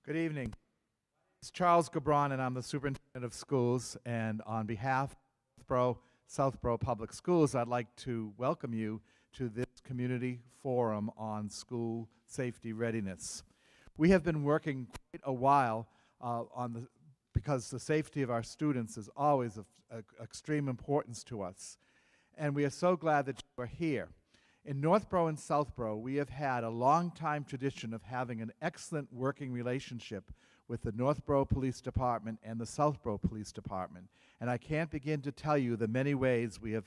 Good evening. It's Charles Gabron, and I'm the Superintendent of Schools. And on behalf of Southborough Public Schools, I'd like to welcome you to this community forum on school safety readiness. We have been working quite a while because the safety of our students is always of extreme importance to us. And we are so glad that you are here. In Northborough and Southborough, we have had a long-time tradition of having an excellent working relationship with the Northborough Police Department and the Southborough Police Department. And I can't begin to tell you the many ways we have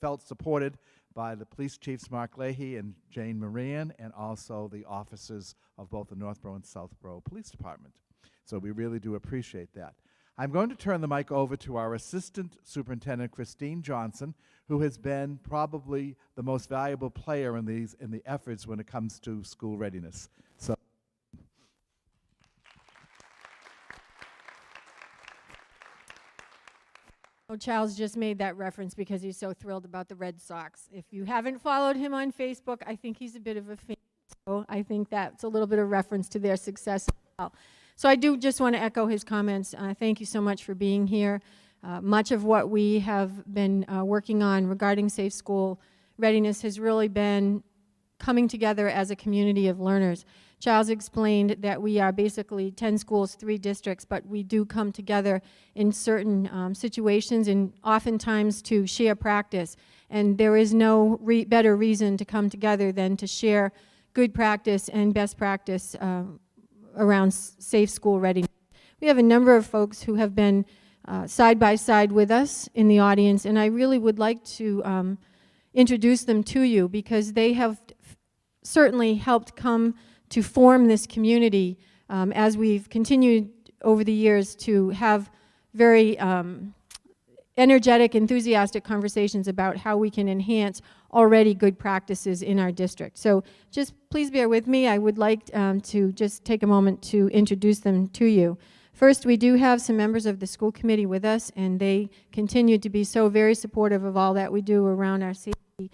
felt supported by the police chiefs Mark Leahy and Jane Moran, and also the officers of both the Northborough and Southborough Police Department. So we really do appreciate that. I'm going to turn the mic over to our Assistant Superintendent, Christine Johnson, who has been probably the most valuable player in the efforts when it comes to school readiness. So. Oh, Charles just made that reference because he's so thrilled about the Red Sox. If you haven't followed him on Facebook, I think he's a bit of a fan. So I think that's a little bit of reference to their success as well. So I do just want to echo his comments. Thank you so much for being here. Much of what we have been working on regarding safe school readiness has really been coming together as a community of learners. Charles explained that we are basically 10 schools, 3 districts, but we do come together in certain situations and oftentimes to share practice. And there is no better reason to come together than to share good practice and best practice around safe school readiness. We have a number of folks who have been side by side with us in the audience, and I really would like to introduce them to you because they have certainly helped come to form this community as we've continued over the years to have very energetic, enthusiastic conversations about how we can enhance already good practices in our district. So just please bear with me. I would like to just take a moment to introduce them to you. First, we do have some members of the school committee with us, and they continue to be so very supportive of all that we do around our safety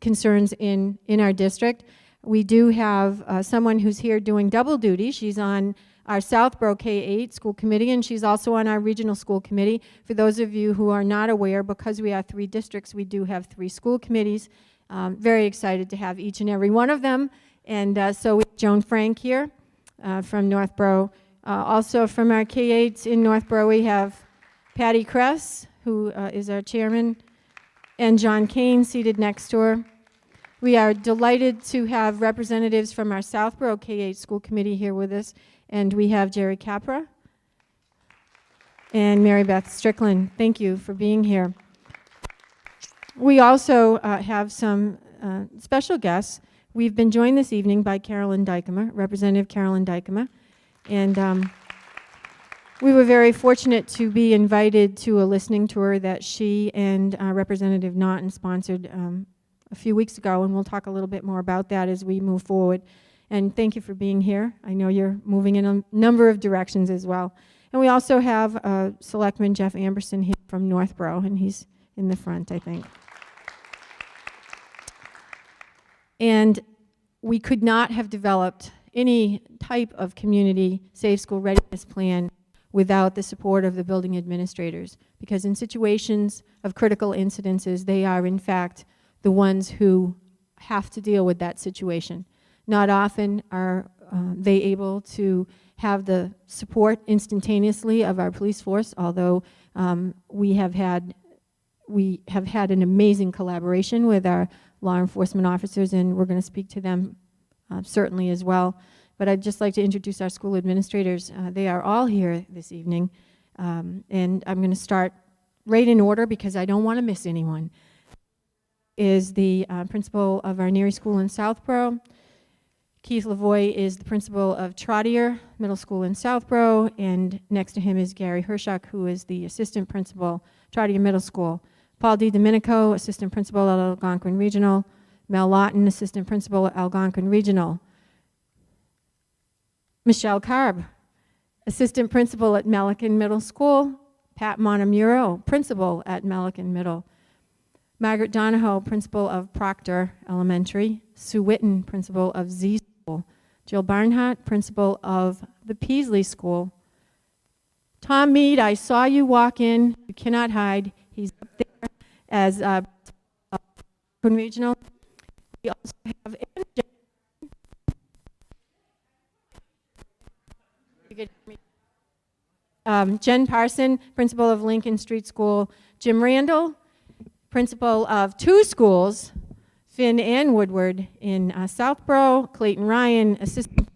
concerns in our district. We do have someone who's here doing double duty. She's on our Southborough K-8 school committee, and she's also on our regional school committee. For those of you who are not aware, because we are 3 districts, we do have 3 school committees. Very excited to have each and every one of them. And so we have Joan Frank here from Northborough. Also from our K-8s in Northborough, we have Patty Kress, who is our chairman, and John Kane seated next to her. We are delighted to have representatives from our Southborough K-8 school committee here with us. And we have Jerry Capra and Mary Beth Strickland. Thank you for being here. We also have some special guests. We've been joined this evening by Carolyn Dykema, Representative Carolyn Dykema. And we were very fortunate to be invited to a listening tour that she and Representative Naughton sponsored a few weeks ago, and we'll talk a little bit more about that as we move forward. And thank you for being here. I know you're moving in a number of directions as well. And we also have Selectman Jeff Amberson here from Northborough, and he's in the front, I think. And we could not have developed any type of community safe school readiness plan without the support of the building administrators, because in situations of critical incidences, they are in fact the ones who have to deal with that situation. Not often are they able to have the support instantaneously of our police force, although we have had an amazing collaboration with our law enforcement officers, and we're going to speak to them certainly as well. But I'd just like to introduce our school administrators. They are all here this evening, and I'm going to start right in order because I don't want to miss anyone. Is the principal of our Neary School in Southborough. Keith Lavoie is the principal of Trottier Middle School in Southborough, and next to him is Gary Hershuk, who is the assistant principal, Trottier Middle School. Paul DiDomenico, assistant principal at Algonquin Regional. Mel Lawton, assistant principal at Algonquin Regional. Michelle Carb, assistant principal at Melican Middle School. Pat Montemuro, principal at Melican Middle. Margaret Donahoe, principal of Proctor Elementary. Sue Witten, principal of Z School. Jill Barnhart, principal of the Peasley School. Tom Mead, I saw you walk in. You cannot hide. He's up there as Regional. We also have Jen Parson, principal of Lincoln Street School. Jim Randall, principal of 2 schools, Finn and Woodward in Southborough. Clayton Ryan, assistant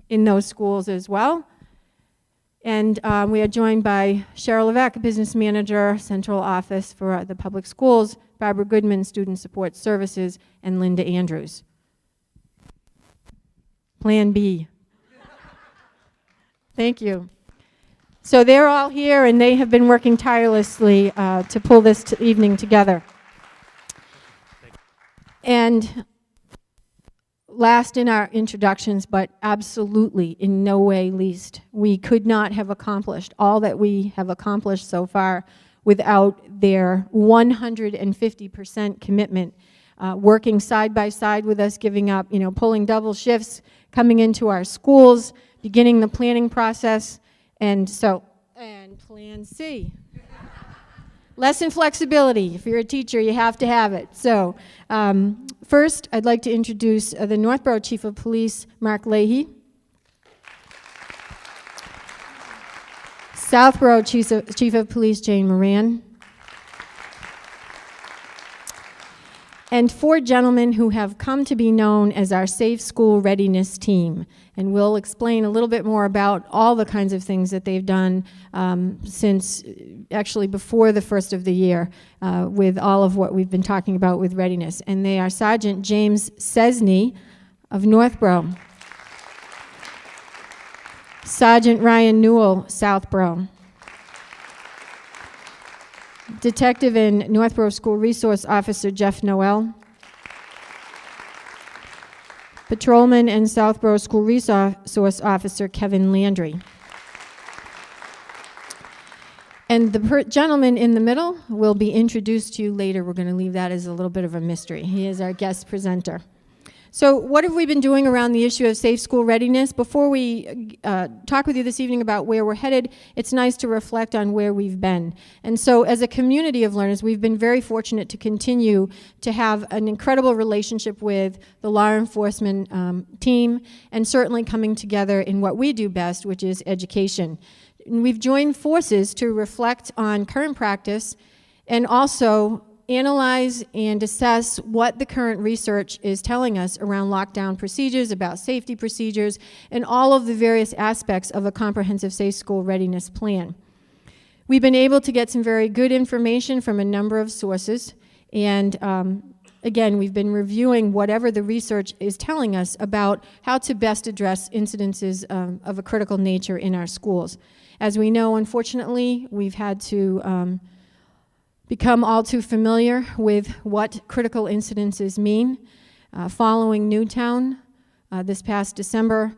in those schools as well. And we are joined by Cheryl Levesque, business manager, central office for the public schools, Barbara Goodman, student support services, and Linda Andrews. Plan B. Thank you. So they're all here, and they have been working tirelessly to pull this evening together. And last in our introductions, but absolutely in no way least, we could not have accomplished all that we have accomplished so far without their 150% commitment, working side by side with us, giving up, pulling double shifts, coming into our schools, beginning the planning process, and Plan C. Lesson flexibility. If you're a teacher, you have to have it. So first, I'd like to introduce the Northborough Chief of Police, Mark Leahy. Southborough Chief of Police, Jane Moran. And 4 gentlemen who have come to be known as our Safe School Readiness Team. And we'll explain a little bit more about all the kinds of things that they've done since actually before the first of the year with all of what we've been talking about with readiness. And they are Sergeant James Cesney of Northborough, Sergeant Ryan Newell, Southborough, Detective and Northborough School Resource Officer Jeff Noel, Patrolman and Southborough School Resource Officer Kevin Landry. And the gentleman in the middle will be introduced to you later. We're going to leave that as a little bit of a mystery. He is our guest presenter. So what have we been doing around the issue of safe school readiness? Before we talk with you this evening about where we're headed, it's nice to reflect on where we've been. And so as a community of learners, we've been very fortunate to continue to have an incredible relationship with the law enforcement team, and certainly coming together in what we do best, which is education. And we've joined forces to reflect on current practice and also analyze and assess what the current research is telling us around lockdown procedures, about safety procedures, and all of the various aspects of a comprehensive safe school readiness plan. We've been able to get some very good information from a number of sources, and again, we've been reviewing whatever the research is telling us about how to best address incidences of a critical nature in our schools. As we know, unfortunately, we've had to become all too familiar with what critical incidences mean. Following Newtown this past December,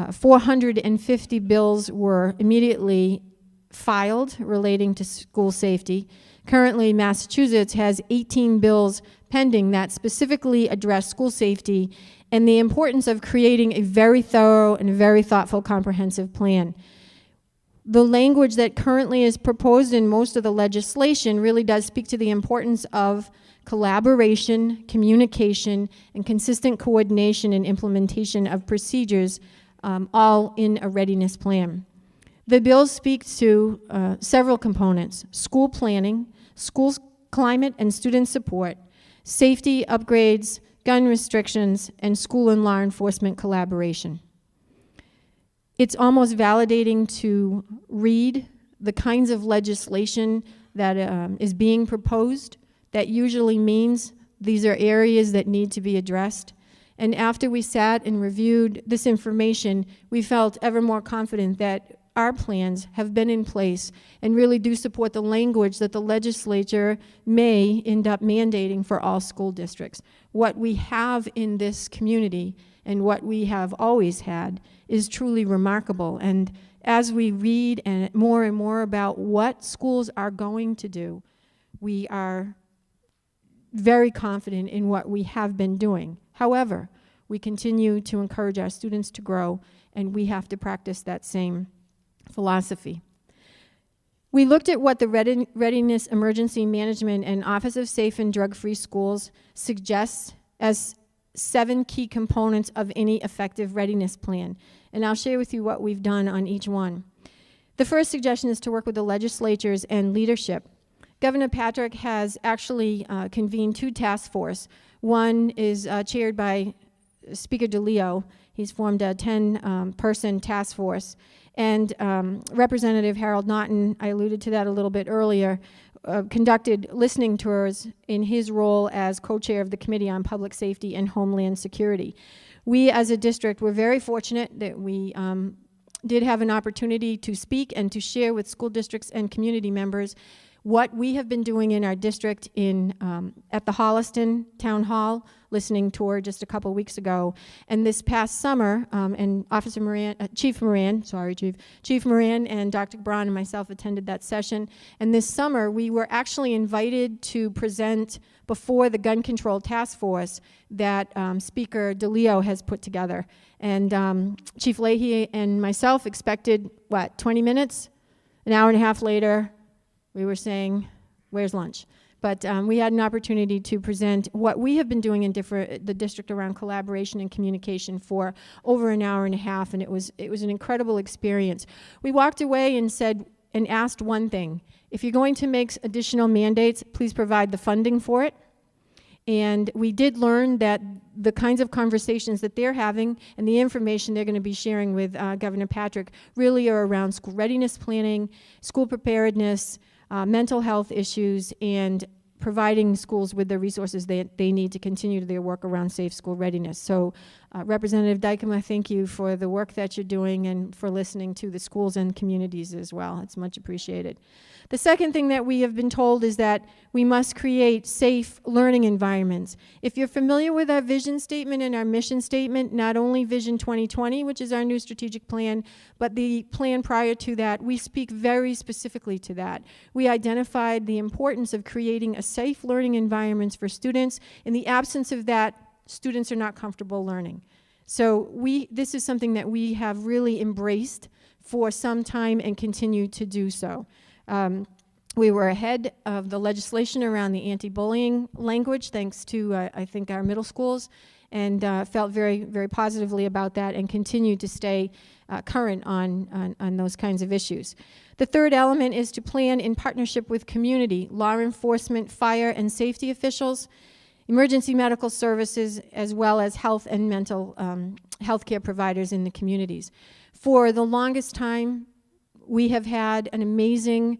450 bills were immediately filed relating to school safety. Currently, Massachusetts has 18 bills pending that specifically address school safety and the importance of creating a very thorough and very thoughtful comprehensive plan. The language that currently is proposed in most of the legislation really does speak to the importance of collaboration, communication, and consistent coordination and implementation of procedures, all in a readiness plan. The bill speaks to several components: school planning, school climate and student support, safety upgrades, gun restrictions, and school and law enforcement collaboration. It's almost validating to read the kinds of legislation that is being proposed. That usually means these are areas that need to be addressed. And after we sat and reviewed this information, we felt ever more confident that our plans have been in place and really do support the language that the legislature may end up mandating for all school districts. What we have in this community and what we have always had is truly remarkable. And as we read and more about what schools are going to do, we are very confident in what we have been doing. However, we continue to encourage our students to grow, and we have to practice that same philosophy. We looked at what the Readiness Emergency Management and Office of Safe and Drug-Free Schools suggests as 7 key components of any effective readiness plan. And I'll share with you what we've done on each one. The first suggestion is to work with the legislatures and leadership. Governor Patrick has actually convened 2 task forces. One is chaired by Speaker DeLeo. He's formed a 10-person task force. And Representative Harold Naughton, I alluded to that a little bit earlier, conducted listening tours in his role as co-chair of the Committee on Public Safety and Homeland Security. We as a district were very fortunate that we did have an opportunity to speak and to share with school districts and community members what we have been doing in our district at the Holliston Town Hall listening tour just a couple weeks ago. And this past summer, and Chief Moran and Dr. Braun and myself attended that session. And this summer, we were actually invited to present before the Gun Control Task Force that Speaker DeLeo has put together. And Chief Leahy and myself expected, 20 minutes? An hour and a half later, we were saying, where's lunch? But we had an opportunity to present what we have been doing in the district around collaboration and communication for over an hour and a half, and it was an incredible experience. We walked away and asked one thing: if you're going to make additional mandates, please provide the funding for it. And we did learn that the kinds of conversations that they're having and the information they're going to be sharing with Governor Patrick really are around school readiness planning, school preparedness, mental health issues, and providing schools with the resources they need to continue their work around safe school readiness. So Representative Dykema, thank you for the work that you're doing and for listening to the schools and communities as well. It's much appreciated. The second thing that we have been told is that we must create safe learning environments. If you're familiar with our vision statement and our mission statement, not only Vision 2020, which is our new strategic plan, but the plan prior to that, we speak very specifically to that. We identified the importance of creating a safe learning environments for students. In the absence of that, students are not comfortable learning. So this is something that we have really embraced for some time and continue to do so. We were ahead of the legislation around the anti-bullying language, thanks to, I think, our middle schools, and felt very, very positively about that and continue to stay current on those kinds of issues. The third element is to plan in partnership with community, law enforcement, fire and safety officials, emergency medical services, as well as health and mental health care providers in the communities. For the longest time, we have had an amazing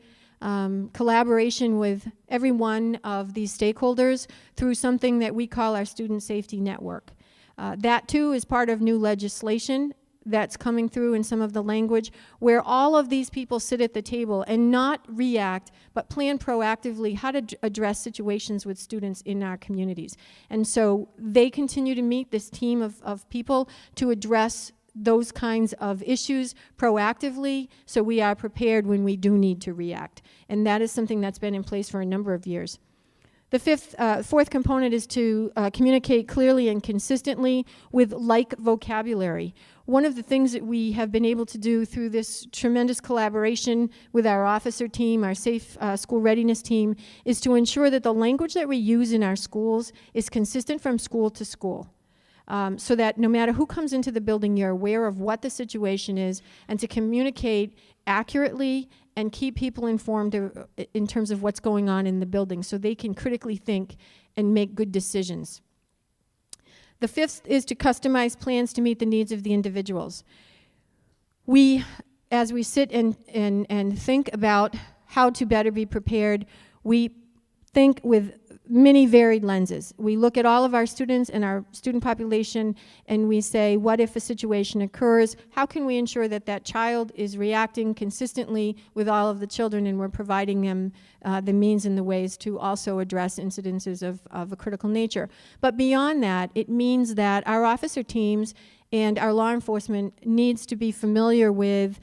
collaboration with every one of these stakeholders through something that we call our Student Safety Network. That too is part of new legislation that's coming through in some of the language, where all of these people sit at the table and not react, but plan proactively how to address situations with students in our communities. And so they continue to meet, this team of people, to address those kinds of issues proactively, so we are prepared when we do need to react. And that is something that's been in place for a number of years. The fourth component is to communicate clearly and consistently with like vocabulary. One of the things that we have been able to do through this tremendous collaboration with our officer team, our safe school readiness team, is to ensure that the language that we use in our schools is consistent from school to school. So that no matter who comes into the building, you're aware of what the situation is, and to communicate accurately and keep people informed in terms of what's going on in the building so they can critically think and make good decisions. The fifth is to customize plans to meet the needs of the individuals. As we sit and think about how to better be prepared, we think with many varied lenses. We look at all of our students and our student population, and we say, what if a situation occurs? How can we ensure that that child is reacting consistently with all of the children, and we're providing them the means and the ways to also address incidences of a critical nature? But beyond that, it means that our officer teams and our law enforcement needs to be familiar with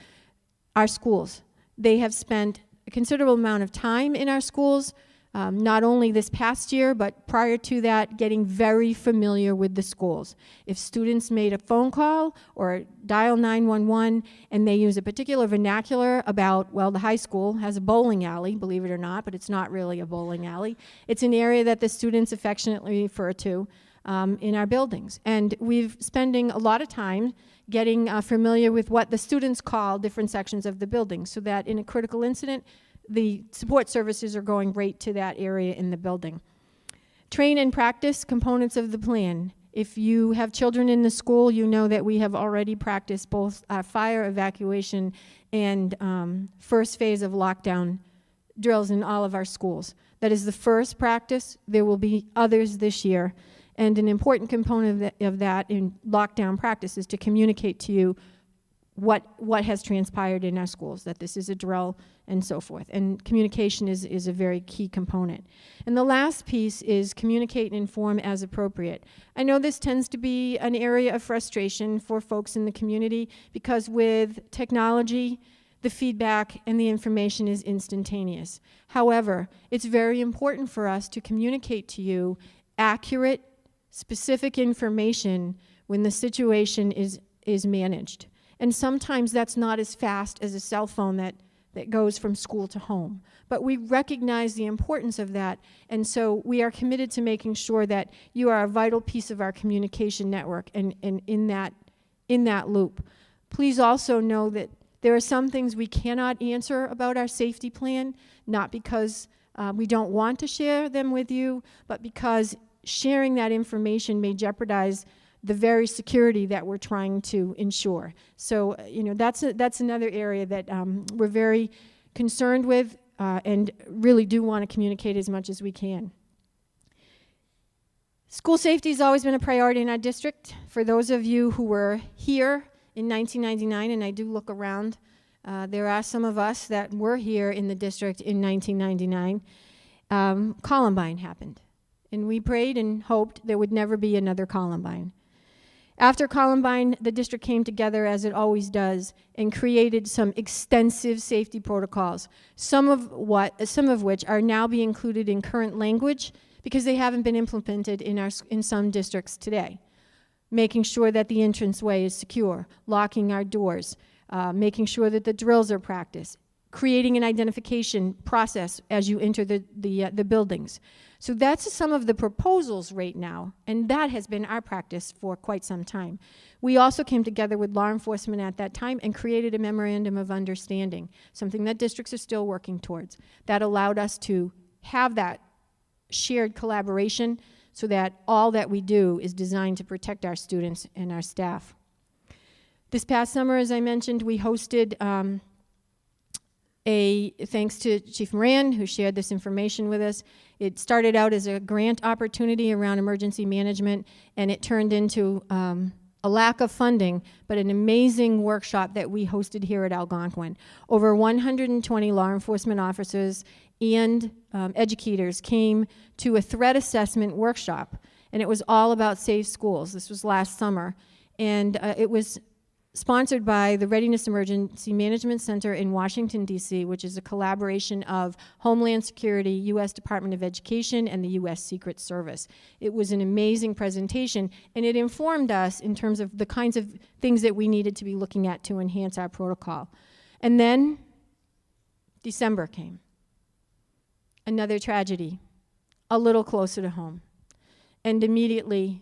our schools. They have spent a considerable amount of time in our schools, not only this past year, but prior to that, getting very familiar with the schools. If students made a phone call or dial 911 and they use a particular vernacular about, well, the high school has a bowling alley, believe it or not, but it's not really a bowling alley. It's an area that the students affectionately refer to in our buildings. And we've spending a lot of time getting familiar with what the students call different sections of the building, so that in a critical incident, the support services are going right to that area in the building. Train and practice components of the plan. If you have children in the school, you know that we have already practiced both fire evacuation and first phase of lockdown drills in all of our schools. That is the first practice. There will be others this year. And an important component of that in lockdown practice is to communicate to you what has transpired in our schools, that this is a drill and so forth. And communication is a very key component. And the last piece is communicate and inform as appropriate. I know this tends to be an area of frustration for folks in the community because with technology, the feedback and the information is instantaneous. However, it's very important for us to communicate to you accurate, specific information when the situation is managed. And sometimes that's not as fast as a cell phone that goes from school to home. But we recognize the importance of that, and so we are committed to making sure that you are a vital piece of our communication network and in that loop. Please also know that there are some things we cannot answer about our safety plan, not because we don't want to share them with you, but because sharing that information may jeopardize the very security that we're trying to ensure. So, that's another area that we're very concerned with and really do want to communicate as much as we can. School safety has always been a priority in our district. For those of you who were here in 1999, and I do look around, there are some of us that were here in the district in 1999, Columbine happened. And we prayed and hoped there would never be another Columbine. After Columbine, the district came together, as it always does, and created some extensive safety protocols, some of which are now being included in current language because they haven't been implemented in some districts today. Making sure that the entranceway is secure, locking our doors, making sure that the drills are practiced, creating an identification process as you enter the buildings. So that's some of the proposals right now, and that has been our practice for quite some time. We also came together with law enforcement at that time and created a memorandum of understanding, something that districts are still working towards. That allowed us to have that shared collaboration so that all that we do is designed to protect our students and our staff. This past summer, as I mentioned, we hosted thanks to Chief Moran, who shared this information with us. It started out as a grant opportunity around emergency management, and it turned into a lack of funding, but an amazing workshop that we hosted here at Algonquin. Over 120 law enforcement officers and educators came to a threat assessment workshop, and it was all about safe schools. This was last summer, and it was sponsored by the Readiness Emergency Management Center in Washington, D.C., which is a collaboration of Homeland Security, U.S. Department of Education, and the U.S. Secret Service. It was an amazing presentation, and it informed us in terms of the kinds of things that we needed to be looking at to enhance our protocol. And then December came. Another tragedy, a little closer to home. And immediately,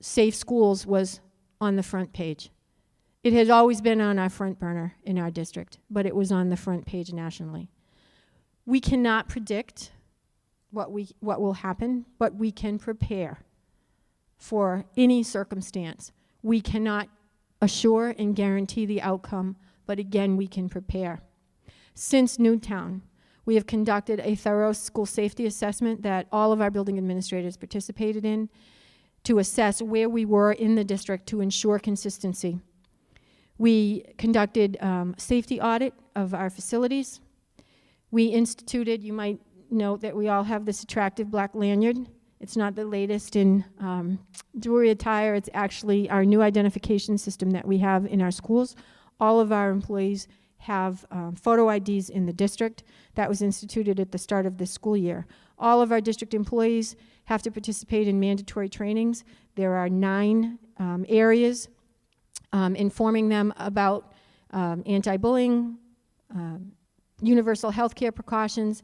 Safe Schools was on the front page. It had always been on our front burner in our district, but it was on the front page nationally. We cannot predict what will happen, but we can prepare for any circumstance. We cannot assure and guarantee the outcome, but again, we can prepare. Since Newtown, we have conducted a thorough school safety assessment that all of our building administrators participated in, to assess where we were in the district to ensure consistency. We conducted a safety audit of our facilities. We instituted, you might note that we all have this attractive black lanyard. It's not the latest in jewelry attire. It's actually our new identification system that we have in our schools. All of our employees have photo IDs in the district. That was instituted at the start of this school year. All of our district employees have to participate in mandatory trainings. There are 9 areas informing them about anti-bullying, universal health care precautions.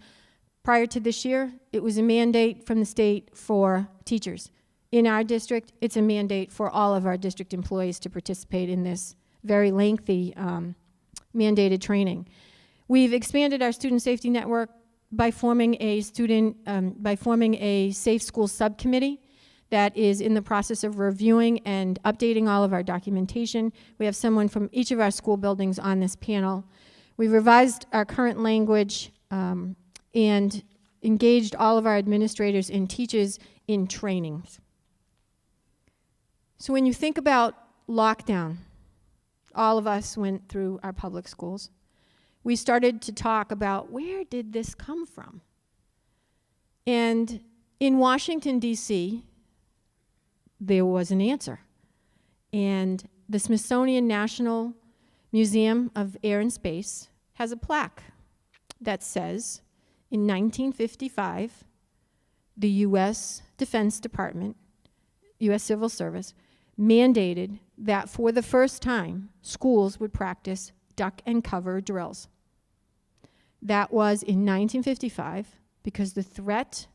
Prior to this year, it was a mandate from the state for teachers. In our district, it's a mandate for all of our district employees to participate in this very lengthy mandated training. We've expanded our student safety network by forming a safe school subcommittee that is in the process of reviewing and updating all of our documentation. We have someone from each of our school buildings on this panel. We've revised our current language and engaged all of our administrators and teachers in trainings. So when you think about lockdown, all of us went through our public schools. We started to talk about, where did this come from? And in Washington, D.C., there was an answer. And the Smithsonian National Museum of Air and Space has a plaque that says, in 1955, the U.S. Defense Department, U.S. Civil Service, mandated that for the first time, schools would practice duck and cover drills. That was in 1955 because the threat,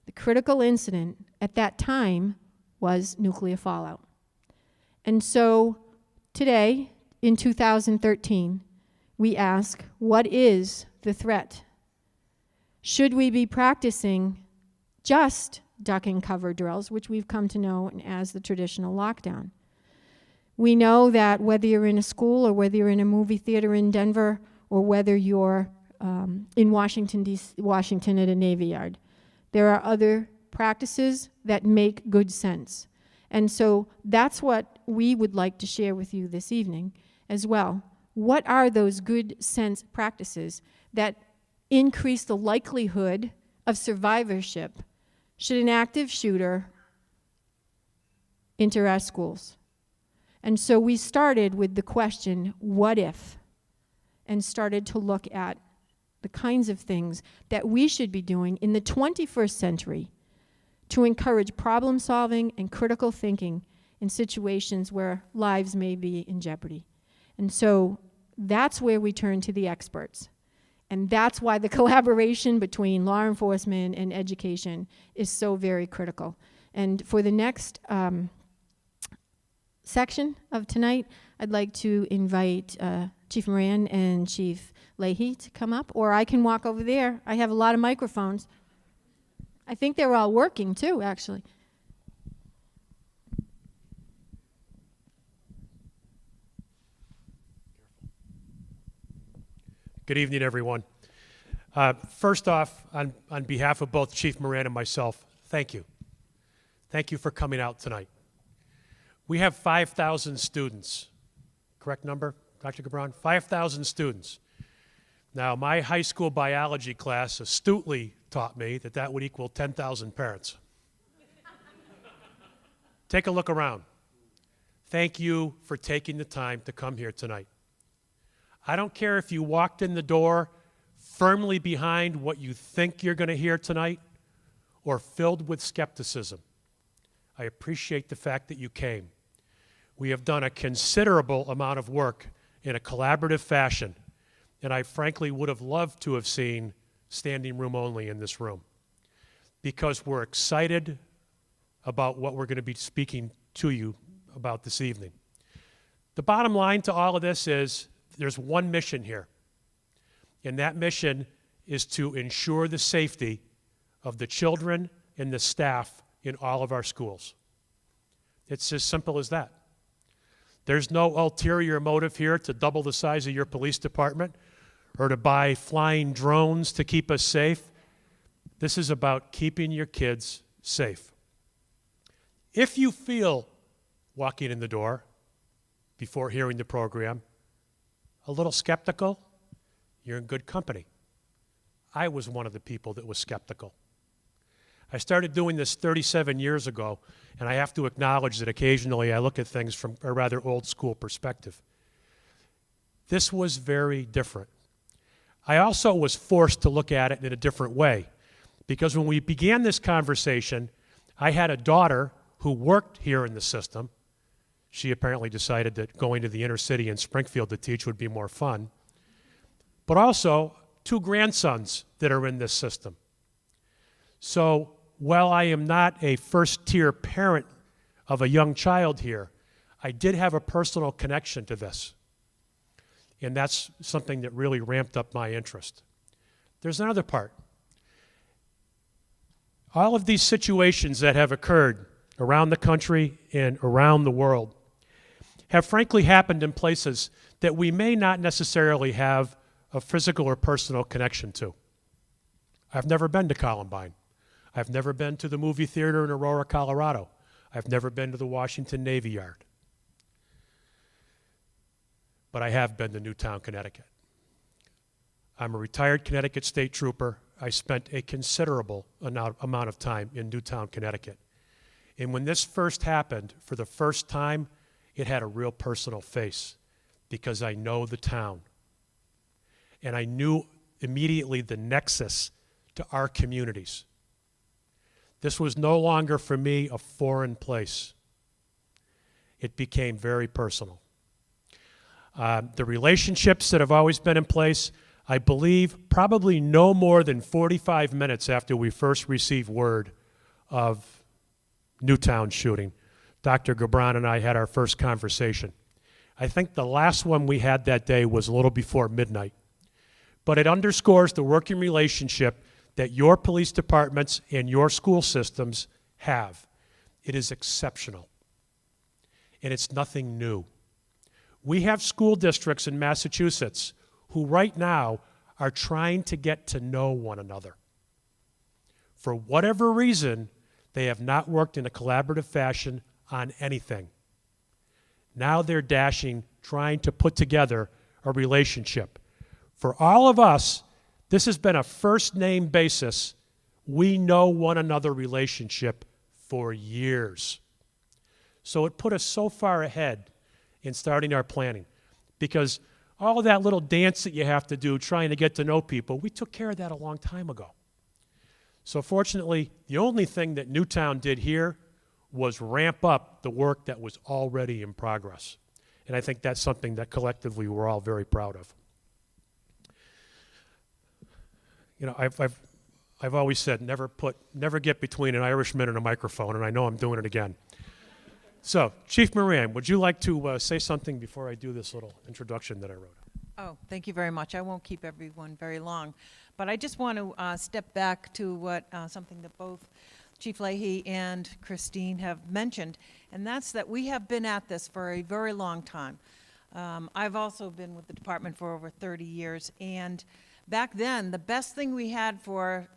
the critical incident at that time was nuclear fallout. And so today, in 2013, we ask, what is the threat? Should we be practicing just duck and cover drills, which we've come to know as the traditional lockdown? We know that whether you're in a school or whether you're in a movie theater in Denver or whether you're in Washington at a Navy Yard, there are other practices that make good sense. And so that's what we would like to share with you this evening as well. What are those good sense practices that increase the likelihood of survivorship should an active shooter enter our schools? And so we started with the question, what if? And started to look at the kinds of things that we should be doing in the 21st century to encourage problem solving and critical thinking in situations where lives may be in jeopardy. And so that's where we turn to the experts. And that's why the collaboration between law enforcement and education is so very critical. And for the next section of tonight, I'd like to invite Chief Moran and Chief Leahy to come up, or I can walk over there. I have a lot of microphones. I think they're all working too, actually. Good evening, everyone. First off, on behalf of both Chief Moran and myself, thank you. Thank you for coming out tonight. We have 5,000 students. Correct number, Dr. Gabron? 5,000 students. Now, my high school biology class astutely taught me that that would equal 10,000 parents. Take a look around. Thank you for taking the time to come here tonight. I don't care if you walked in the door firmly behind what you think you're going to hear tonight or filled with skepticism. I appreciate the fact that you came. We have done a considerable amount of work in a collaborative fashion, and I frankly would have loved to have seen standing room only in this room because we're excited about what we're going to be speaking to you about this evening. The bottom line to all of this is there's one mission here, and that mission is to ensure the safety of the children and the staff in all of our schools. It's as simple as that. There's no ulterior motive here to double the size of your police department or to buy flying drones to keep us safe. This is about keeping your kids safe. If you feel, walking in the door before hearing the program, a little skeptical, you're in good company. I was one of the people that was skeptical. I started doing this 37 years ago, and I have to acknowledge that occasionally I look at things from a rather old school perspective. This was very different. I also was forced to look at it in a different way, because when we began this conversation, I had a daughter who worked here in the system. She apparently decided that going to the inner city in Springfield to teach would be more fun. But also 2 grandsons that are in this system. So while I am not a first-tier parent of a young child here, I did have a personal connection to this. And that's something that really ramped up my interest. There's another part. All of these situations that have occurred around the country and around the world have frankly happened in places that we may not necessarily have a physical or personal connection to. I've never been to Columbine. I've never been to the movie theater in Aurora, Colorado. I've never been to the Washington Navy Yard. But I have been to Newtown, Connecticut. I'm a retired Connecticut State Trooper. I spent a considerable amount of time in Newtown, Connecticut. And when this first happened, for the first time, it had a real personal face because I know the town. And I knew immediately the nexus to our communities. This was no longer for me a foreign place. It became very personal. The relationships that have always been in place, I believe probably no more than 45 minutes after we first received word of Newtown shooting, Dr. Gabron and I had our first conversation. I think the last one we had that day was a little before midnight. But it underscores the working relationship that your police departments and your school systems have. It is exceptional. And it's nothing new. We have school districts in Massachusetts who right now are trying to get to know one another. For whatever reason, they have not worked in a collaborative fashion on anything. Now they're trying to put together a relationship. For all of us, this has been a first-name basis. We know one another relationship for years. So it put us so far ahead in starting our planning, because all of that little dance that you have to do trying to get to know people, we took care of that a long time ago. So fortunately, the only thing that Newtown did here was ramp up the work that was already in progress. And I think that's something that collectively we're all very proud of. You know, I've always said never get between an Irishman and a microphone, and I know I'm doing it again. So, Chief Moran, would you like to say something before I do this little introduction that I wrote? Oh, thank you very much. I won't keep everyone very long. But I just want to step back to what something that both Chief Leahy and Christine have mentioned, and that's that we have been at this for a very long time. I've also been with the department for over 30 years, and back then, the best thing we had for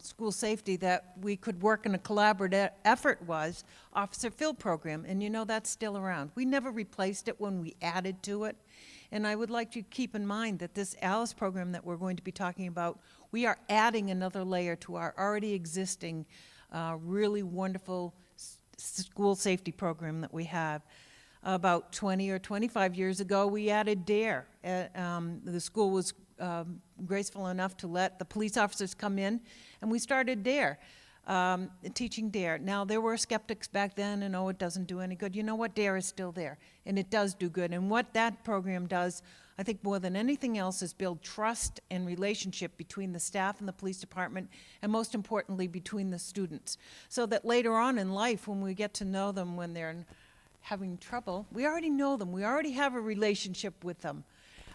school safety that we could work in a collaborative effort was Officer Field Program, and you know that's still around. We never replaced it when we added to it, and I would like to keep in mind that this ALICE program that we're going to be talking about, we are adding another layer to our already existing really wonderful school safety program that we have. About 20 or 25 years ago, we added DARE. The school was graceful enough to let the police officers come in, and we started DARE, teaching DARE. Now, there were skeptics back then, and oh, it doesn't do any good. You know what? DARE is still there, and it does do good. And what that program does, I think more than anything else, is build trust and relationship between the staff and the police department, and most importantly, between the students, so that later on in life, when we get to know them when they're having trouble, we already know them. We already have a relationship with them.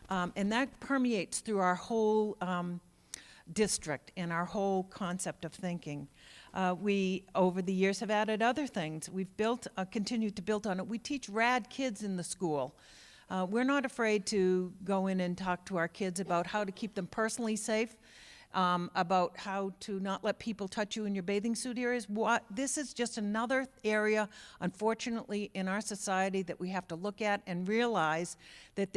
And that permeates through our whole district and our whole concept of thinking. We, over the years, have added other things. We've continued to build on it. We teach RAD kids in the school. We're not afraid to go in and talk to our kids about how to keep them personally safe, about how to not let people touch you in your bathing suit areas. This is just another area, unfortunately, in our society that we have to look at and realize that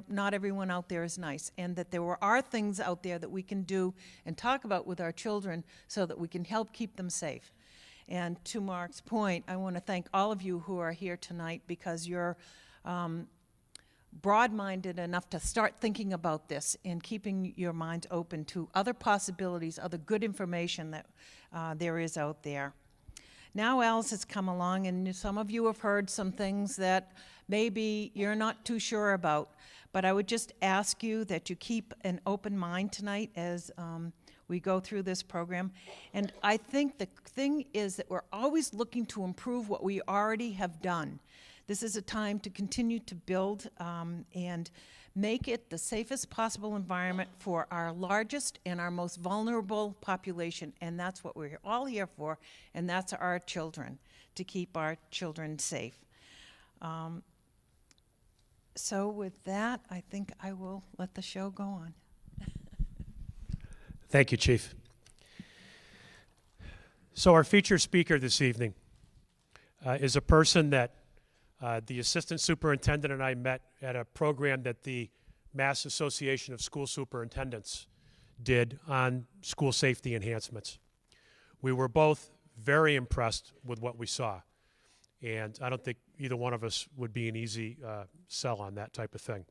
not everyone out there is nice, and that there are things out there that we can do and talk about with our children so that we can help keep them safe. And to Mark's point, I want to thank all of you who are here tonight, because your broad-minded enough to start thinking about this and keeping your minds open to other possibilities, other good information that there is out there. Now Alice has come along, and some of you have heard some things that maybe you're not too sure about, but I would just ask you that you keep an open mind tonight as we go through this program. And I think the thing is that we're always looking to improve what we already have done. This is a time to continue to build and make it the safest possible environment for our largest and our most vulnerable population. And that's what we're all here for, and that's our children, to keep our children safe. So with that, I think I will let the show go on. Thank you, Chief. So our featured speaker this evening is a person that the Assistant Superintendent and I met at a program that the Mass Association of School Superintendents did on school safety enhancements. We were both very impressed with what we saw, and I don't think either one of us would be an easy sell on that type of thing.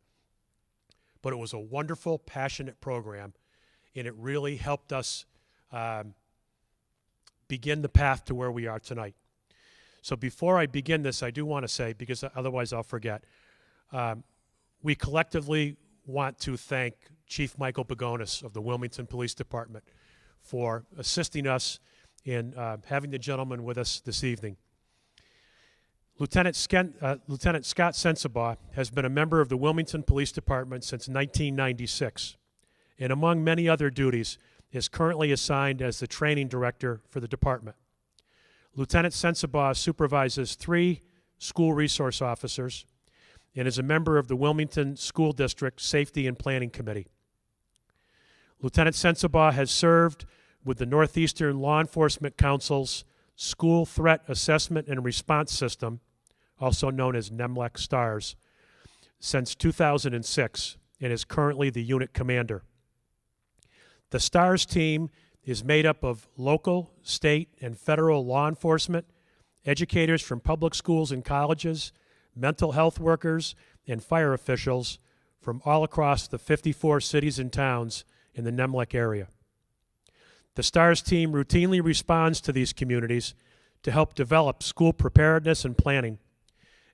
But it was a wonderful, passionate program, and it really helped us begin the path to where we are tonight. So before I begin this, I do want to say, because otherwise I'll forget, we collectively want to thank Chief Michael Pagonis of the Wilmington Police Department for assisting us in having the gentleman with us this evening. Lieutenant Scott Sensabaugh has been a member of the Wilmington Police Department since 1996, and among many other duties, is currently assigned as the training director for the department. Lieutenant Sensabaugh supervises 3 school resource officers and is a member of the Wilmington School District Safety and Planning Committee. Lieutenant Sensabaugh has served with the Northeastern Law Enforcement Council's School Threat Assessment and Response System, also known as NEMLEC STARS, since 2006 and is currently the unit commander. The STARS team is made up of local, state, and federal law enforcement, educators from public schools and colleges, mental health workers, and fire officials from all across the 54 cities and towns in the NEMLEC area. The STARS team routinely responds to these communities to help develop school preparedness and planning,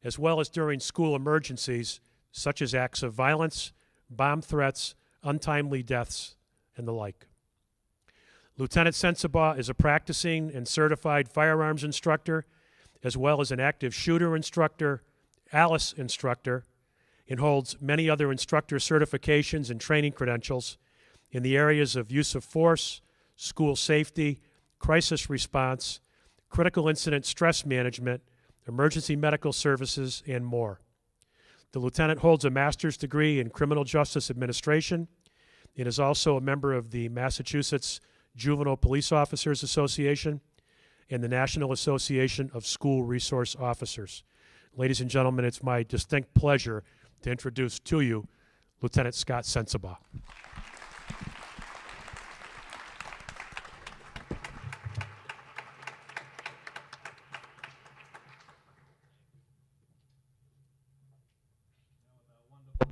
as well as during school emergencies such as acts of violence, bomb threats, untimely deaths, and the like. Lieutenant Sensabaugh is a practicing and certified firearms instructor, as well as an active shooter instructor, ALICE instructor, and holds many other instructor certifications and training credentials in the areas of use of force, school safety, crisis response, critical incident stress management, emergency medical services, and more. The lieutenant holds a master's degree in criminal justice administration and is also a member of the Massachusetts Juvenile Police Officers Association and the National Association of School Resource Officers. Ladies and gentlemen, it's my distinct pleasure to introduce to you Lieutenant Scott Sensabaugh.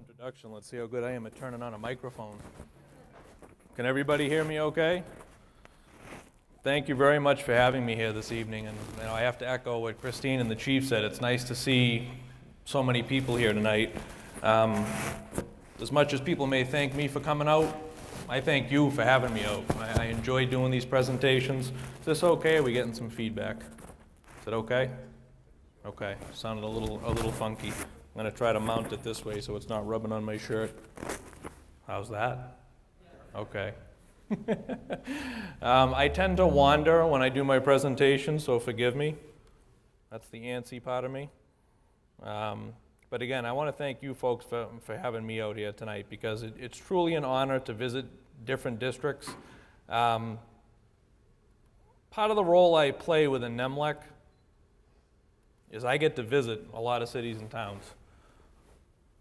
Introduction. Let's see how good I am at turning on a microphone. Can everybody hear me okay? Thank you very much for having me here this evening. And I have to echo what Christine and the Chief said. It's nice to see so many people here tonight. As much as people may thank me for coming out, I thank you for having me out. I enjoy doing these presentations. Is this okay? Are we getting some feedback? Is it okay? Okay. Sounded a little funky. I'm going to try to mount it this way so it's not rubbing on my shirt. How's that? Okay. I tend to wander when I do my presentation, so forgive me. That's the antsy part of me. But again, I want to thank you folks for having me out here tonight, because it's truly an honor to visit different districts. Part of the role I play within NEMLEC is I get to visit a lot of cities and towns.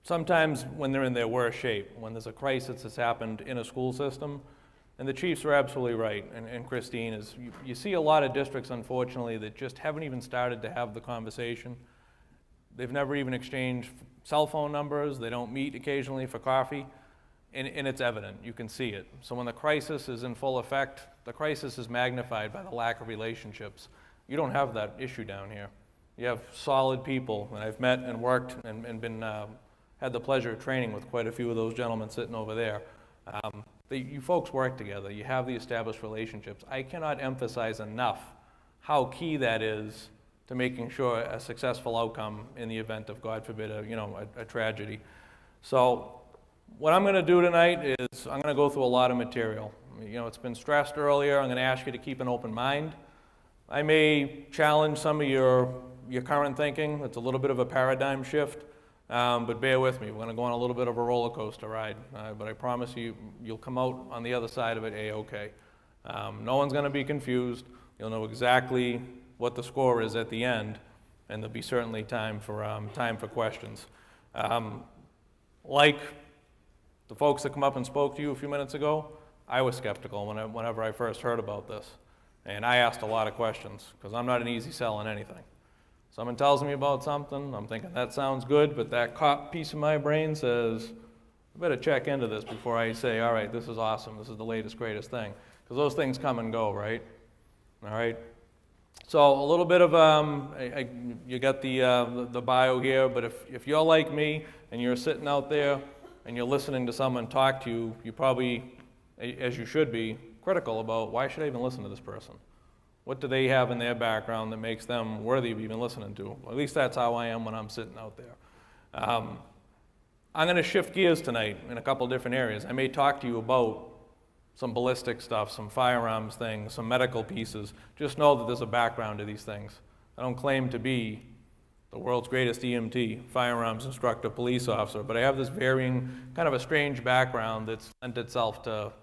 Sometimes when they're in their worst shape, when there's a crisis that's happened in a school system. And the chiefs are absolutely right, and Christine, is you see a lot of districts, unfortunately, that just haven't even started to have the conversation. They've never even exchanged cell phone numbers, they don't meet occasionally for coffee, and it's evident, you can see it. So when the crisis is in full effect, the crisis is magnified by the lack of relationships. You don't have that issue down here. You have solid people, and I've met and worked and been, had the pleasure of training with quite a few of those gentlemen sitting over there. You folks work together, you have the established relationships. I cannot emphasize enough how key that is to making sure a successful outcome in the event of, God forbid, a tragedy. So what I'm going to do tonight is I'm going to go through a lot of material. It's been stressed earlier. I'm going to ask you to keep an open mind. I may challenge some of your current thinking. It's a little bit of a paradigm shift, but bear with me. We're going to go on a little bit of a roller coaster ride, but I promise you, you'll come out on the other side of it A-okay. No one's going to be confused. You'll know exactly what the score is at the end, and there'll be certainly time for questions. Like the folks that come up and spoke to you a few minutes ago, I was skeptical whenever I first heard about this. And I asked a lot of questions, because I'm not an easy sell on anything. Someone tells me about something, I'm thinking, that sounds good, but that cop piece of my brain says, I better check into this before I say, all right, this is awesome, this is the latest, greatest thing. Because those things come and go, right? All right? So a little bit of, you got the bio here, but if you're like me, and you're sitting out there, and you're listening to someone talk to you, you probably, as you should be, critical about, why should I even listen to this person? What do they have in their background that makes them worthy of even listening to? Well, at least that's how I am when I'm sitting out there. I'm going to shift gears tonight in a couple different areas. I may talk to you about some ballistic stuff, some firearms things, some medical pieces. Just know that there's a background to these things. I don't claim to be the world's greatest EMT, firearms instructor, police officer, but I have this varying, kind of a strange background that's lent itself to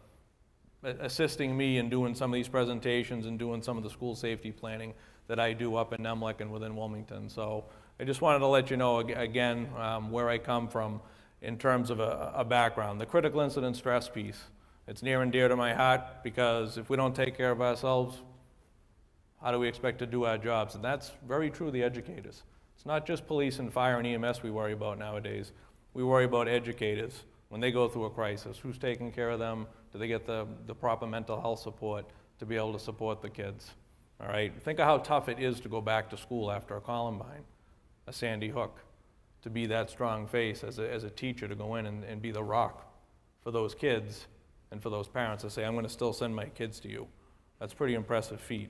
assisting me in doing some of these presentations and doing some of the school safety planning that I do up in Nemlik and within Wilmington. So I just wanted to let you know again where I come from in terms of a background. The critical incident stress piece, it's near and dear to my heart, because if we don't take care of ourselves, how do we expect to do our jobs? And that's very true of the educators. It's not just police and fire and EMS we worry about nowadays. We worry about educators when they go through a crisis. Who's taking care of them? Do they get the proper mental health support to be able to support the kids? All right, think of how tough it is to go back to school after a Columbine, a Sandy Hook, to be that strong face as a teacher, to go in and be the rock for those kids and for those parents to say, I'm going to still send my kids to you. That's a pretty impressive feat,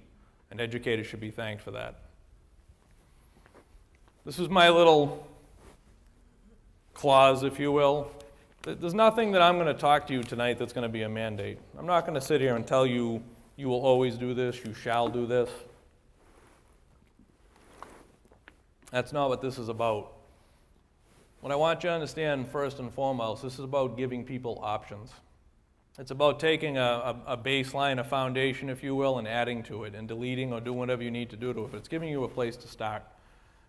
and educators should be thanked for that. This is my little clause, if you will. There's nothing that I'm going to talk to you tonight that's going to be a mandate. I'm not going to sit here and tell you, you will always do this, you shall do this. That's not what this is about. What I want you to understand first and foremost, this is about giving people options. It's about taking a baseline, a foundation, if you will, and adding to it, and deleting or doing whatever you need to do to it. But it's giving you a place to start.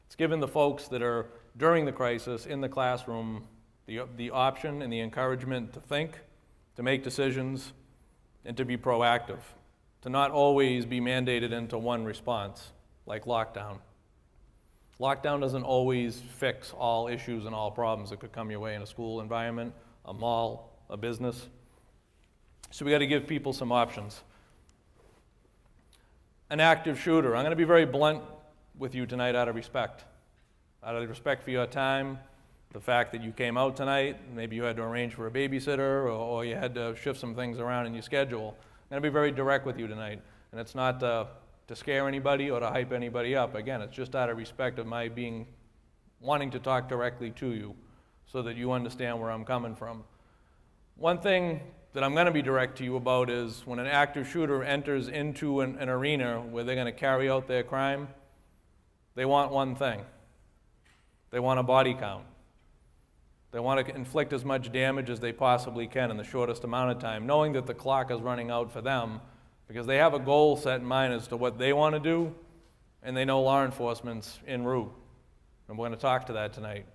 It's giving the folks that are during the crisis in the classroom the option and the encouragement to think, to make decisions, and to be proactive, to not always be mandated into one response, like lockdown. Lockdown doesn't always fix all issues and all problems that could come your way in a school environment, a mall, a business. So we got to give people some options. An active shooter. I'm going to be very blunt with you tonight out of respect. Out of respect for your time, the fact that you came out tonight, maybe you had to arrange for a babysitter or you had to shift some things around in your schedule. I'm going to be very direct with you tonight. And it's not to scare anybody or to hype anybody up. Again, it's just out of respect of my wanting to talk directly to you so that you understand where I'm coming from. One thing that I'm going to be direct to you about is when an active shooter enters into an arena where they're going to carry out their crime, they want one thing. They want a body count. They want to inflict as much damage as they possibly can in the shortest amount of time, knowing that the clock is running out for them because they have a goal set in mind as to what they want to do, and they know law enforcement's en route. And we're going to talk to that tonight.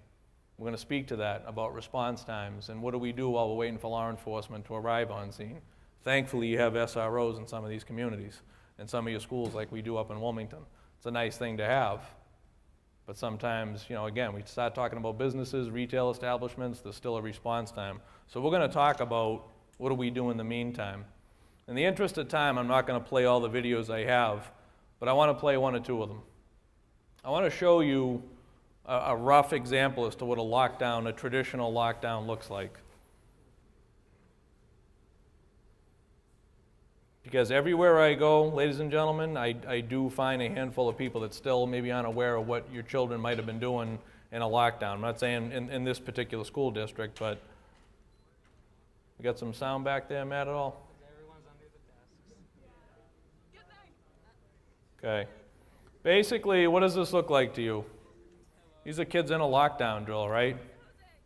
We're going to speak to that about response times and what do we do while we're waiting for law enforcement to arrive on scene. Thankfully, you have SROs in some of these communities and some of your schools like we do up in Wilmington. It's a nice thing to have. But sometimes, again, we start talking about businesses, retail establishments, there's still a response time. So we're going to talk about what do we do in the meantime. In the interest of time, I'm not going to play all the videos I have, but I want to play one or two of them. I want to show you a rough example as to what a traditional lockdown looks like. Because everywhere I go, ladies and gentlemen, I do find a handful of people that still maybe aren't aware of what your children might have been doing in a lockdown. I'm not saying in this particular school district, but we got some sound back there, Matt, at all? Okay. Basically, what does this look like to you? These are kids in a lockdown drill, right?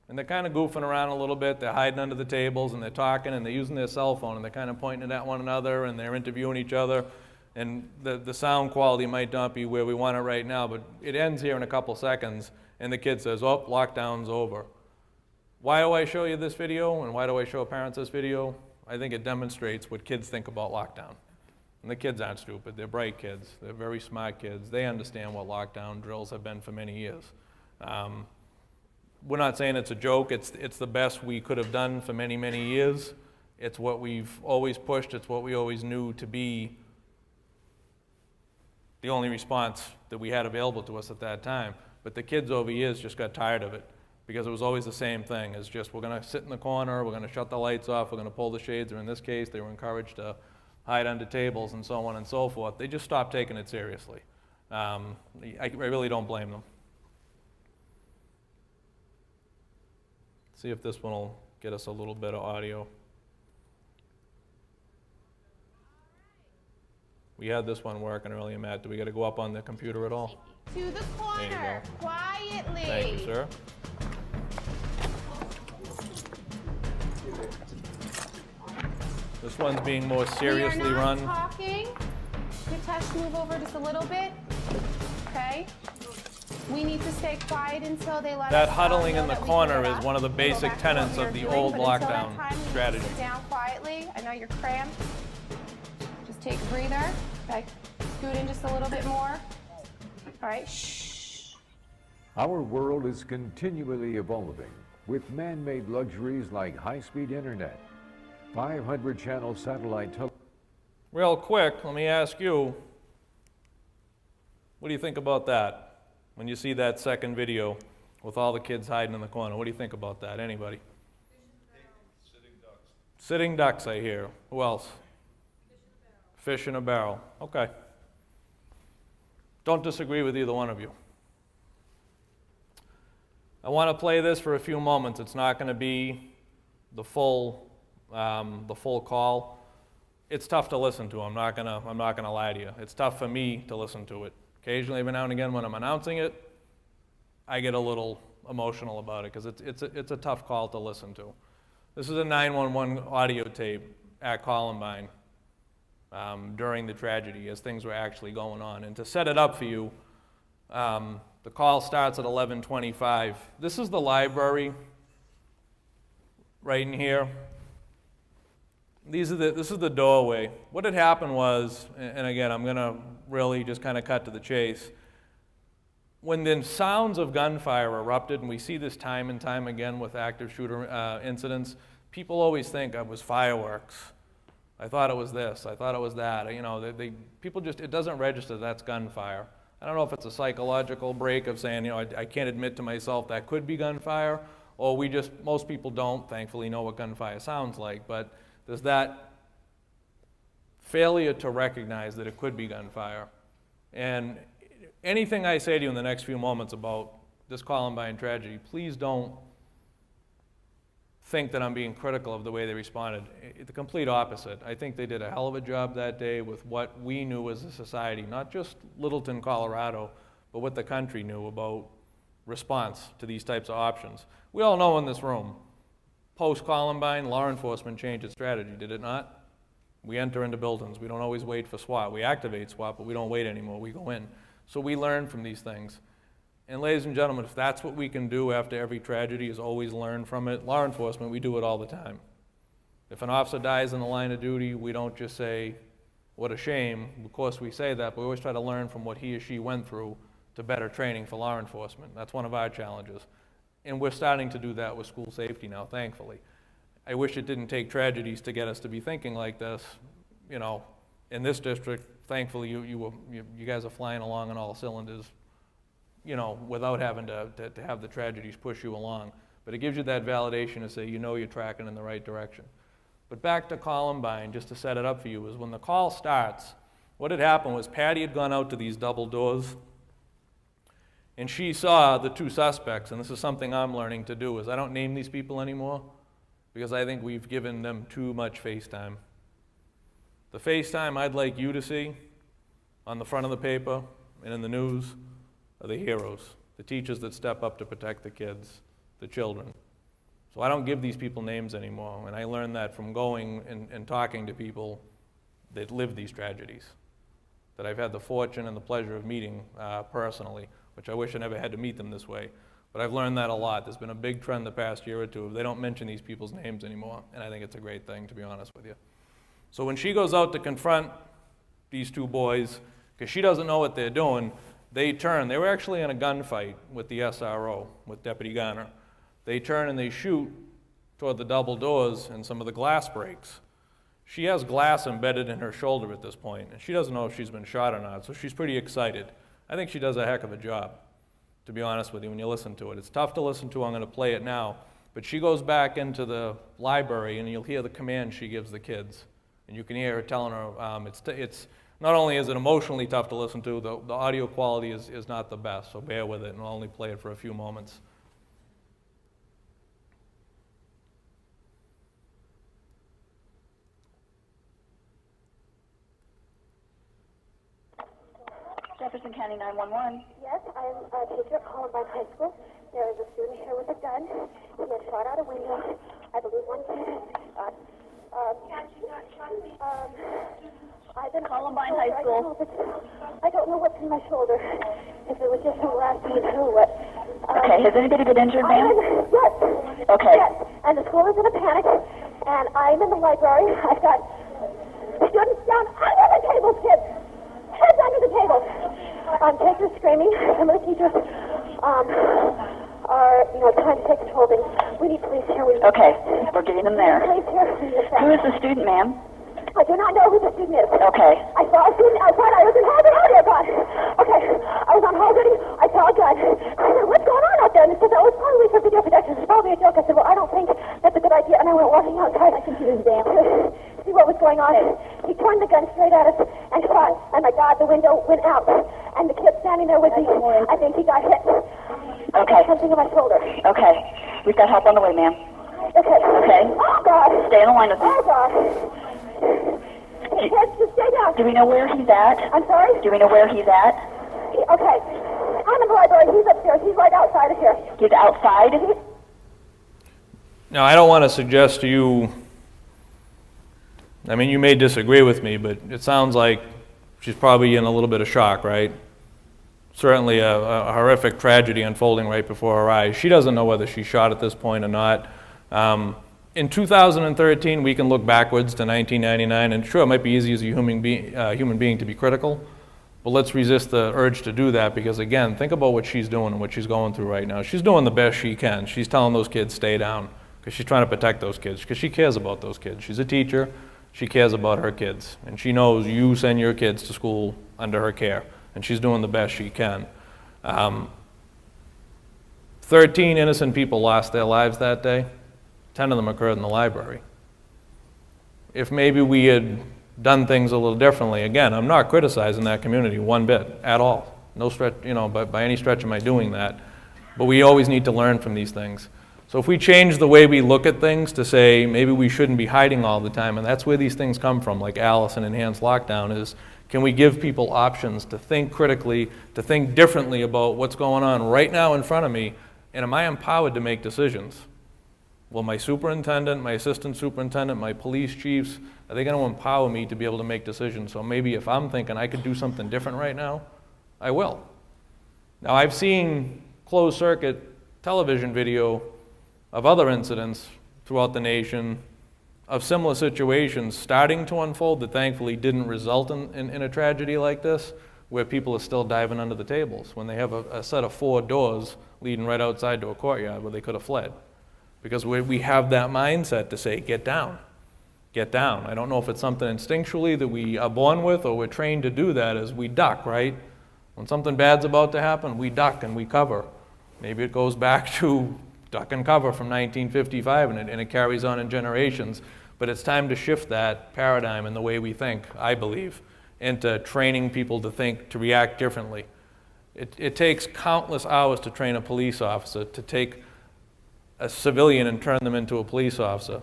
And they're kind of goofing around a little bit. They're hiding under the tables, and they're talking, and they're using their cell phone, and they're kind of pointing it at one another, and they're interviewing each other. And the sound quality might not be where we want it right now, but it ends here in a couple seconds, and the kid says, oh, lockdown's over. Why do I show you this video, and why do I show parents this video? I think it demonstrates what kids think about lockdown. And the kids aren't stupid. They're bright kids. They're very smart kids. They understand what lockdown drills have been for many years. We're not saying it's a joke. It's the best we could have done for many, many years. It's what we've always pushed. It's what we always knew to be the only response that we had available to us at that time. But the kids over years just got tired of it because it was always the same thing. It's just, we're going to sit in the corner, we're going to shut the lights off, we're going to pull the shades, or in this case, they were encouraged to hide under tables and so on and so forth. They just stopped taking it seriously. I really don't blame them. See if this one will get us a little bit of audio. We had this one working earlier, Matt. Do we got to go up on the computer at all? To the corner, go. quietly. Thank you, sir. This one's being more seriously We are run. not talking. Hitesh, move over just a little bit. Okay. We need to stay quiet until they let That us huddling know in the that we corner can get is up. one of the Go basic back to what tenets we of were the doing, old but until that lockdown time, we need to strategy. Sit down quietly. I know you're cramped. Just take a breather. Okay. Scoot in just a little bit more. All right. Shh. Our world is continually evolving with man-made luxuries like high-speed internet, 500-channel satellite television. Real quick, let me ask you, what do you think about that? When you see that second video with all the kids hiding in the corner, what do you think about that? Anybody? Sitting ducks. Sitting ducks, I hear. Who else? Fish in a barrel. Okay. Don't disagree with either one of you. I want to play this for a few moments. It's not going to be the full call. It's tough to listen to. I'm not gonna lie to you. It's tough for me to listen to it. Occasionally, every now and again, when I'm announcing it, I get a little emotional about it because it's a tough call to listen to. This is a 911 audio tape at Columbine during the tragedy as things were actually going on. And to set it up for you, the call starts at 11:25. This is the library right in here. This is the doorway. What had happened was, and again, I'm going to really just kind of cut to the chase. When the sounds of gunfire erupted, and we see this time and time again with active shooter incidents, people always think it was fireworks. I thought it was this. I thought it was that. People just, it doesn't register that's gunfire. I don't know if it's a psychological break of saying, I can't admit to myself that could be gunfire, or most people don't, thankfully, know what gunfire sounds like, but there's that failure to recognize that it could be gunfire. And anything I say to you in the next few moments about this Columbine tragedy, please don't think that I'm being critical of the way they responded. The complete opposite. I think they did a hell of a job that day with what we knew as a society, not just Littleton, Colorado, but what the country knew about response to these types of options. We all know in this room, post-Columbine, law enforcement changed its strategy, did it not? We enter into buildings. We don't always wait for SWAT. We activate SWAT, but we don't wait anymore. We go in. So we learn from these things. And ladies and gentlemen, if that's what we can do after every tragedy is always learn from it, law enforcement, we do it all the time. If an officer dies in the line of duty, we don't just say, what a shame. Of course we say that, but we always try to learn from what he or she went through to better training for law enforcement. That's one of our challenges. And we're starting to do that with school safety now, thankfully. I wish it didn't take tragedies to get us to be thinking like this. You know, in this district, thankfully, you guys are flying along on all cylinders, you know, without having to have the tragedies push you along. But it gives you that validation to say, you know, you're tracking in the right direction. But back to Columbine, just to set it up for you, is when the call starts, what had happened was Patty had gone out to these double doors, and she saw the two suspects, and this is something I'm learning to do, is I don't name these people anymore, because I think we've given them too much FaceTime. The FaceTime I'd like you to see on the front of the paper and in the news are the heroes, the teachers that step up to protect the kids, the children. So I don't give these people names anymore, and I learned that from going and talking to people that live these tragedies, that I've had the fortune and the pleasure of meeting personally, which I wish I never had to meet them this way. But I've learned that a lot. There's been a big trend the past year or two. They don't mention these people's names anymore, and I think it's a great thing, to be honest with you. So when she goes out to confront these two boys, because she doesn't know what they're doing, they turn. They were actually in a gunfight with the SRO, with Deputy Garner. They turn and they shoot toward the double doors, and some of the glass breaks. She has glass embedded in her shoulder at this point, and she doesn't know if she's been shot or not, so she's pretty excited. I think she does a heck of a job, to be honest with you, when you listen to it. It's tough to listen to. I'm going to play it now. But she goes back into the library, and you'll hear the command she gives the kids. And you can hear her telling her, it's not only is it emotionally tough to listen to, the audio quality is not the best, so bear with it, and I'll only play it for a few moments. Jefferson County 911. Yes, I'm a teacher at Columbine High School. There is a student here with a gun. He has shot out a window. I believe one kid. I've been Columbine High School. I don't know what's in my shoulder. If it was just some blasting or what. Okay, has anybody been injured, ma'am? Yes. Okay. Yes, and the school is in a panic, and I'm in the library. I've got students down under the table, kids. Heads under the table. Kids are screaming. Some of the teachers are, trying to take control of things. We need police here. Okay, we're getting them there. Police here. Who is the student, ma'am? I do not know who the student is. Okay. I saw a student outside. I was in hall duty. Oh, God. Okay. I was on hall duty. I saw a gun. I said, what's going on out there? And they said, oh, it's probably for video protection. It's probably a joke. I said, well, I don't think that's a good idea. And I went walking outside. I think he was down to see what was going on. He turned the gun straight at us and shot. And my God, the window went out. And the kid standing there with me, I think he got hit. Okay. Something in my shoulder. Okay. We've got help on the way, ma'am. Okay. Okay. Oh, God. Stay on the line with me. Oh, God. Kids, just stay down. Do we know where he's at? I'm sorry? Do we know where he's at? Okay. I'm in the library. He's upstairs. He's right outside of here. He's outside? Now, I don't want to suggest to you, I mean, you may disagree with me, but it sounds like she's probably in a little bit of shock, right? Certainly a horrific tragedy unfolding right before her eyes. She doesn't know whether she's shot at this point or not. In 2013, we can look backwards to 1999, and sure, it might be easy as a human being to be critical, but let's resist the urge to do that, because again, think about what she's doing and what she's going through right now. She's doing the best she can. She's telling those kids, stay down, because she's trying to protect those kids, because she cares about those kids. She's a teacher. She cares about her kids, and she knows you send your kids to school under her care, and she's doing the best she can. 13 innocent people lost their lives that day. 10 of them occurred in the library. If maybe we had done things a little differently, again, I'm not criticizing that community one bit at all. No stretch, by any stretch am I doing that. But we always need to learn from these things. So if we change the way we look at things to say maybe we shouldn't be hiding all the time, and that's where these things come from, like Alice and Enhanced Lockdown, is can we give people options to think critically, to think differently about what's going on right now in front of me, and am I empowered to make decisions? Will my superintendent, my assistant superintendent, my police chiefs, are they going to empower me to be able to make decisions? So maybe if I'm thinking I could do something different right now, I will. Now, I've seen closed-circuit television video of other incidents throughout the nation of similar situations starting to unfold that thankfully didn't result in a tragedy like this. where people are still diving under the tables, when they have a set of 4 doors leading right outside to a courtyard where they could have fled. Because we have that mindset to say, get down, get down. I don't know if it's something instinctually that we are born with or we're trained to do that, is we duck, right? When something bad's about to happen, we duck and we cover. Maybe it goes back to duck and cover from 1955 and it carries on in generations. But it's time to shift that paradigm in the way we think, I believe, into training people to think, to react differently. It takes countless hours to train a police officer, to take a civilian and turn them into a police officer.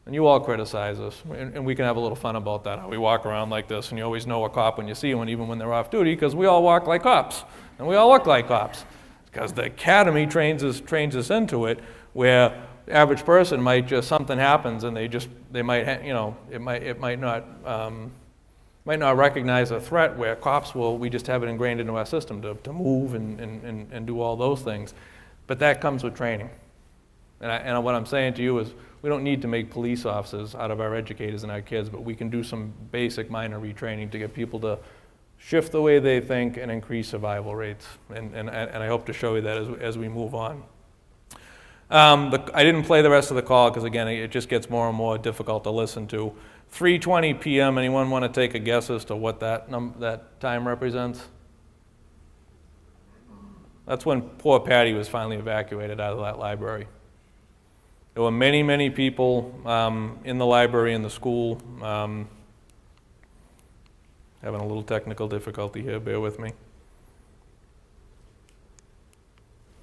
And you all criticize us, and we can have a little fun about that, how we walk around like this, and you always know a cop when you see one, even when they're off duty, because we all walk like cops, and we all look like cops. Because the academy trains us into it, where the average person might just, something happens, and they might, you know, it might not recognize a threat, where cops will, we just have it ingrained into our system to move and do all those things. But that comes with training. And what I'm saying to you is, we don't need to make police officers out of our educators and our kids, but we can do some basic minor retraining to get people to shift the way they think and increase survival rates. And I hope to show you that as we move on. I didn't play the rest of the call because, again, it just gets more and more difficult to listen to. 3:20 p.m., anyone want to take a guess as to what that time represents? That's when poor Patty was finally evacuated out of that library. There were many, many people in the library, in the school. Having a little technical difficulty here, bear with me.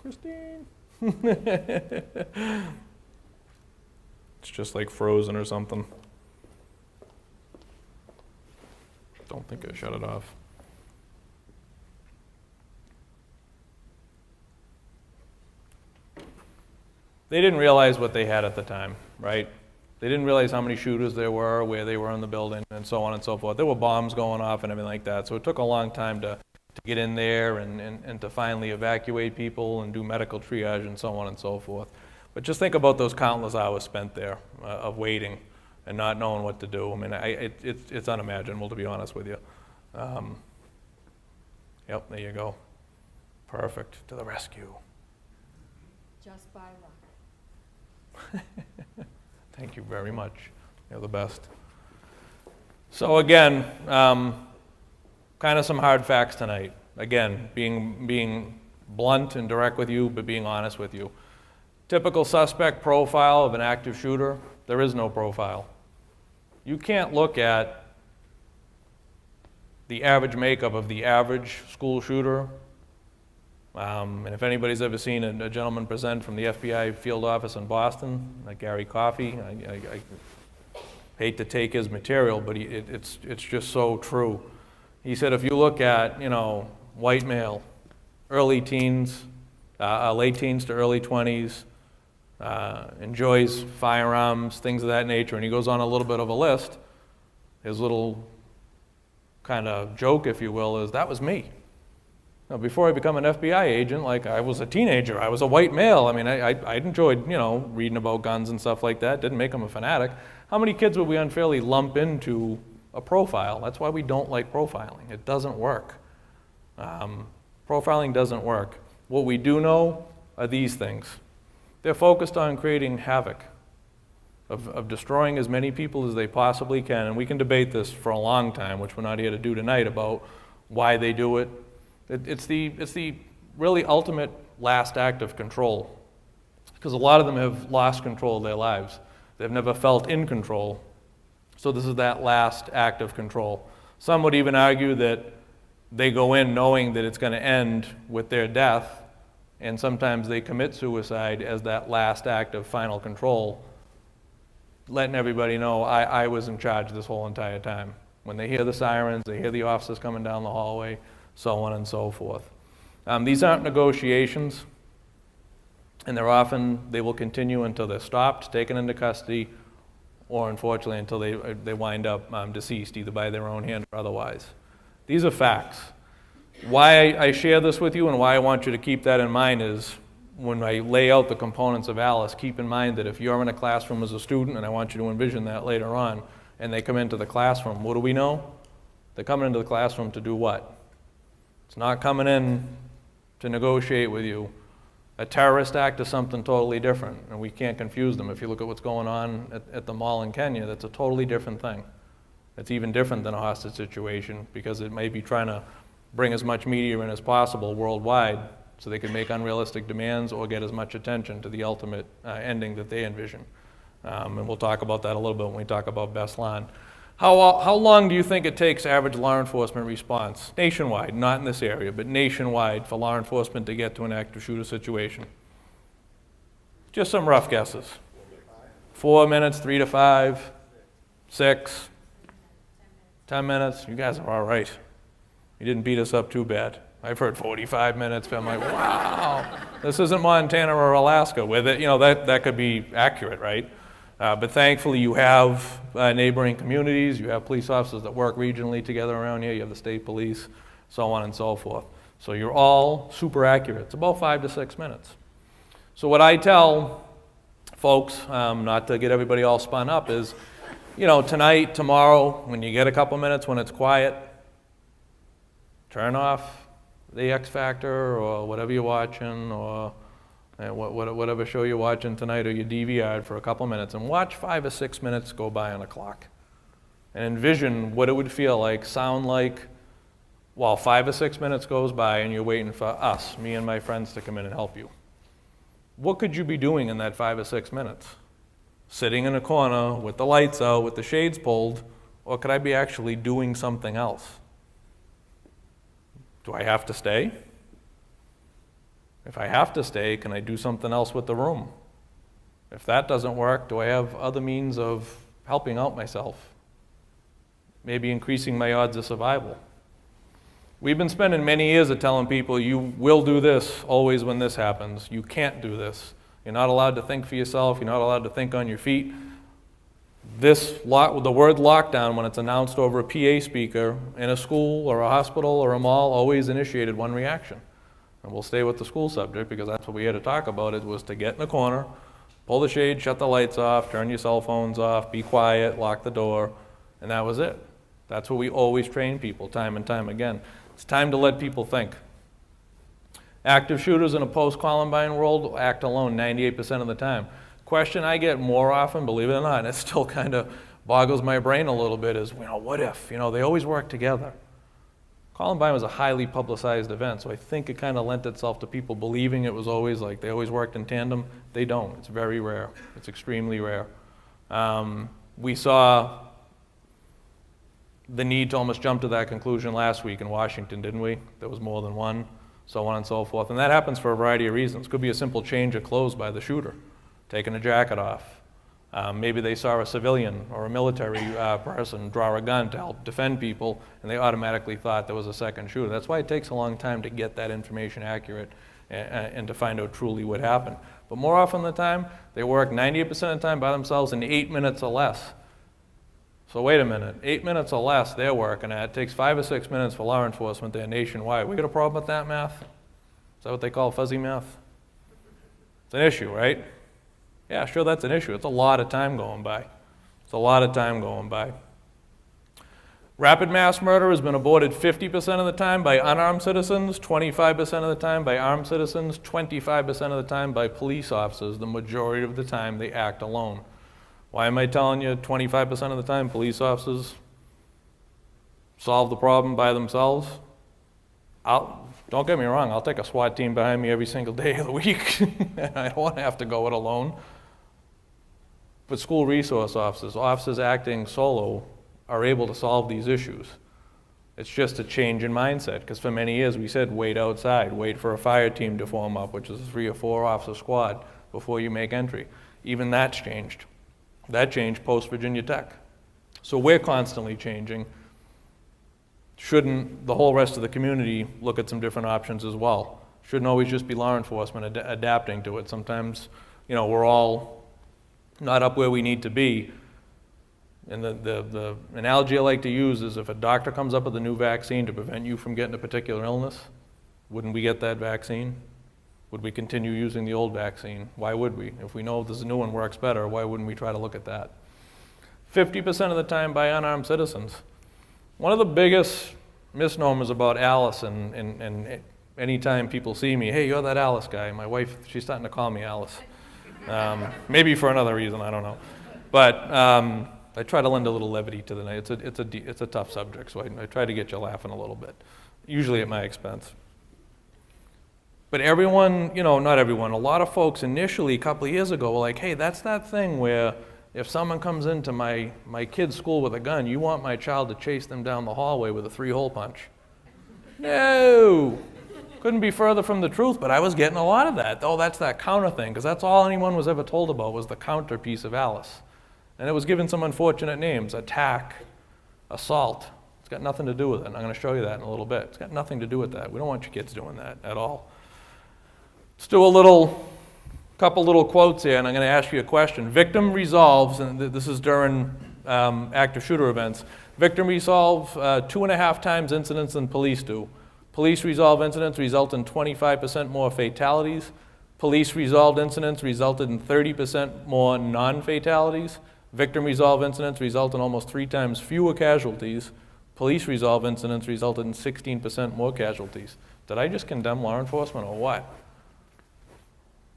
Christine. It's just like frozen or something. Don't think I shut it off. They didn't realize what they had at the time, right? They didn't realize how many shooters there were, where they were in the building, and so on and so forth. There were bombs going off and everything like that, so it took a long time to get in there and to finally evacuate people and do medical triage and so on and so forth. But just think about those countless hours spent there of waiting and not knowing what to do. I mean, it's unimaginable, to be honest with you. Yep, there you go. Perfect, to the rescue. Just by luck. Thank you very much. You're the best. So again, kind of some hard facts tonight. Again, being blunt and direct with you, but being honest with you. Typical suspect profile of an active shooter, there is no profile. You can't look at the average makeup of the average school shooter. And if anybody's ever seen a gentleman present from the FBI field office in Boston, like Gary Coffey, I hate to take his material, but it's just so true. He said if you look at, white male, early teens, late teens to early 20s, enjoys firearms, things of that nature, and he goes on a little bit of a list, his little kind of joke, if you will, is that was me. Now, before I become an FBI agent, like I was a teenager, I was a white male. I mean, I enjoyed, reading about guns and stuff like that. Didn't make him a fanatic. How many kids would we unfairly lump into a profile? That's why we don't like profiling. It doesn't work. Profiling doesn't work. What we do know are these things. They're focused on creating havoc, of destroying as many people as they possibly can. And we can debate this for a long time, which we're not here to do tonight, about why they do it. It's the really ultimate last act of control, because a lot of them have lost control of their lives. They've never felt in control. So this is that last act of control. Some would even argue that they go in knowing that it's going to end with their death, and sometimes they commit suicide as that last act of final control, letting everybody know I was in charge this whole entire time. When they hear the sirens, they hear the officers coming down the hallway, so on and so forth. These aren't negotiations, and they will continue until they're stopped, taken into custody, or unfortunately until they wind up deceased, either by their own hand or otherwise. These are facts. Why I share this with you and why I want you to keep that in mind is when I lay out the components of ALICE, keep in mind that if you're in a classroom as a student, and I want you to envision that later on, and they come into the classroom, what do we know? They're coming into the classroom to do what? It's not coming in to negotiate with you. A terrorist act is something totally different, and we can't confuse them. If you look at what's going on at the mall in Kenya, that's a totally different thing. It's even different than a hostage situation because it may be trying to bring as much media in as possible worldwide so they can make unrealistic demands or get as much attention to the ultimate ending that they envision. And we'll talk about that a little bit when we talk about Beslan. How long do you think it takes average law enforcement response, nationwide, not in this area, but nationwide, for law enforcement to get to an active shooter situation? Just some rough guesses. 4 minutes, 3 to 5, 6, 10 minutes. You guys are all right. You didn't beat us up too bad. I've heard 45 minutes, but I'm like, wow. This isn't Montana or Alaska, where that could be accurate, right? But thankfully, you have neighboring communities, you have police officers that work regionally together around here, you have the state police, so on and so forth. So you're all super accurate. It's about 5 to 6 minutes. So what I tell folks, not to get everybody all spun up, is, tonight, tomorrow, when you get a couple minutes, when it's quiet, turn off the X Factor or whatever you're watching, or whatever show you're watching tonight, or your DVR for a couple minutes, and watch 5 or 6 minutes go by on a clock. And envision what it would feel like, sound like, while 5 or 6 minutes goes by and you're waiting for us, me and my friends, to come in and help you. What could you be doing in that 5 or 6 minutes? Sitting in a corner with the lights out, with the shades pulled, or could I be actually doing something else? Do I have to stay? If I have to stay, can I do something else with the room? If that doesn't work, do I have other means of helping out myself? Maybe increasing my odds of survival. We've been spending many years of telling people, you will do this always when this happens. You can't do this. You're not allowed to think for yourself. You're not allowed to think on your feet. The word lockdown, when it's announced over a PA speaker in a school or a hospital or a mall, always initiated one reaction. And we'll stay with the school subject because that's what we're here to talk about. It was to get in a corner, pull the shade, shut the lights off, turn your cell phones off, be quiet, lock the door, and that was it. That's what we always train people time and time again. It's time to let people think. Active shooters in a post-Columbine world act alone 98% of the time. Question I get more often, believe it or not, and it still kind of boggles my brain a little bit, is, what if? They always work together. Columbine was a highly publicized event, so I think it kind of lent itself to people believing it was always like they always worked in tandem. They don't. It's very rare. It's extremely rare. We saw the need to almost jump to that conclusion last week in Washington, didn't we? There was more than one, so on and so forth. And that happens for a variety of reasons. Could be a simple change of clothes by the shooter, taking a jacket off. Maybe they saw a civilian or a military person draw a gun to help defend people, and they automatically thought there was a second shooter. That's why it takes a long time to get that information accurate and to find out truly what happened. But more often than the time, they work 98% of the time by themselves in 8 minutes or less. So wait a minute, 8 minutes or less they're working at. It takes 5 or 6 minutes for law enforcement there nationwide. We got a problem with that math? Is that what they call fuzzy math? It's an issue, right? Yeah, sure, that's an issue. It's a lot of time going by. It's a lot of time going by. Rapid mass murder has been aborted 50% of the time by unarmed citizens, 25% of the time by armed citizens, 25% of the time by police officers. The majority of the time they act alone. Why am I telling you 25% of the time police officers solve the problem by themselves? Don't get me wrong, I'll take a SWAT team behind me every single day of the week. I don't want to have to go it alone. But school resource officers, officers acting solo, are able to solve these issues. It's just a change in mindset, because for many years we said wait outside, wait for a fire team to form up, which is a 3 or 4 officer squad, before you make entry. Even that's changed. That changed post-Virginia Tech. So we're constantly changing. Shouldn't the whole rest of the community look at some different options as well? Shouldn't always just be law enforcement adapting to it. Sometimes, we're all not up where we need to be. And the analogy I like to use is if a doctor comes up with a new vaccine to prevent you from getting a particular illness, wouldn't we get that vaccine? Would we continue using the old vaccine? Why would we? If we know this new one works better, why wouldn't we try to look at that? 50% of the time by unarmed citizens. One of the biggest misnomers about Alice, and anytime people see me, hey, you're that Alice guy. My wife, she's starting to call me Alice. Maybe for another reason, I don't know. But I try to lend a little levity to the night. It's a tough subject, so I try to get you laughing a little bit, usually at my expense. But everyone, not everyone, a lot of folks initially, a couple of years ago, were like, hey, that's that thing where if someone comes into my kid's school with a gun, you want my child to chase them down the hallway with a 3-hole punch. No! Couldn't be further from the truth, but I was getting a lot of that. Oh, that's that counter thing, because that's all anyone was ever told about was the counter piece of Alice. And it was given some unfortunate names: attack, assault. It's got nothing to do with it. And I'm going to show you that in a little bit. It's got nothing to do with that. We don't want your kids doing that at all. Let's do a couple little quotes here, and I'm going to ask you a question. Victim resolves, and this is during active shooter events. Victim resolve 2.5 times incidents than police do. Police resolve incidents result in 25% more fatalities. Police resolved incidents resulted in 30% more non-fatalities. Victim resolve incidents result in almost 3 times fewer casualties. Police resolve incidents resulted in 16% more casualties. Did I just condemn law enforcement or what?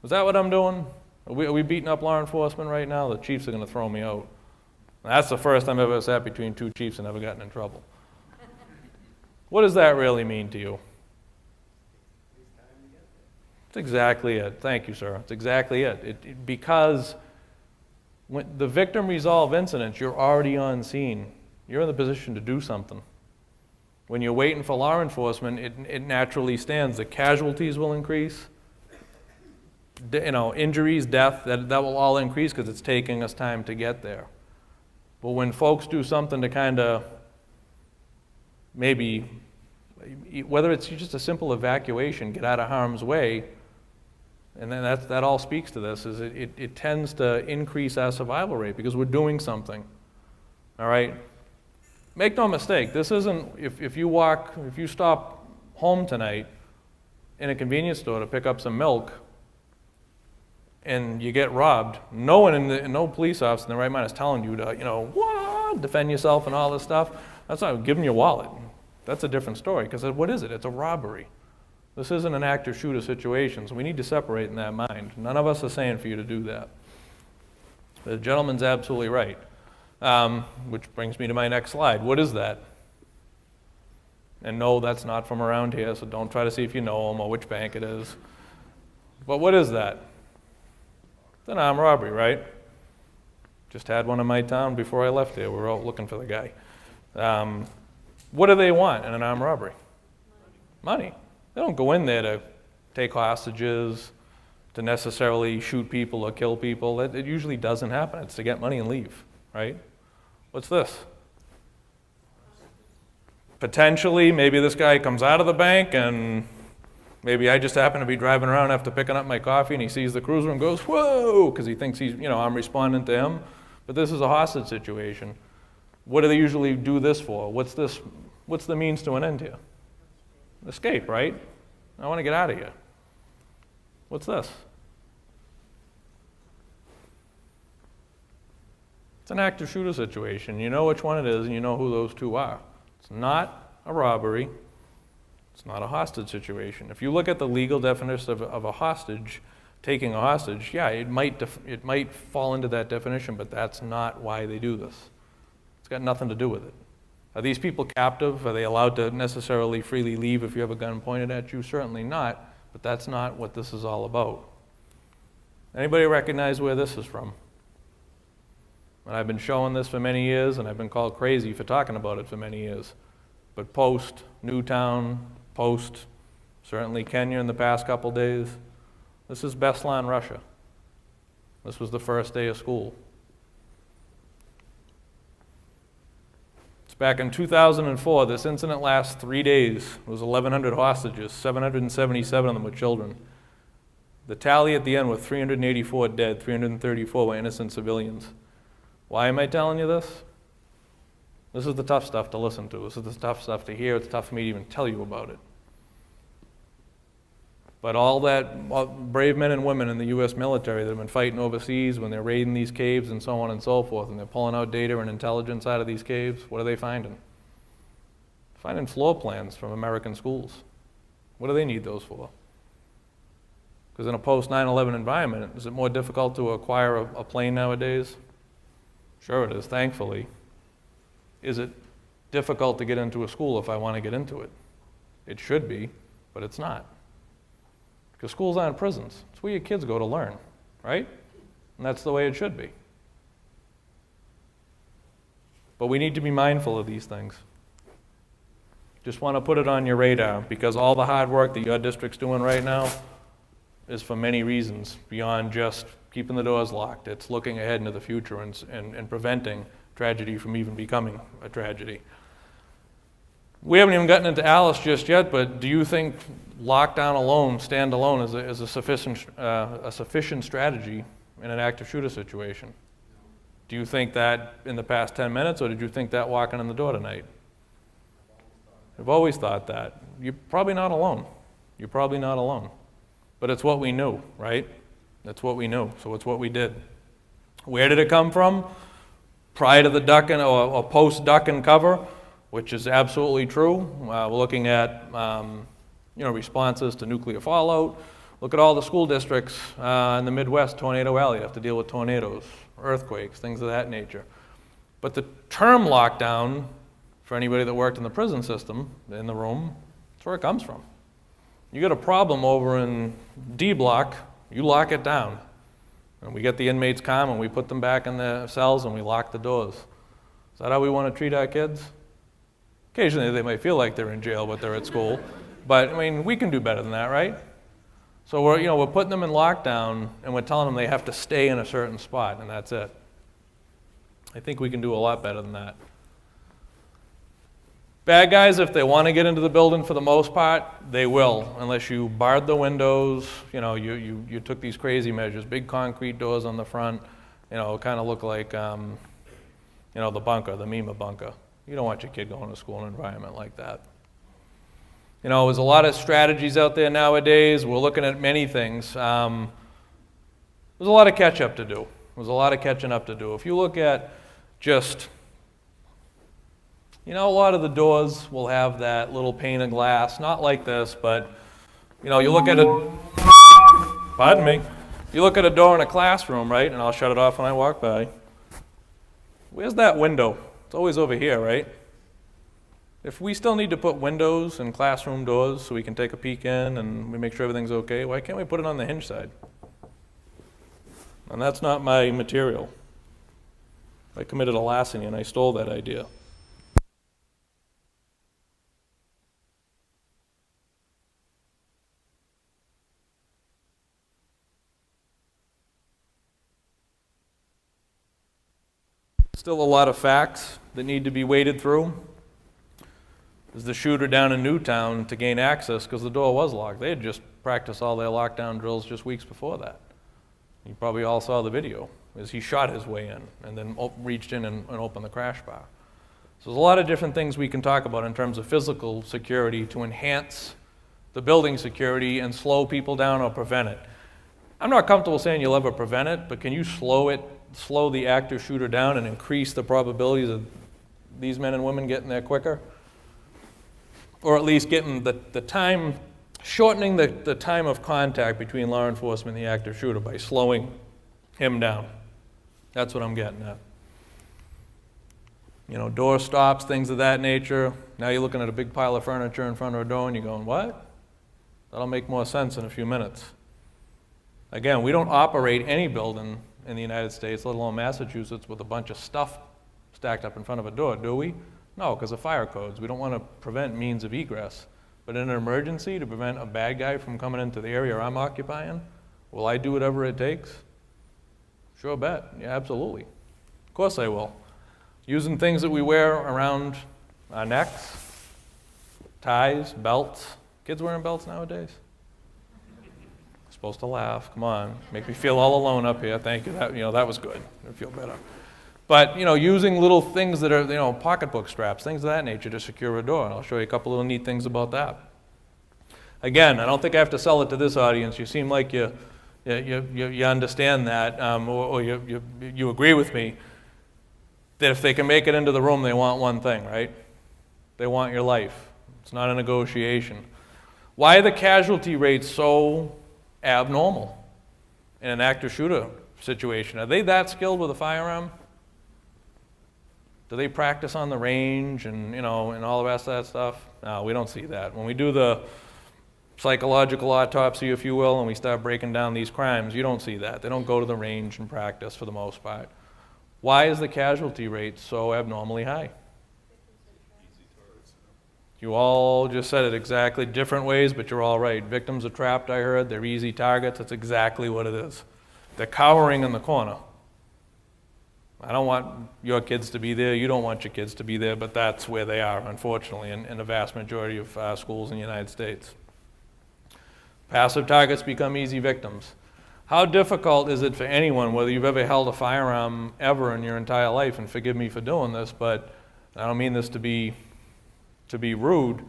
Is that what I'm doing? Are we beating up law enforcement right now? The chiefs are going to throw me out. That's the first time I've ever sat between 2 chiefs and never gotten in trouble. What does that really mean to you? That's exactly it. Thank you, sir. That's exactly it. Because when the victim resolve incidents, you're already on scene. You're in the position to do something. When you're waiting for law enforcement, it naturally stands. The casualties will increase. Injuries, death, that will all increase because it's taking us time to get there. But when folks do something to kind of maybe, whether it's just a simple evacuation, get out of harm's way, and then that all speaks to this, is it tends to increase our survival rate because we're doing something. All right? Make no mistake, this isn't, if you stop home tonight in a convenience store to pick up some milk and you get robbed, no police officer in their right mind is telling you to, defend yourself and all this stuff. That's not, give them your wallet. That's a different story, because what is it? It's a robbery. This isn't an active shooter situation, so we need to separate in that mind. None of us are saying for you to do that. The gentleman's absolutely right. Which brings me to my next slide. What is that? And no, that's not from around here, so don't try to see if you know them or which bank it is. But what is that? It's an armed robbery, right? Just had one in my town before I left here. We were out looking for the guy. What do they want in an armed robbery? Money. They don't go in there to take hostages, to necessarily shoot people or kill people. It usually doesn't happen. It's to get money and leave, right? What's this? Potentially, maybe this guy comes out of the bank and maybe I just happen to be driving around after picking up my coffee and he sees the cruiser and goes, whoa, because he thinks I'm responding to him. But this is a hostage situation. What do they usually do this for? What's the means to an end here? Escape, right? I want to get out of here. What's this? It's an active shooter situation. You know which one it is and you know who those two are. It's not a robbery. It's not a hostage situation. If you look at the legal definition of a hostage, taking a hostage, yeah, it might fall into that definition, but that's not why they do this. It's got nothing to do with it. Are these people captive? Are they allowed to necessarily freely leave if you have a gun pointed at you? Certainly not, but that's not what this is all about. Anybody recognize where this is from? And I've been showing this for many years, and I've been called crazy for talking about it for many years. But post Newtown, post certainly Kenya in the past couple days, this is Beslan, Russia. This was the first day of school. It's back in 2004. This incident lasts 3 days. It was 1,100 hostages. 777 of them were children. The tally at the end was 384 dead, 334 were innocent civilians. Why am I telling you this? This is the tough stuff to listen to. This is the tough stuff to hear. It's tough for me to even tell you about it. But all brave men and women in the U.S. military that have been fighting overseas when they're raiding these caves and so on and so forth, and they're pulling out data and intelligence out of these caves, what are they finding? Finding floor plans from American schools. What do they need those for? Because in a post 9/11 environment, is it more difficult to acquire a plane nowadays? Sure it is, thankfully. Is it difficult to get into a school if I want to get into it? It should be, but it's not. Because schools aren't prisons. It's where your kids go to learn, right? And that's the way it should be. But we need to be mindful of these things. Just want to put it on your radar, because all the hard work that your district's doing right now is for many reasons, beyond just keeping the doors locked. It's looking ahead into the future and preventing tragedy from even becoming a tragedy. We haven't even gotten into Alice just yet, but do you think lockdown alone, stand alone, is a sufficient strategy in an active shooter situation? Do you think that in the past 10 minutes, or did you think that walking in the door tonight? I've always thought that. You're probably not alone. You're probably not alone. But it's what we knew, right? That's what we knew, so it's what we did. Where did it come from? Prior to the duck and or post duck and cover, which is absolutely true. We're looking at responses to nuclear fallout. Look at all the school districts in the Midwest, Tornado Alley, have to deal with tornadoes, earthquakes, things of that nature. But the term lockdown, for anybody that worked in the prison system, in the room, that's where it comes from. You got a problem over in D block, you lock it down. And we get the inmates calm and we put them back in their cells and we lock the doors. Is that how we want to treat our kids? Occasionally they might feel like they're in jail, but they're at school. But I mean, we can do better than that, right? So we're putting them in lockdown and we're telling them they have to stay in a certain spot, and that's it. I think we can do a lot better than that. Bad guys, if they want to get into the building for the most part, they will, unless you barred the windows, you took these crazy measures, big concrete doors on the front, kind of look like, the bunker, the MEMA bunker. You don't want your kid going to school in an environment like that. There's a lot of strategies out there nowadays. We're looking at many things. There's a lot of catch-up to do. There's a lot of catching up to do. If you look at just, a lot of the doors will have that little pane of glass, not like this, but, you look at pardon me, you look at a door in a classroom, right, and I'll shut it off when I walk by. Where's that window? It's always over here, right? If we still need to put windows and classroom doors so we can take a peek in and we make sure everything's okay, why can't we put it on the hinge side? And that's not my material. I committed a larceny and I stole that idea. Still a lot of facts that need to be waded through. There's the shooter down in Newtown to gain access because the door was locked. They had just practiced all their lockdown drills just weeks before that. You probably all saw the video as he shot his way in and then reached in and opened the crash bar. So there's a lot of different things we can talk about in terms of physical security to enhance the building security and slow people down or prevent it. I'm not comfortable saying you'll ever prevent it, but can you slow the active shooter down and increase the probabilities of these men and women getting there quicker? Or at least getting the time, shortening the time of contact between law enforcement and the active shooter by slowing him down. That's what I'm getting at. Door stops, things of that nature. Now you're looking at a big pile of furniture in front of a door and you're going, what? That'll make more sense in a few minutes. Again, we don't operate any building in the United States, let alone Massachusetts, with a bunch of stuff stacked up in front of a door, do we? No, because of fire codes. We don't want to prevent means of egress. But in an emergency, to prevent a bad guy from coming into the area I'm occupying, will I do whatever it takes? Sure bet. Yeah, absolutely. Of course I will. Using things that we wear around our necks, ties, belts. Kids wearing belts nowadays? Supposed to laugh. Come on. Make me feel all alone up here. Thank you. That was good. I feel better. But, using little things that are, pocketbook straps, things of that nature to secure a door. And I'll show you a couple little neat things about that. Again, I don't think I have to sell it to this audience. You seem like you understand that, or you agree with me that if they can make it into the room, they want one thing, right? They want your life. It's not a negotiation. Why are the casualty rates so abnormal in an active shooter situation? Are they that skilled with a firearm? Do they practice on the range and, and all the rest of that stuff? No, we don't see that. When we do the psychological autopsy, if you will, and we start breaking down these crimes, you don't see that. They don't go to the range and practice for the most part. Why is the casualty rate so abnormally high? You all just said it exactly different ways, but you're all right. Victims are trapped, I heard. They're easy targets. That's exactly what it is. They're cowering in the corner. I don't want your kids to be there. You don't want your kids to be there, but that's where they are, unfortunately, in the vast majority of schools in the United States. Passive targets become easy victims. How difficult is it for anyone, whether you've ever held a firearm ever in your entire life, and forgive me for doing this, but I don't mean this to be rude,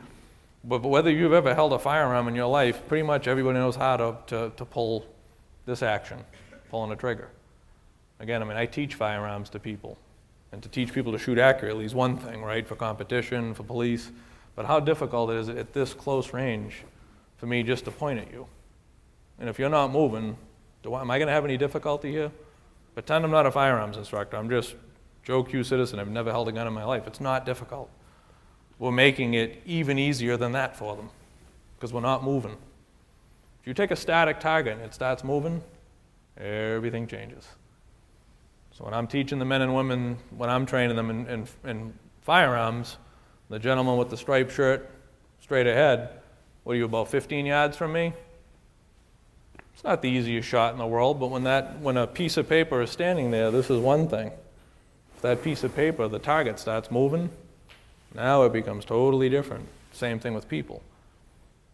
but whether you've ever held a firearm in your life, pretty much everybody knows how to pull this action, pulling a trigger. Again, I teach firearms to people, and to teach people to shoot accurately is one thing, right, for competition, for police, but how difficult is it at this close range for me just to point at you? And if you're not moving, am I going to have any difficulty here? Pretend I'm not a firearms instructor. I'm just Joe Q. citizen. I've never held a gun in my life. It's not difficult. We're making it even easier than that for them because we're not moving. If you take a static target and it starts moving, everything changes. So when I'm teaching the men and women, when I'm training them in firearms, the gentleman with the striped shirt, straight ahead, what are you, about 15 yards from me? It's not the easiest shot in the world, but when a piece of paper is standing there, this is one thing. If that piece of paper, the target starts moving, now it becomes totally different. Same thing with people.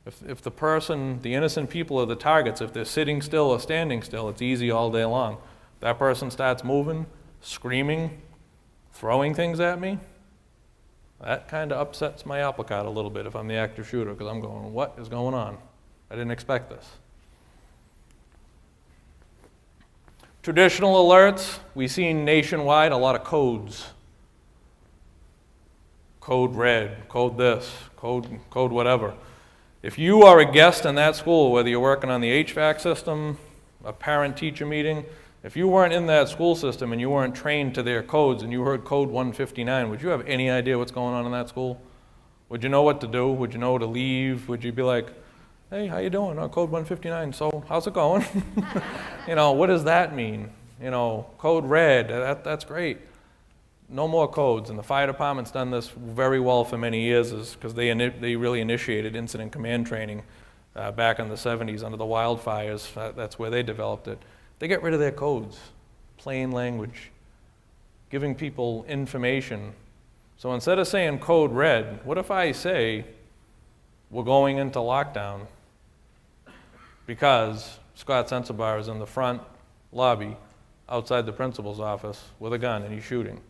If the person, the innocent people are the targets, if they're sitting still or standing still, it's easy all day long. That person starts moving, screaming, throwing things at me, that kind of upsets my apple cart a little bit if I'm the active shooter, because I'm going, what is going on? I didn't expect this. Traditional alerts, we see nationwide a lot of codes. Code red, code this, code whatever. If you are a guest in that school, whether you're working on the HVAC system, a parent-teacher meeting, if you weren't in that school system and you weren't trained to their codes and you heard code 159, would you have any idea what's going on in that school? Would you know what to do? Would you know to leave? Would you be like, hey, how you doing? Oh, code 159, so how's it going? What does that mean? Code red, that's great. No more codes, and the fire department's done this very well for many years because they really initiated incident command training back in the 70s under the wildfires. That's where they developed it. They get rid of their codes, plain language, giving people information. So instead of saying code red, what if I say we're going into lockdown because Scott Sensabar is in the front lobby outside the principal's office with a gun and he's shooting?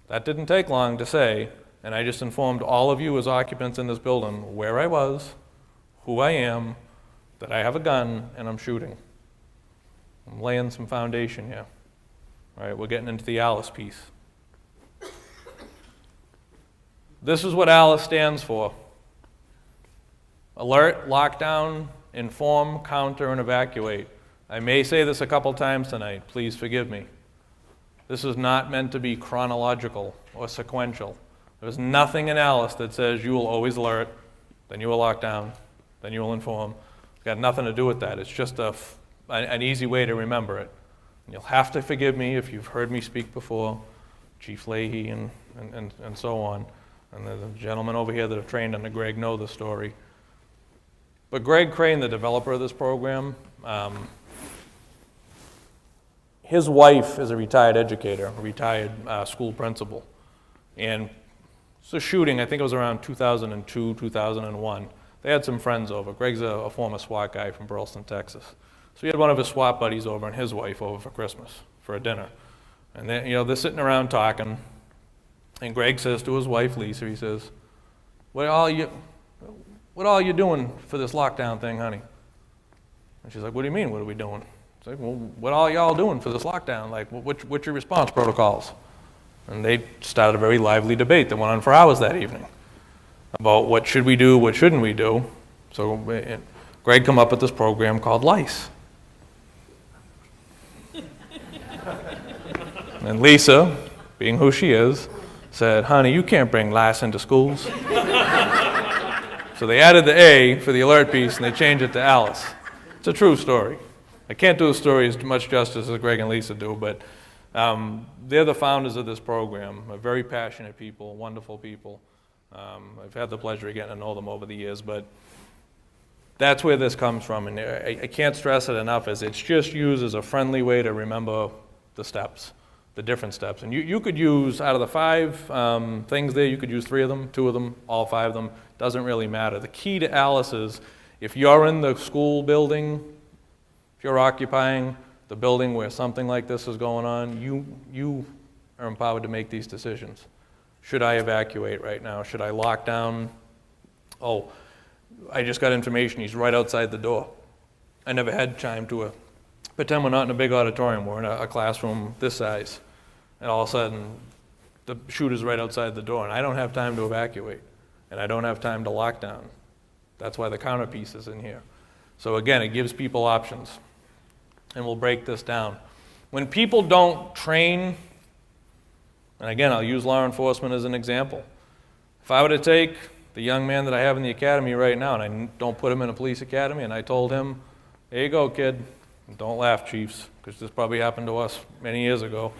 That didn't take long to say, and I just informed all of you as occupants in this building where I was, who I am, that I have a gun, and I'm shooting. I'm laying some foundation here. All right, we're getting into the ALICE piece. This is what ALICE stands for. Alert, lockdown, inform, counter, and evacuate. I may say this a couple times tonight. Please forgive me. This is not meant to be chronological or sequential. There's nothing in ALICE that says you will always alert, then you will lock down, then you will inform. It's got nothing to do with that. It's just an easy way to remember it. And you'll have to forgive me if you've heard me speak before, Chief Leahy and so on. And the gentlemen over here that have trained under Greg know the story. But Greg Crane, the developer of this program, his wife is a retired educator, a retired school principal. And it's a shooting, I think it was around 2002, 2001. They had some friends over. Greg's a former SWAT guy from Burleson, Texas. So he had one of his SWAT buddies over and his wife over for Christmas, for a dinner. And then, they're sitting around talking, and Greg says to his wife, Lisa, he says, what all you doing for this lockdown thing, honey? And she's like, what do you mean, what are we doing? It's like, well, what all y'all doing for this lockdown? Like, what's your response protocols? And they started a very lively debate that went on for hours that evening. about what should we do, what shouldn't we do. So Greg come up with this program called LICE. And Lisa, being who she is, said, honey, you can't bring lice into schools. So they added the A for the alert piece and they changed it to Alice. It's a true story. I can't do the story as much justice as Greg and Lisa do, but they're the founders of this program, very passionate people, wonderful people. I've had the pleasure of getting to know them over the years, but that's where this comes from, and I can't stress it enough, as it's just used as a friendly way to remember the steps, the different steps. And you could use, out of the 5 things there, you could use 3 of them, 2 of them, all 5 of them, doesn't really matter. The key to Alice is, if you're in the school building, if you're occupying the building where something like this is going on, you are empowered to make these decisions. Should I evacuate right now? Should I lock down? Oh, I just got information, he's right outside the door. I never had time to pretend we're not in a big auditorium, we're in a classroom this size. And all of a sudden, the shooter's right outside the door, and I don't have time to evacuate. And I don't have time to lock down. That's why the counter piece is in here. So again, it gives people options. And we'll break this down. When people don't train, and again, I'll use law enforcement as an example. If I were to take the young man that I have in the academy right now, and I don't put him in a police academy, and I told him, there you go, kid. And don't laugh, chiefs, because this probably happened to us many years ago.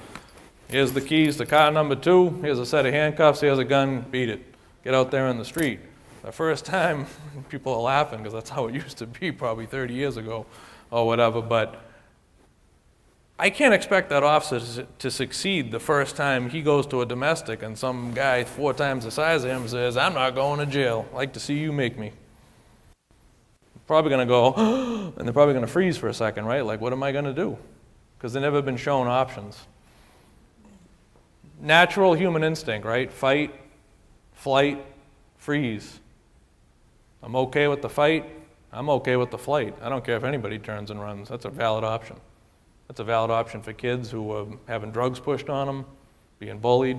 Here's the keys to car number 2. Here's a set of handcuffs. Here's a gun. Beat it. Get out there in the street. The first time, people are laughing because that's how it used to be probably 30 years ago or whatever, but I can't expect that officer to succeed the first time he goes to a domestic and some guy 4 times the size of him says, I'm not going to jail. I'd like to see you make me. Probably going to go, and they're probably going to freeze for a second, right? Like, what am I going to do? Because they've never been shown options. Natural human instinct, right? Fight, flight, freeze. I'm okay with the fight. I'm okay with the flight. I don't care if anybody turns and runs. That's a valid option. That's a valid option for kids who are having drugs pushed on them, being bullied.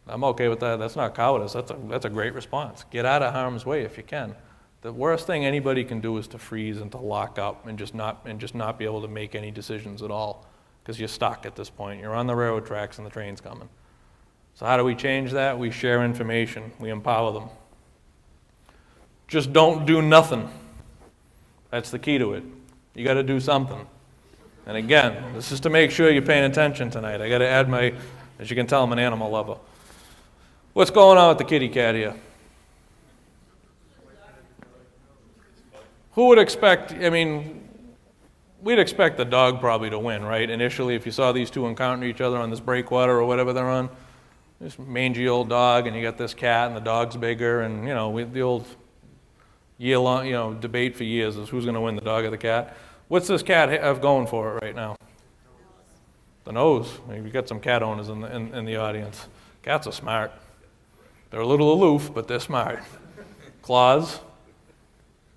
I'm okay with that. That's not cowardice. That's a great response. Get out of harm's way if you can. The worst thing anybody can do is to freeze and to lock up and just not be able to make any decisions at all, because you're stuck at this point. You're on the railroad tracks and the train's coming. So how do we change that? We share information. We empower them. Just don't do nothing. That's the key to it. You got to do something. And again, this is to make sure you're paying attention tonight. I got to add my, as you can tell, I'm an animal lover. What's going on with the kitty cat here? Who would expect, I mean, we'd expect the dog probably to win, right? Initially, if you saw these two encounter each other on this breakwater or whatever they're on, this mangy old dog, and you got this cat, and the dog's bigger, and, you know, the old year-long, you know, debate for years is who's going to win, the dog or the cat. What's this cat have going for it right now? The nose. Maybe you got some cat owners in the audience. Cats are smart. They're a little aloof, but they're smart. Claws.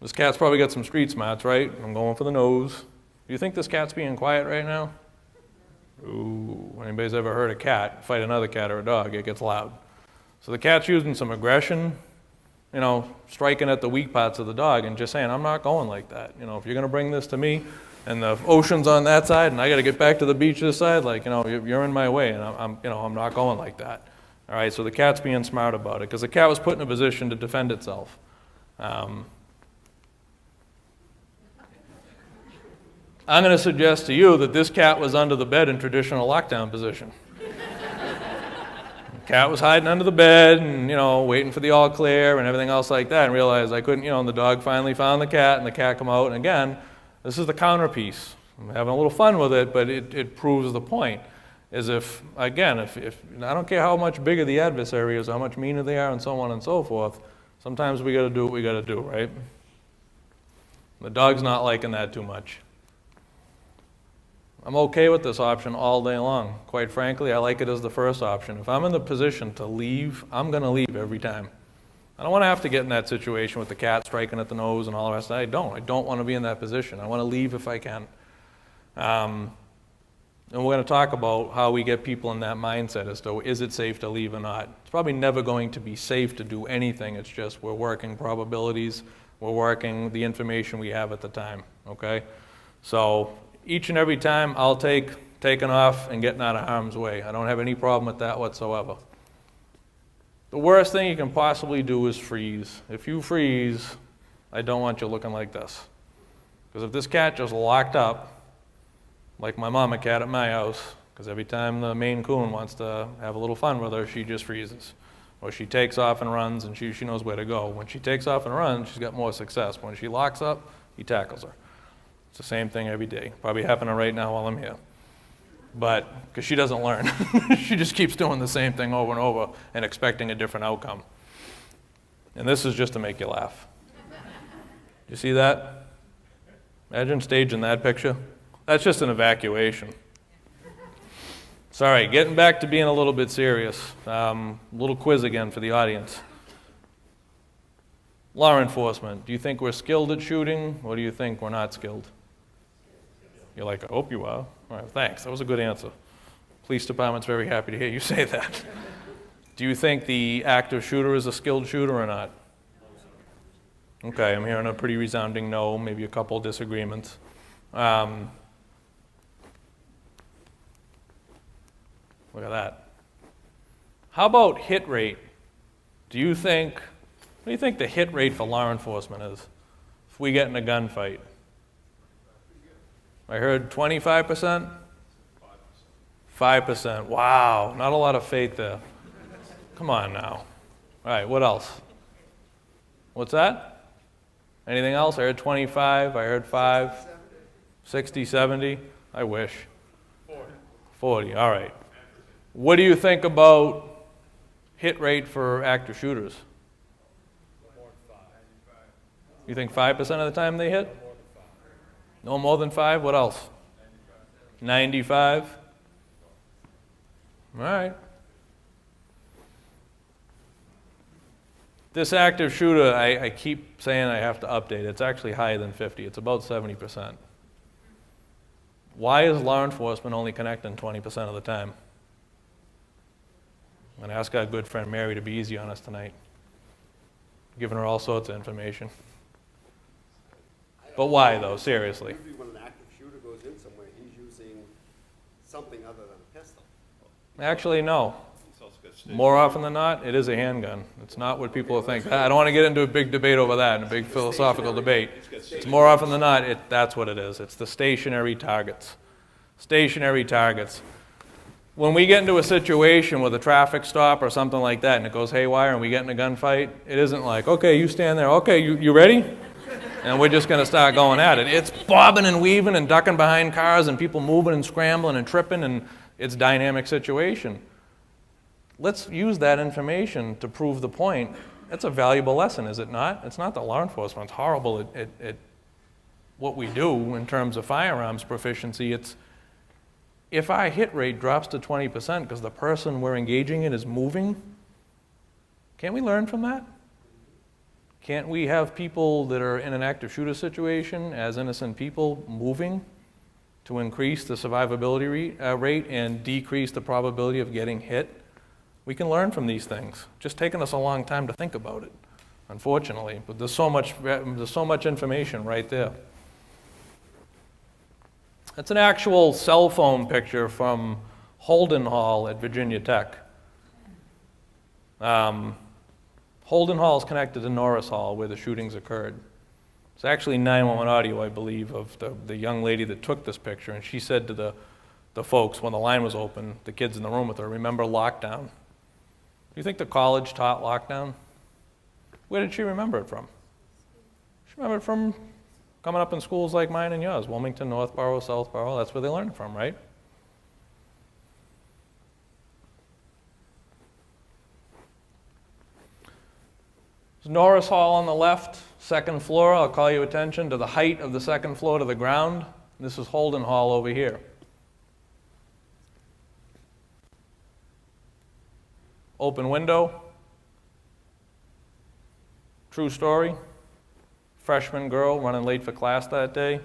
This cat's probably got some street smarts, right? I'm going for the nose. Do you think this cat's being quiet right now? Ooh, anybody's ever heard a cat fight another cat or a dog, it gets loud. So the cat's using some aggression, you know, striking at the weak parts of the dog and just saying, I'm not going like that. You know, if you're going to bring this to me and the ocean's on that side and I got to get back to the beach this side, like, you know, you're in my way and I'm not going like that. All right, so the cat's being smart about it because the cat was put in a position to defend itself. I'm going to suggest to you that this cat was under the bed in traditional lockdown position. The cat was hiding under the bed and, you know, waiting for the all clear and everything else like that, and realized I couldn't, you know, and the dog finally found the cat, and the cat come out, and again, this is the counter piece. I'm having a little fun with it, but it proves the point. Is if, again, if I don't care how much bigger the adversary is, how much meaner they are, and so on and so forth, sometimes we got to do what we got to do, right? The dog's not liking that too much. I'm okay with this option all day long. Quite frankly, I like it as the first option. If I'm in the position to leave, I'm going to leave every time. I don't want to have to get in that situation with the cat striking at the nose and all the rest. I don't want to be in that position. I want to leave if I can. And we're going to talk about how we get people in that mindset as to, is it safe to leave or not? It's probably never going to be safe to do anything. It's just we're working probabilities. We're working the information we have at the time, okay? So each and every time, I'll take taking off and getting out of harm's way. I don't have any problem with that whatsoever. The worst thing you can possibly do is freeze. If you freeze, I don't want you looking like this. Because if this cat just locked up, like my mama cat at my house, because every time the Maine Coon wants to have a little fun with her, she just freezes. Or she takes off and runs, and she knows where to go. When she takes off and runs, she's got more success. When she locks up, he tackles her. It's the same thing every day. Probably happening right now while I'm here. But, because she doesn't learn. She just keeps doing the same thing over and over and expecting a different outcome. And this is just to make you laugh. You see that? Imagine staging that picture. That's just an evacuation. Sorry, getting back to being a little bit serious. Little quiz again for the audience. Law enforcement, do you think we're skilled at shooting, or do you think we're not skilled? You're like, I hope you are. All right, thanks. That was a good answer. Police department's very happy to hear you say that. Do you think the active shooter is a skilled shooter or not? Okay, I'm hearing a pretty resounding no, maybe a couple disagreements. Look at that. How about hit rate? What do you think the hit rate for law enforcement is if we get in a gunfight? I heard 25%? 5%. Wow, not a lot of faith there. Come on now. All right, what else? What's that? Anything else? I heard 25, I heard 5, 60, 70. I wish. 40, all right. What do you think about hit rate for active shooters? You think 5% of the time they hit? No more than 5? What else? 95? All right. This active shooter, I keep saying I have to update. It's actually higher than 50. It's about 70%. Why is law enforcement only connecting 20% of the time? I'm going to ask our good friend Mary to be easy on us tonight, giving her all sorts of information. But why, though? Seriously. Usually when an active shooter goes in somewhere, he's using something other than a pistol. Actually, no. More often than not, it is a handgun. It's not what people think. I don't want to get into a big debate over that, and a big philosophical debate. It's more often than not, that's what it is. It's the stationary targets. Stationary targets. When we get into a situation with a traffic stop or something like that, and it goes haywire and we get in a gunfight, it isn't like, okay, you stand there, okay, you ready? And we're just going to start going at it. It's bobbing and weaving and ducking behind cars and people moving and scrambling and tripping, and it's a dynamic situation. Let's use that information to prove the point. That's a valuable lesson, is it not? It's not that law enforcement's horrible at what we do in terms of firearms proficiency. It's if our hit rate drops to 20% because the person we're engaging in is moving, can't we learn from that? Can't we have people that are in an active shooter situation as innocent people moving to increase the survivability rate and decrease the probability of getting hit? We can learn from these things. Just taken us a long time to think about it, unfortunately. But there's so much information right there. That's an actual cell phone picture from Holden Hall at Virginia Tech. Holden Hall is connected to Norris Hall, where the shootings occurred. It's actually 911 audio, I believe, of the young lady that took this picture, and she said to the folks when the line was open, the kids in the room with her, remember lockdown? Do you think the college taught lockdown? Where did she remember it from? She remembered it from coming up in schools like mine and yours, Wilmington, Northborough, Southborough. That's where they learned it from, right? There's Norris Hall on the left, second floor. I'll call your attention to the height of the second floor to the ground. This is Holden Hall over here. Open window. True story. Freshman girl running late for class that day.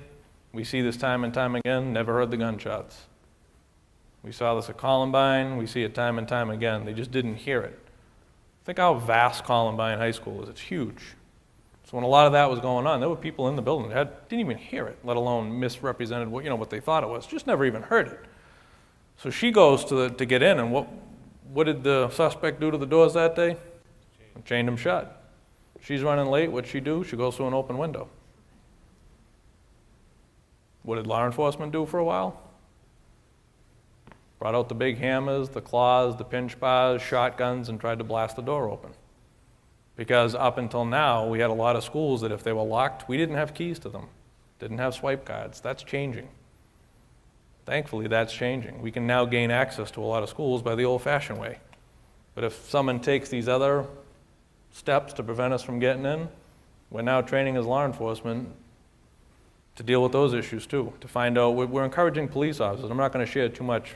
We see this time and time again, never heard the gunshots. We saw this at Columbine, we see it time and time again. They just didn't hear it. Think how vast Columbine High School is. It's huge. So when a lot of that was going on, there were people in the building that didn't even hear it, let alone misrepresented what they thought it was. Just never even heard it. So she goes to get in, and what did the suspect do to the doors that day? Chained them shut. She's running late. What'd she do? She goes through an open window. What did law enforcement do for a while? Brought out the big hammers, the claws, the pinch bars, shotguns, and tried to blast the door open. Because up until now, we had a lot of schools that if they were locked, we didn't have keys to them, didn't have swipe cards. That's changing. Thankfully, that's changing. We can now gain access to a lot of schools by the old-fashioned way. But if someone takes these other steps to prevent us from getting in, we're now training as law enforcement to deal with those issues too, to find out. We're encouraging police officers. I'm not going to share too much,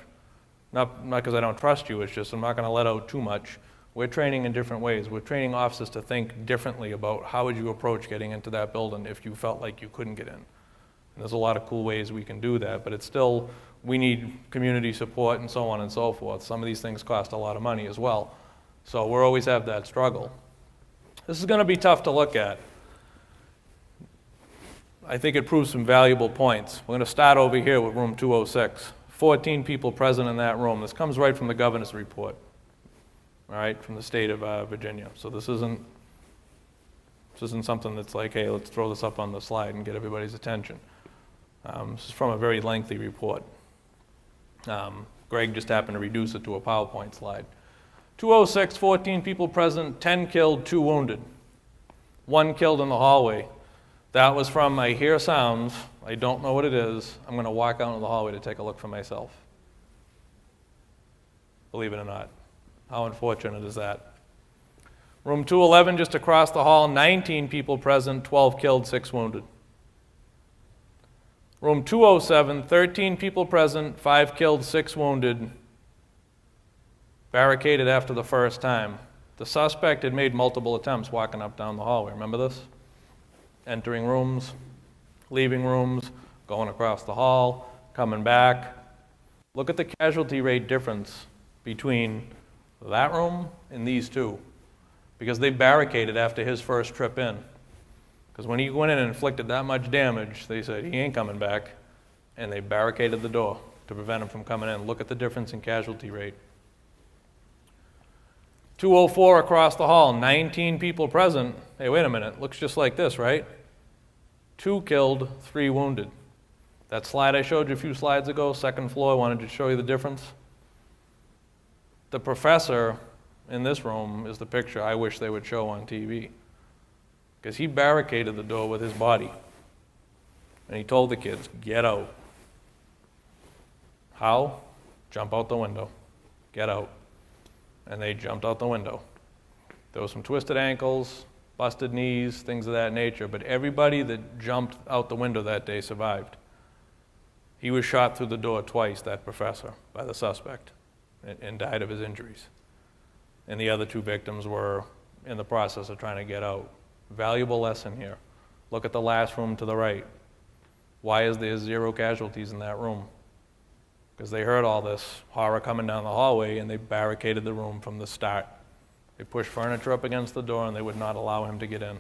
not because I don't trust you, it's just I'm not going to let out too much. We're training in different ways. We're training officers to think differently about how would you approach getting into that building if you felt like you couldn't get in. And there's a lot of cool ways we can do that, but it's still, we need community support and so on and so forth. Some of these things cost a lot of money as well. So we'll always have that struggle. This is going to be tough to look at. I think it proves some valuable points. We're going to start over here with room 206. 14 people present in that room. This comes right from the governor's report, all right, from the state of Virginia. So this isn't something that's like, hey, let's throw this up on the slide and get everybody's attention. This is from a very lengthy report. Greg just happened to reduce it to a PowerPoint slide. 206, 14 people present, 10 killed, 2 wounded. 1 killed in the hallway. That was from, I hear sounds, I don't know what it is, I'm going to walk out into the hallway to take a look for myself. Believe it or not. How unfortunate is that? Room 211, just across the hall, 19 people present, 12 killed, 6 wounded. Room 207, 13 people present, 5 killed, 6 wounded. Barricaded after the first time. The suspect had made multiple attempts walking up down the hallway. Remember this? Entering rooms, leaving rooms, going across the hall, coming back. Look at the casualty rate difference between that room and these two, because they barricaded after his first trip in. Because when he went in and inflicted that much damage, they said, he ain't coming back, and they barricaded the door to prevent him from coming in. Look at the difference in casualty rate. 204 across the hall, 19 people present. Hey, wait a minute, looks just like this, right? 2 killed, 3 wounded. That slide I showed you a few slides ago, second floor, I wanted to show you the difference. The professor in this room is the picture I wish they would show on TV, because he barricaded the door with his body, and he told the kids, get out. How? Jump out the window. Get out. And they jumped out the window. There was some twisted ankles, busted knees, things of that nature, but everybody that jumped out the window that day survived. He was shot through the door twice, that professor, by the suspect, and died of his injuries. And the other 2 victims were in the process of trying to get out. Valuable lesson here. Look at the last room to the right. Why is there 0 casualties in that room? Because they heard all this horror coming down the hallway, and they barricaded the room from the start. They pushed furniture up against the door, and they would not allow him to get in.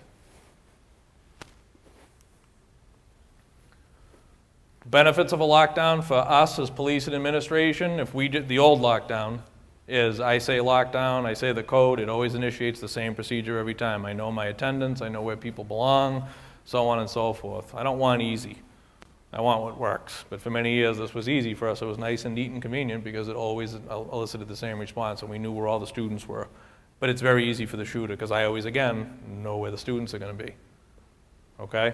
Benefits of a lockdown for us as police and administration, if we did the old lockdown, is I say lockdown, I say the code, it always initiates the same procedure every time. I know my attendance, I know where people belong, so on and so forth. I don't want easy. I want what works. But for many years, this was easy for us. It was nice and neat and convenient because it always elicited the same response, and we knew where all the students were. But it's very easy for the shooter because I always, again, know where the students are going to be. Okay?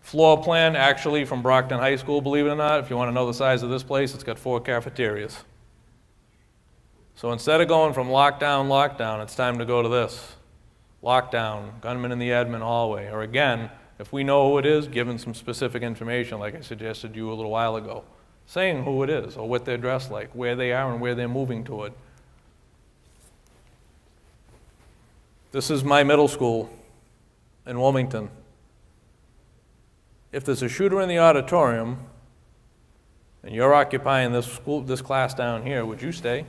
Floor plan, actually, from Brockton High School, believe it or not. If you want to know the size of this place, it's got 4 cafeterias. So instead of going from lockdown, it's time to go to this. Lockdown, gunman in the admin hallway. Or again, if we know who it is, given some specific information, like I suggested you a little while ago, saying who it is, or what they're dressed like, where they are and where they're moving toward. This is my middle school in Wilmington. If there's a shooter in the auditorium, and you're occupying this class down here, would you stay?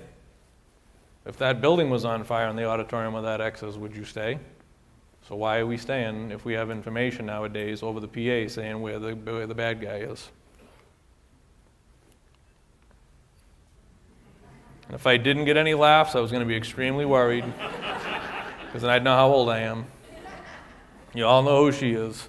If that building was on fire in the auditorium of that X's, would you stay? So why are we staying if we have information nowadays over the PA saying where the bad guy is? And if I didn't get any laughs, I was going to be extremely worried, because then I'd know how old I am. You all know who she is.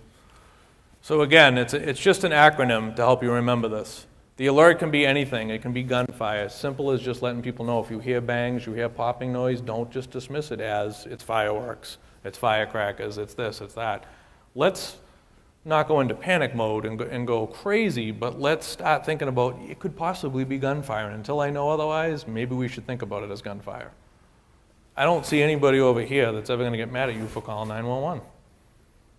So again, it's just an acronym to help you remember this. The alert can be anything. It can be gunfire. Simple as just letting people know if you hear bangs, you hear popping noise, don't just dismiss it as it's fireworks, it's firecrackers, it's this, it's that. Let's not go into panic mode and go crazy, but let's start thinking about it could possibly be gunfire. And until I know otherwise, maybe we should think about it as gunfire. I don't see anybody over here that's ever going to get mad at you for calling 911.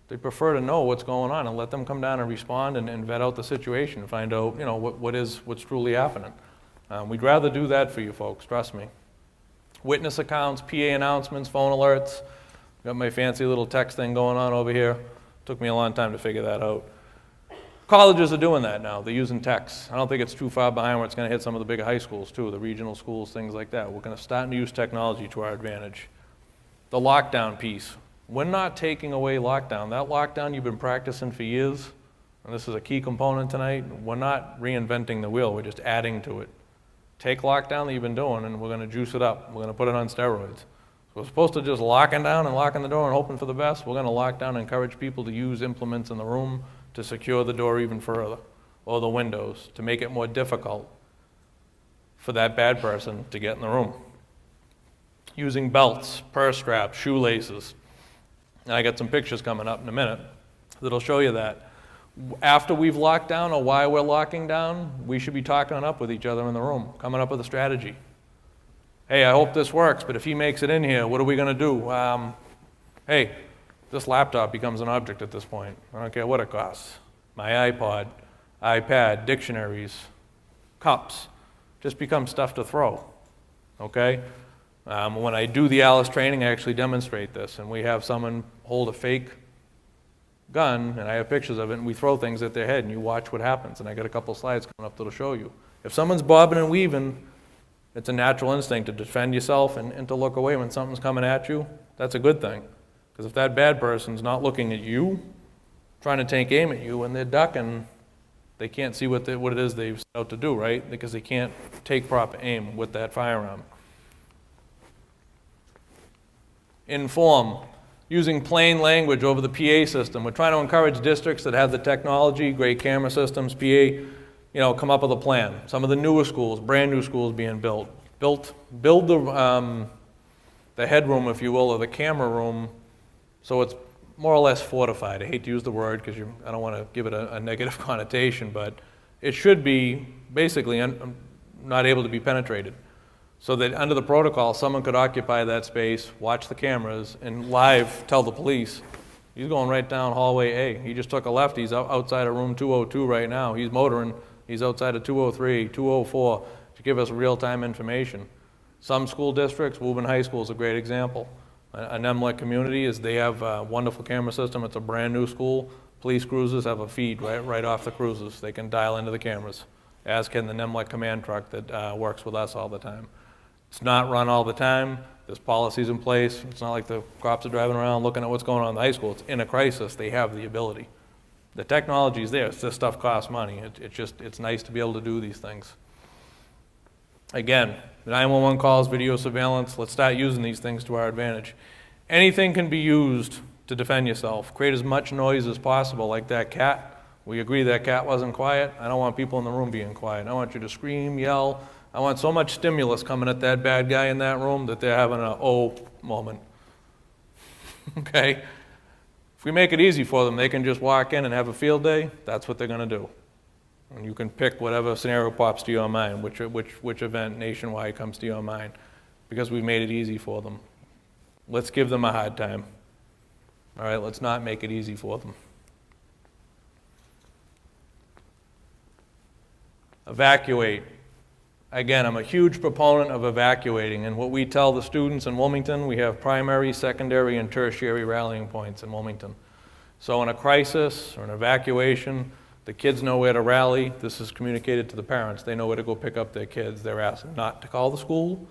They prefer to know what's going on and let them come down and respond and vet out the situation and find out, you know, what's truly happening. We'd rather do that for you folks, trust me. Witness accounts, PA announcements, phone alerts. Got my fancy little text thing going on over here. Took me a long time to figure that out. Colleges are doing that now. They're using text. I don't think it's too far behind where it's going to hit some of the bigger high schools too, the regional schools, things like that. We're going to start to use technology to our advantage. The lockdown piece. We're not taking away lockdown. That lockdown you've been practicing for years, and this is a key component tonight, we're not reinventing the wheel, we're just adding to it. Take lockdown that you've been doing and we're going to juice it up. We're going to put it on steroids. We're supposed to just locking down and locking the door and hoping for the best. We're going to lock down and encourage people to use implements in the room to secure the door even further, or the windows, to make it more difficult for that bad person to get in the room. Using belts, purse straps, shoelaces. And I got some pictures coming up in a minute that'll show you that. After we've locked down or while we're locking down, we should be talking up with each other in the room, coming up with a strategy. Hey, I hope this works, but if he makes it in here, what are we going to do? Hey, this laptop becomes an object at this point. I don't care what it costs. My iPod, iPad, dictionaries, cups, just become stuff to throw, okay? When I do the Alice training, I actually demonstrate this, and we have someone hold a fake gun, and I have pictures of it, and we throw things at their head, and you watch what happens, and I got a couple slides coming up that'll show you. If someone's bobbing and weaving, it's a natural instinct to defend yourself and to look away when something's coming at you. That's a good thing, because if that bad person's not looking at you, trying to take aim at you, and they're ducking, they can't see what it is they've set out to do, right? Because they can't take proper aim with that firearm. Inform, using plain language over the PA system. We're trying to encourage districts that have the technology, great camera systems, PA, come up with a plan. Some of the newer schools, brand new schools being built. Build the headroom, if you will, or the camera room, so it's more or less fortified. I hate to use the word because I don't want to give it a negative connotation, but it should be basically not able to be penetrated. So that under the protocol, someone could occupy that space, watch the cameras, and live tell the police, he's going right down hallway A. He just took a left. He's outside of room 202 right now. He's motoring. He's outside of 203, 204, to give us real-time information. Some school districts, Woburn High School is a great example. An NEMLEC community they have a wonderful camera system. It's a brand new school. Police cruisers have a feed right off the cruisers. They can dial into the cameras, as can the NEMLEC command truck that works with us all the time. It's not run all the time. There's policies in place. It's not like the cops are driving around looking at what's going on in the high school. It's in a crisis. They have the ability. The technology's there. This stuff costs money. It's nice to be able to do these things. Again, 911 calls, video surveillance, let's start using these things to our advantage. Anything can be used to defend yourself. Create as much noise as possible, like that cat. We agree that cat wasn't quiet. I don't want people in the room being quiet. I want you to scream, yell. I want so much stimulus coming at that bad guy in that room that they're having a oh moment. Okay? If we make it easy for them, they can just walk in and have a field day. That's what they're going to do. And you can pick whatever scenario pops to your mind, which event nationwide comes to your mind, because we've made it easy for them. Let's give them a hard time. All right, let's not make it easy for them. Evacuate. Again, I'm a huge proponent of evacuating, and what we tell the students in Wilmington, we have primary, secondary, and tertiary rallying points in Wilmington. So in a crisis or an evacuation, The kids know where to rally. This is communicated to the parents. They know where to go pick up their kids. They're asked not to call the school,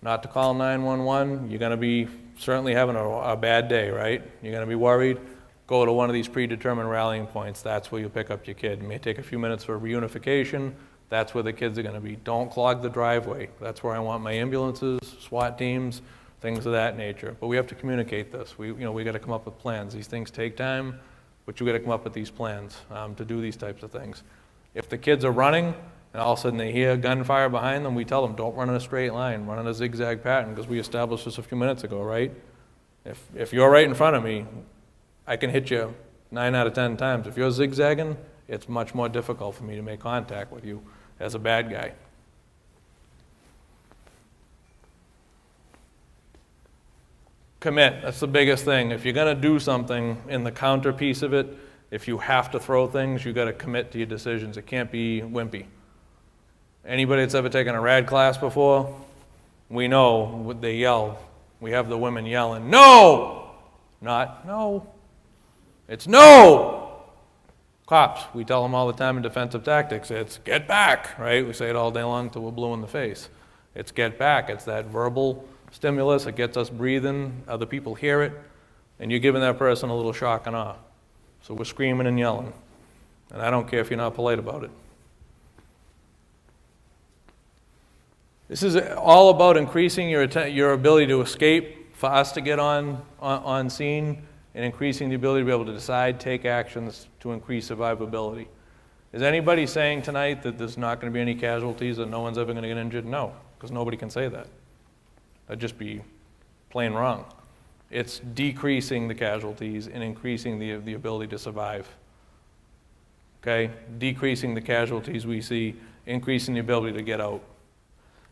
not to call 911. You're going to be certainly having a bad day, right? You're going to be worried. Go to one of these predetermined rallying points. That's where you pick up your kid. It may take a few minutes for reunification. That's where the kids are going to be. Don't clog the driveway. That's where I want my ambulances, SWAT teams, things of that nature. But we have to communicate this. We got to come up with plans. These things take time, but you got to come up with these plans to do these types of things. If the kids are running and all of a sudden they hear gunfire behind them, we tell them, don't run in a straight line, run in a zigzag pattern, because we established this a few minutes ago, right? If you're right in front of me, I can hit you 9 out of 10 times. If you're zigzagging, it's much more difficult for me to make contact with you as a bad guy. Commit, that's the biggest thing. If you're gonna do something in the counter piece of it, if you have to throw things, you gotta commit to your decisions. It can't be wimpy. Anybody that's ever taken a rad class before, we know what they yell. We have the women yelling, no! Not no. It's no! Cops, we tell them all the time in defensive tactics, it's get back, right? We say it all day long till we're blue in the face. It's get back, it's that verbal stimulus, it gets us breathing, other people hear it, and you're giving that person a little shock and awe. So we're screaming and yelling, and I don't care if you're not polite about it. This is all about increasing your ability to escape, for us to get on scene, and increasing the ability to be able to decide, take actions to increase survivability. Is anybody saying tonight that there's not going to be any casualties, that no one's ever going to get injured? No, because nobody can say that. That'd just be plain wrong. It's decreasing the casualties and increasing the ability to survive. Okay? Decreasing the casualties we see, increasing the ability to get out.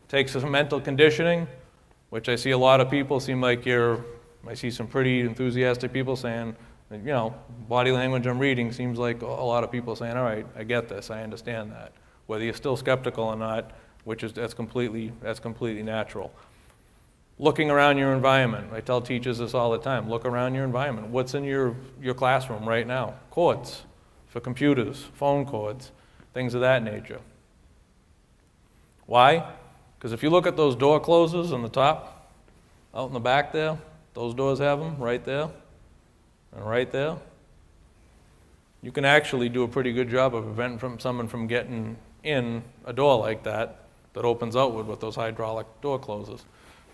Takes some mental conditioning, which I see a lot of people seem like I see some pretty enthusiastic people saying, body language I'm reading seems like a lot of people saying, all right, I get this, I understand that. Whether you're still skeptical or not, that's completely natural. Looking around your environment. I tell teachers this all the time. Look around your environment. What's in your classroom right now? Cords for computers, phone cords, things of that nature. Why? Because if you look at those door closers on the top, out in the back there, those doors have them right there and right there. You can actually do a pretty good job of preventing someone from getting in a door like that opens outward with those hydraulic door closers.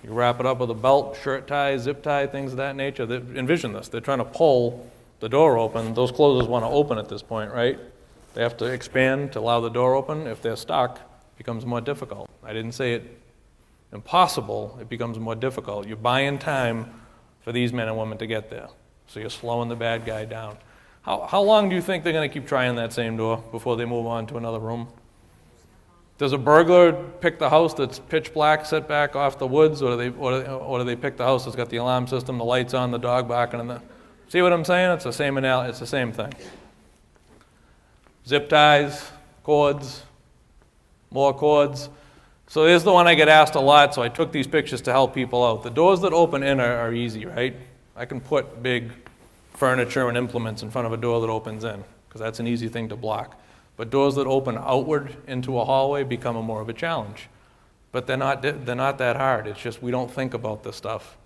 You wrap it up with a belt, shirt tie, zip tie, things of that nature. Envision this. They're trying to pull the door open. Those closers want to open at this point, right? They have to expand to allow the door open. If they're stuck, it becomes more difficult. I didn't say it impossible. It becomes more difficult. You're buying time for these men and women to get there. So you're slowing the bad guy down. How long do you think they're going to keep trying that same door before they move on to another room? Does a burglar pick the house that's pitch black, set back off the woods, or do they pick the house that's got the alarm system, the lights on, the dog barking, and see what I'm saying? It's the same analogy. It's the same thing. Zip ties, cords, more cords. So there's the one I get asked a lot, so I took these pictures to help people out. The doors that open in are easy, right? I can put big furniture and implements in front of a door that opens in, because that's an easy thing to block. But doors that open outward into a hallway become more of a challenge. But they're not that hard. It's just we don't think about this stuff.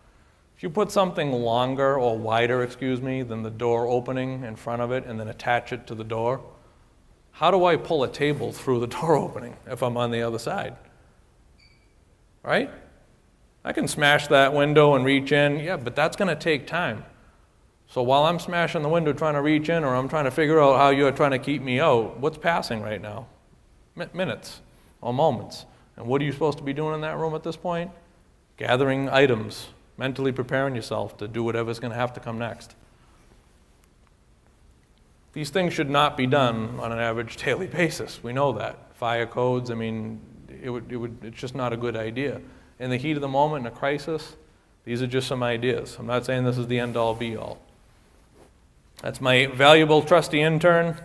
If you put something longer or wider, than the door opening in front of it and then attach it to the door, how do I pull a table through the door opening if I'm on the other side? Right? I can smash that window and reach in, yeah, but that's going to take time. So while I'm smashing the window trying to reach in, or I'm trying to figure out how you're trying to keep me out, what's passing right now? Minutes or moments. And what are you supposed to be doing in that room at this point? Gathering items, mentally preparing yourself to do whatever's going to have to come next. These things should not be done on an average daily basis. We know that. Fire codes, it's just not a good idea. In the heat of the moment, in a crisis, these are just some ideas. I'm not saying this is the end-all, be-all. That's my valuable trusty intern.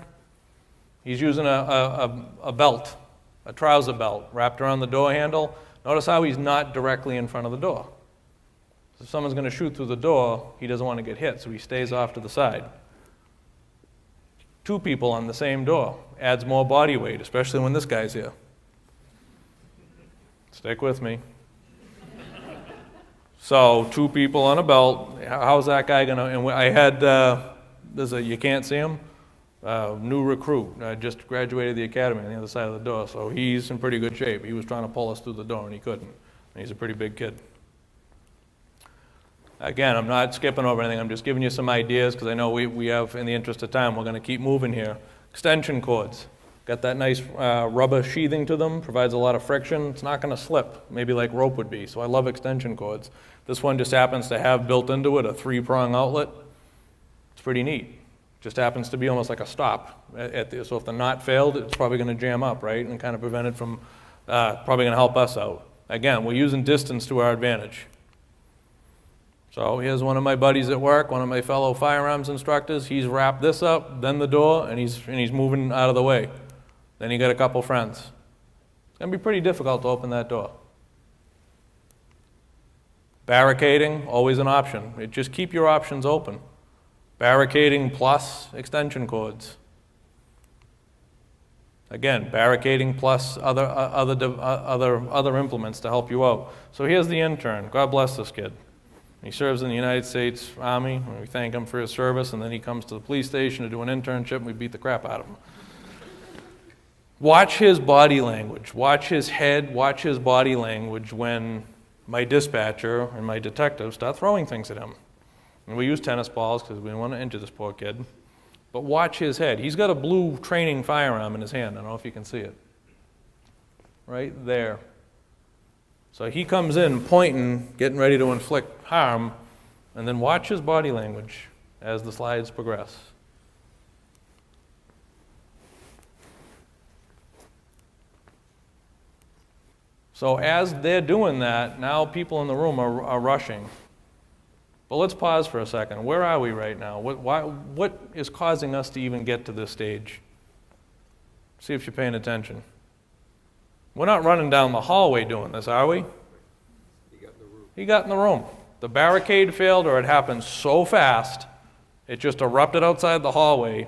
He's using a belt, a trouser belt, wrapped around the door handle. Notice how he's not directly in front of the door. If someone's going to shoot through the door, he doesn't want to get hit, so he stays off to the side. 2 people on the same door. Adds more body weight, especially when this guy's here. Stick with me. So 2 people on a belt, how's that guy gonna, and I had, there's a, you can't see him, new recruit, just graduated the academy on the other side of the door, so he's in pretty good shape. He was trying to pull us through the door and he couldn't. And he's a pretty big kid. Again, I'm not skipping over anything, I'm just giving you some ideas because I know we have, in the interest of time, we're gonna keep moving here. Extension cords. Got that nice rubber sheathing to them, provides a lot of friction. It's not gonna slip, maybe like rope would be, so I love extension cords. This one just happens to have built into it a 3-prong outlet. It's pretty neat. Just happens to be almost like a stop. So if the knot failed, it's probably gonna jam up, right? And kind of prevent it from, probably gonna help us out. Again, we're using distance to our advantage. So here's one of my buddies at work, one of my fellow firearms instructors. He's wrapped this up, then the door, and he's moving out of the way. Then you got a couple friends. It's gonna be pretty difficult to open that door. Barricading, always an option. Just keep your options open. Barricading plus extension cords. Again, barricading plus other implements to help you out. So here's the intern. God bless this kid. He serves in the United States Army, and we thank him for his service, and then he comes to the police station to do an internship, and we beat the crap out of him. Watch his body language. Watch his head, watch his body language when my dispatcher and my detective start throwing things at him. And we use tennis balls because we want to injure this poor kid. But watch his head. He's got a blue training firearm in his hand. I don't know if you can see it. Right there. So he comes in pointing, getting ready to inflict harm, and then watch his body language as the slides progress. So as they're doing that, now people in the room are rushing. But let's pause for a second. Where are we right now? What is causing us to even get to this stage? See if you're paying attention. We're not running down the hallway doing this, are we? He got in the room. The barricade failed, or it happened so fast, it just erupted outside the hallway,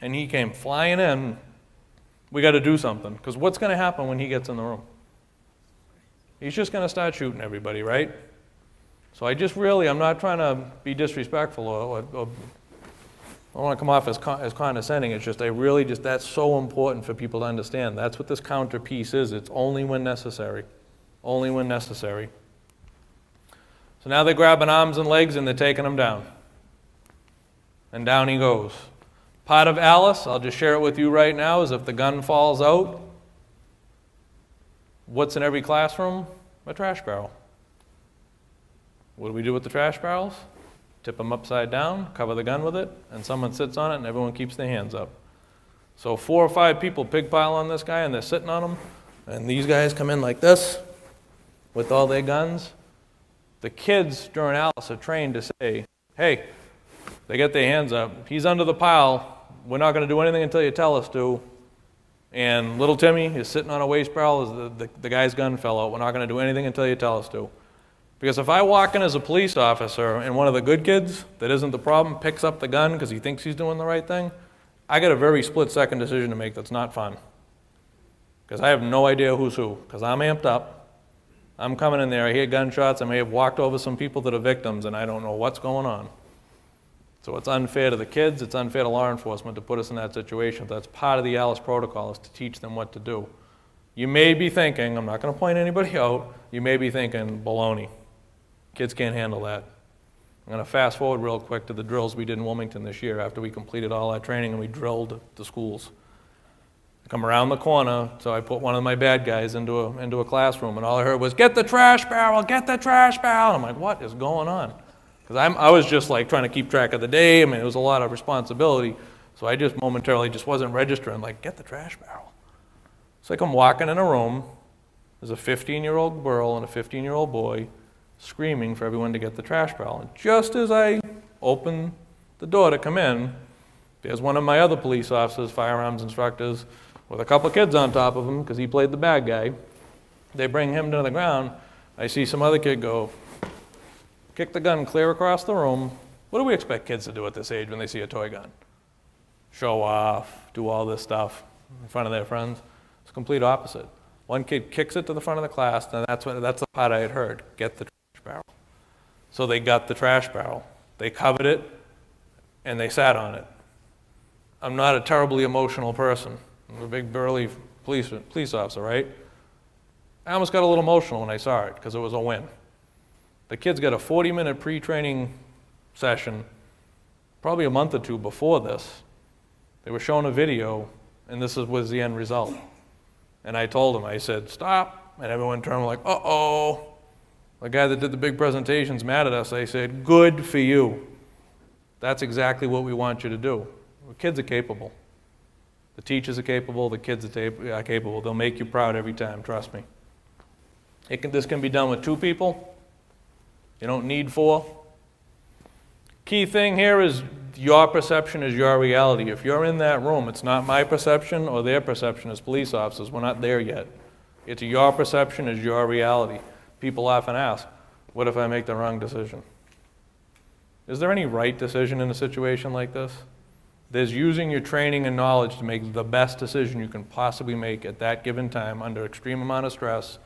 and he came flying in. We got to do something, because what's going to happen when he gets in the room? He's just going to start shooting everybody, right? So I'm not trying to be disrespectful or I don't want to come off as condescending. It's just, that's so important for people to understand. That's what this counter piece is. It's only when necessary. Only when necessary. So now they're grabbing arms and legs and they're taking him down. And down he goes. Part of Alice, I'll just share it with you right now, is if the gun falls out, what's in every classroom? A trash barrel. What do we do with the trash barrels? Tip them upside down, cover the gun with it, and someone sits on it and everyone keeps their hands up. So 4 or 5 people pig pile on this guy and they're sitting on him, and these guys come in like this with all their guns. The kids during Alice are trained to say, hey, they get their hands up, he's under the pile, we're not going to do anything until you tell us to. And little Timmy is sitting on a waste barrel as the guy's gun fell out. We're not going to do anything until you tell us to. Because if I walk in as a police officer and one of the good kids that isn't the problem picks up the gun because he thinks he's doing the right thing, I got a very split-second decision to make that's not fun. Because I have no idea who's who. Because I'm amped up. I'm coming in there, I hear gunshots, I may have walked over some people that are victims, and I don't know what's going on. So it's unfair to the kids, it's unfair to law enforcement to put us in that situation. That's part of the Alice protocol, is to teach them what to do. You may be thinking, I'm not going to point anybody out, you may be thinking, baloney. Kids can't handle that. I'm going to fast forward real quick to the drills we did in Wilmington this year after we completed all our training and we drilled the schools. I come around the corner, so I put one of my bad guys into a classroom, and all I heard was, get the trash barrel, get the trash barrel. I'm like, what is going on? Because I was just like trying to keep track of the day. I mean, it was a lot of responsibility. So I just momentarily just wasn't registering, like, get the trash barrel. It's like I'm walking in a room, there's a 15-year-old girl and a 15-year-old boy screaming for everyone to get the trash barrel. And just as I open the door to come in, there's one of my other police officers, firearms instructors, with a couple kids on top of him because he played the bad guy. They bring him to the ground. I see some other kid go, kick the gun clear across the room. What do we expect kids to do at this age when they see a toy gun? show off, do all this stuff in front of their friends. It's the complete opposite. One kid kicks it to the front of the class, and that's the part I had heard, get the trash barrel. So they got the trash barrel. They covered it, and they sat on it. I'm not a terribly emotional person. I'm a big burly police officer, right? I almost got a little emotional when I saw it because it was a win. The kids got a 40-minute pre-training session probably a month or two before this. They were showing a video, and this was the end result. And I told them, I said, stop. And everyone turned like, uh-oh. The guy that did the big presentation's mad at us. I said, good for you. That's exactly what we want you to do. The kids are capable. The teachers are capable. The kids are capable. They'll make you proud every time, trust me. This can be done with 2 people. You don't need 4. Key thing here is your perception is your reality. If you're in that room, it's not my perception or their perception as police officers. We're not there yet. It's your perception is your reality. People often ask, what if I make the wrong decision? Is there any right decision in a situation like this? There's using your training and knowledge to make the best decision you can possibly make at that given time under extreme amount of stress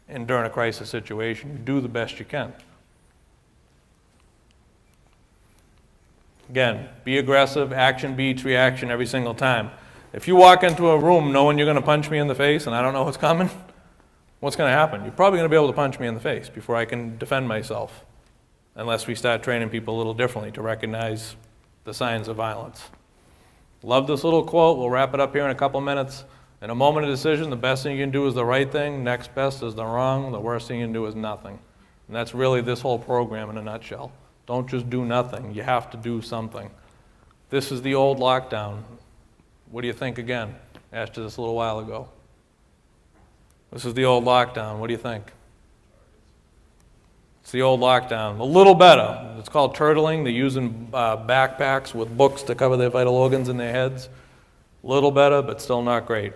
and during a crisis situation. You do the best you can. Again, be aggressive, action beats reaction every single time. If you walk into a room knowing you're going to punch me in the face and I don't know what's coming, what's going to happen? You're probably going to be able to punch me in the face before I can defend myself, unless we start training people a little differently to recognize the signs of violence. Love this little quote. We'll wrap it up here in a couple minutes. In a moment of decision, the best thing you can do is the right thing. Next best is the wrong. The worst thing you can do is nothing. And that's really this whole program in a nutshell. Don't just do nothing. You have to do something. This is the old lockdown. What do you think again? I asked you this a little while ago. This is the old lockdown. What do you think? It's the old lockdown. A little better. It's called turtling. They're using backpacks with books to cover their vital organs in their heads. A little better, but still not great.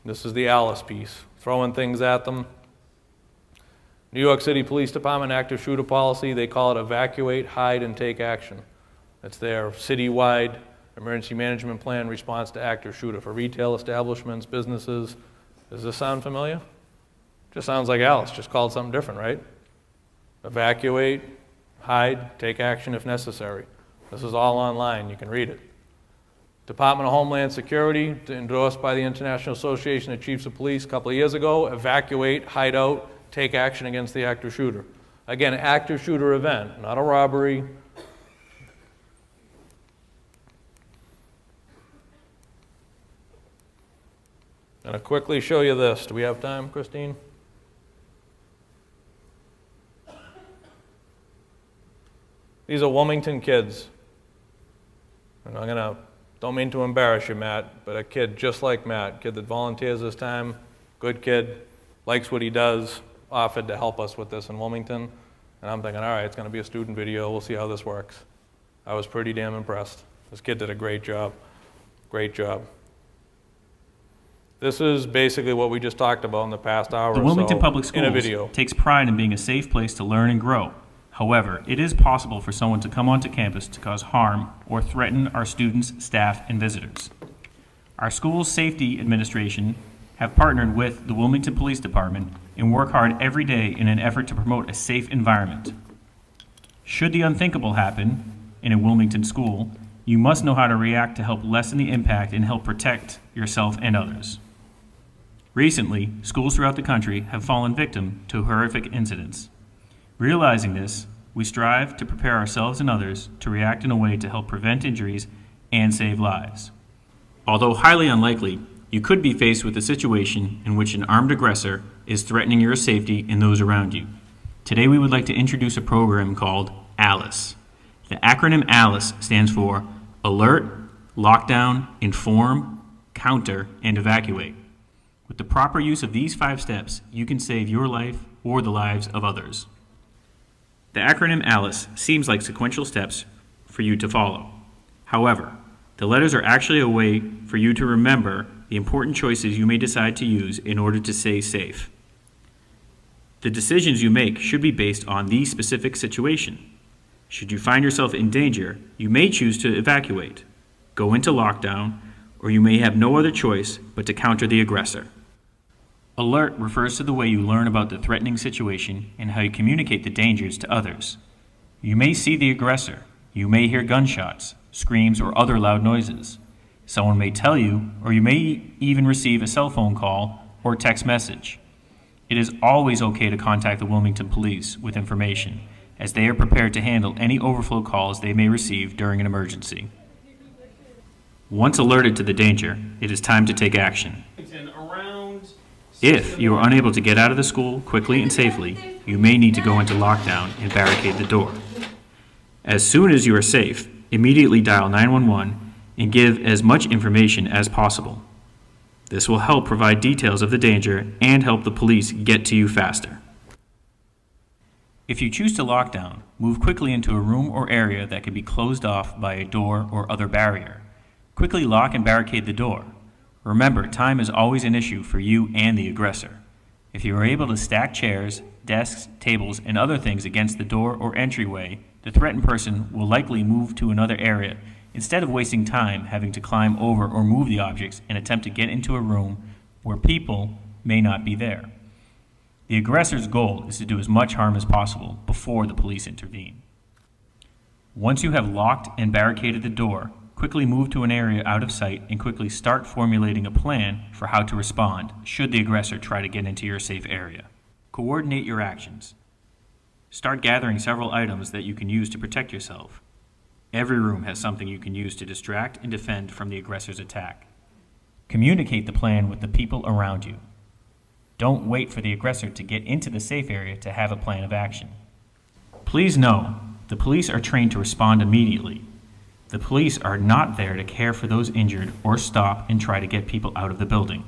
This is the Alice piece. Throwing things at them. New York City Police Department active shooter policy, they call it evacuate, hide, and take action. It's their citywide emergency management plan response to active shooter for retail establishments, businesses. Does this sound familiar? Just sounds like Alice, just called something different, right? Evacuate, hide, take action if necessary. This is all online, you can read it. Department of Homeland Security, endorsed by the International Association of Chiefs of Police a couple of years ago, evacuate, hide out, take action against the active shooter. Again, active shooter event, not a robbery. I'm going to quickly show you this. Do we have time, Christine? These are Wilmington kids. And don't mean to embarrass you, Matt, but a kid just like Matt, kid that volunteers his time, good kid, likes what he does, offered to help us with this in Wilmington. And I'm thinking, all right, it's going to be a student video. We'll see how this works. I was pretty damn impressed. This kid did a great job. Great job. This is basically what we just talked about in the past hour or so The Wilmington Public in a Schools video. takes pride in being a safe place to learn and grow. However, it is possible for someone to come onto campus to cause harm or threaten our students, staff, and visitors. Our school's safety administration have partnered with the Wilmington Police Department and work hard every day in an effort to promote a safe environment. Should the unthinkable happen in a Wilmington school, you must know how to react to help lessen the impact and help protect yourself and others. Recently, schools throughout the country have fallen victim to horrific incidents. Realizing this, we strive to prepare ourselves and others to react in a way to help prevent injuries and save lives. Although highly unlikely, you could be faced with a situation in which an armed aggressor is threatening your safety and those around you. Today we would like to introduce a program called ALICE. The acronym ALICE stands for Alert, Lockdown, Inform, Counter, and Evacuate. With the proper use of these 5 steps, you can save your life or the lives of others. The acronym ALICE seems like sequential steps for you to follow. However, the letters are actually a way for you to remember the important choices you may decide to use in order to stay safe. The decisions you make should be based on the specific situation. Should you find yourself in danger, you may choose to evacuate, go into lockdown, or you may have no other choice but to counter the aggressor. Alert refers to the way you learn about the threatening situation and how you communicate the dangers to others. You may see the aggressor. You may hear gunshots, screams, or other loud noises. Someone may tell you, or you may even receive a cell phone call or text message. It is always okay to contact the Wilmington Police with information, as they are prepared to handle any overflow calls they may receive during an emergency. Once alerted to the danger, it is time to take action. If you are unable to get out of the school quickly and safely, you may need to go into lockdown and barricade the door. As soon as you are safe, immediately dial 911 and give as much information as possible. This will help provide details of the danger and help the police get to you faster. If you choose to lock down, move quickly into a room or area that can be closed off by a door or other barrier. Quickly lock and barricade the door. Remember, time is always an issue for you and the aggressor. If you are able to stack chairs, desks, tables, and other things against the door or entryway, the threatened person will likely move to another area instead of wasting time having to climb over or move the objects and attempt to get into a room where people may not be there. The aggressor's goal is to do as much harm as possible before the police intervene. Once you have locked and barricaded the door, quickly move to an area out of sight and quickly start formulating a plan for how to respond should the aggressor try to get into your safe area. Coordinate your actions. Start gathering several items that you can use to protect yourself. Every room has something you can use to distract and defend from the aggressor's attack. Communicate the plan with the people around you. Don't wait for the aggressor to get into the safe area to have a plan of action. Please know, the police are trained to respond immediately. The police are not there to care for those injured or stop and try to get people out of the building.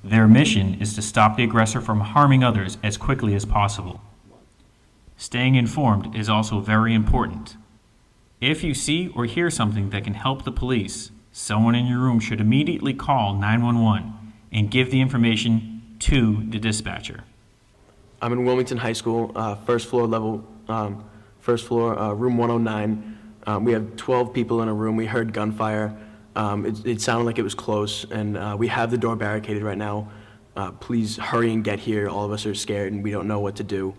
Their mission is to stop the aggressor from harming others as quickly as possible. Staying informed is also very important. If you see or hear something that can help the police, someone in your room should immediately call 911 and give the information to the dispatcher. I'm in Wilmington High School, first floor, room 109. We have 12 people in a room. We heard gunfire. It sounded like it was close, and we have the door barricaded right now. Please hurry and get here. All of us are scared and we don't know what to do.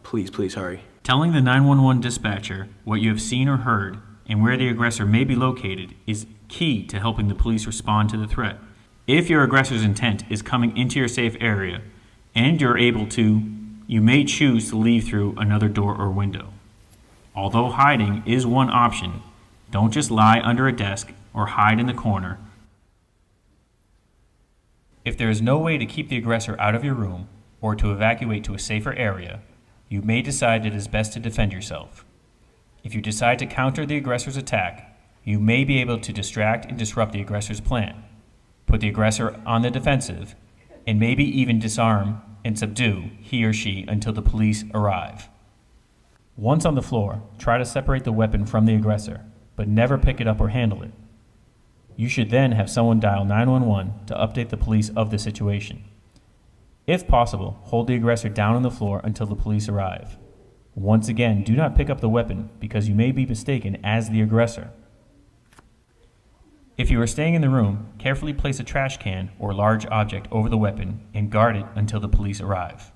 Please hurry. Telling the 911 dispatcher what you have seen or heard and where the aggressor may be located is key to helping the police respond to the threat. If your aggressor's intent is coming into your safe area and you're able to, you may choose to leave through another door or window. Although hiding is one option, don't just lie under a desk or hide in the corner. If there is no way to keep the aggressor out of your room or to evacuate to a safer area, you may decide it is best to defend yourself. If you decide to counter the aggressor's attack, you may be able to distract and disrupt the aggressor's plan, put the aggressor on the defensive, and maybe even disarm and subdue he or she until the police arrive. Once on the floor, try to separate the weapon from the aggressor, but never pick it up or handle it. You should then have someone dial 911 to update the police of the situation. If possible, hold the aggressor down on the floor until the police arrive. Once again, do not pick up the weapon because you may be mistaken as the aggressor. If you are staying in the room, carefully place a trash can or large object over the weapon and guard it until the police arrive.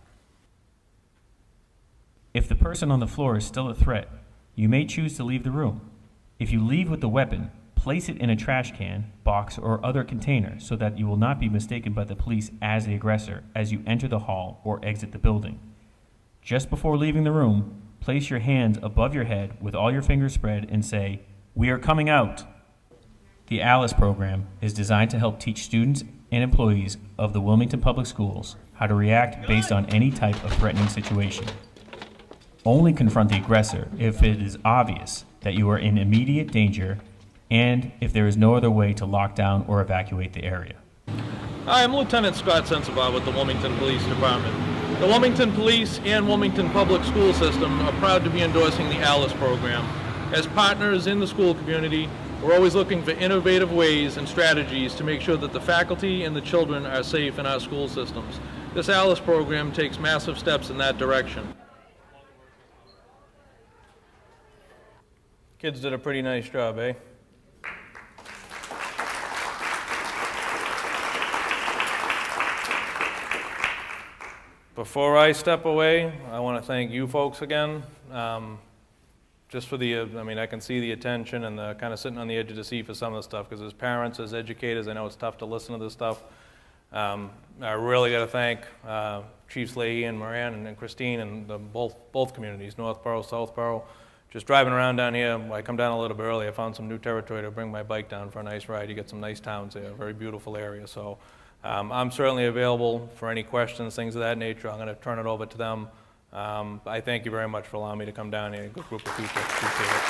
If the person on the floor is still a threat, you may choose to leave the room. If you leave with the weapon, place it in a trash can, box, or other container so that you will not be mistaken by the police as the aggressor as you enter the hall or exit the building. Just before leaving the room, place your hands above your head with all your fingers spread and say, "We are coming out." The ALICE program is designed to help teach students and employees of the Wilmington Public Schools how to react based on any type of threatening situation. Only confront the aggressor if it is obvious that you are in immediate danger and if there is no other way to lock down or evacuate the area. Hi, I'm Lieutenant Scott Sensabaugh with the Wilmington Police Department. The Wilmington Police and Wilmington Public School System are proud to be endorsing the ALICE program. As partners in the school community, we're always looking for innovative ways and strategies to make sure that the faculty and the children are safe in our school systems. This ALICE program takes massive steps in that direction. Kids did a pretty nice job, eh? Before I step away, I want to thank you folks again, just for the, I mean, I can see the attention and the kind of sitting on the edge of the seat for some of the stuff, because as parents, as educators, I know it's tough to listen to this stuff. I really got to thank Chiefs Leahy and Moran and Christine and both communities, Northborough, Southborough. Just driving around down here, I come down a little bit early, I found some new territory to bring my bike down for a nice ride. You get some nice towns there, very beautiful area. So I'm certainly available for any questions, things of that nature. I'm going to turn it over to them. I thank you very much for allowing me to come down here, a good group of people. Appreciate it.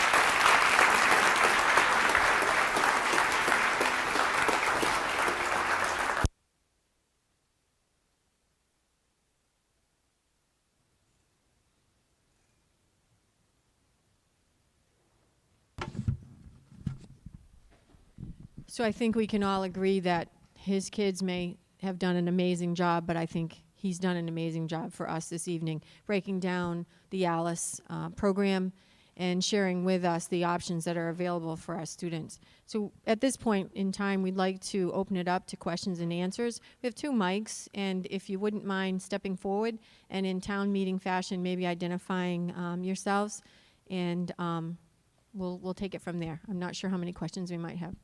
So I think we can all agree that his kids may have done an amazing job, but I think he's done an amazing job for us this evening, breaking down the ALICE program and sharing with us the options that are available for our students. So at this point in time, we'd like to open it up to questions and answers. We have 2 mics, and if you wouldn't mind stepping forward and in town meeting fashion, maybe identifying yourselves, and we'll take it from there. I'm not sure how many questions we might have.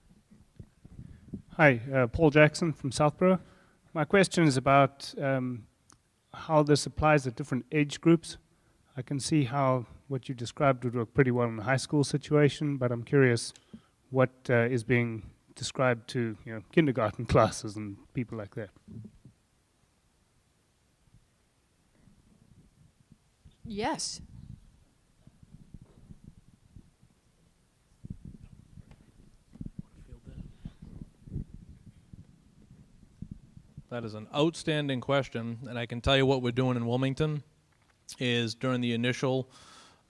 Hi, Paul Jackson from Southborough. My question is about how this applies at different age groups. I can see how what you described would work pretty well in a high school situation, but I'm curious what is being described to kindergarten classes and people like that. Yes. That is an outstanding question, and I can tell you what we're doing in Wilmington is during the initial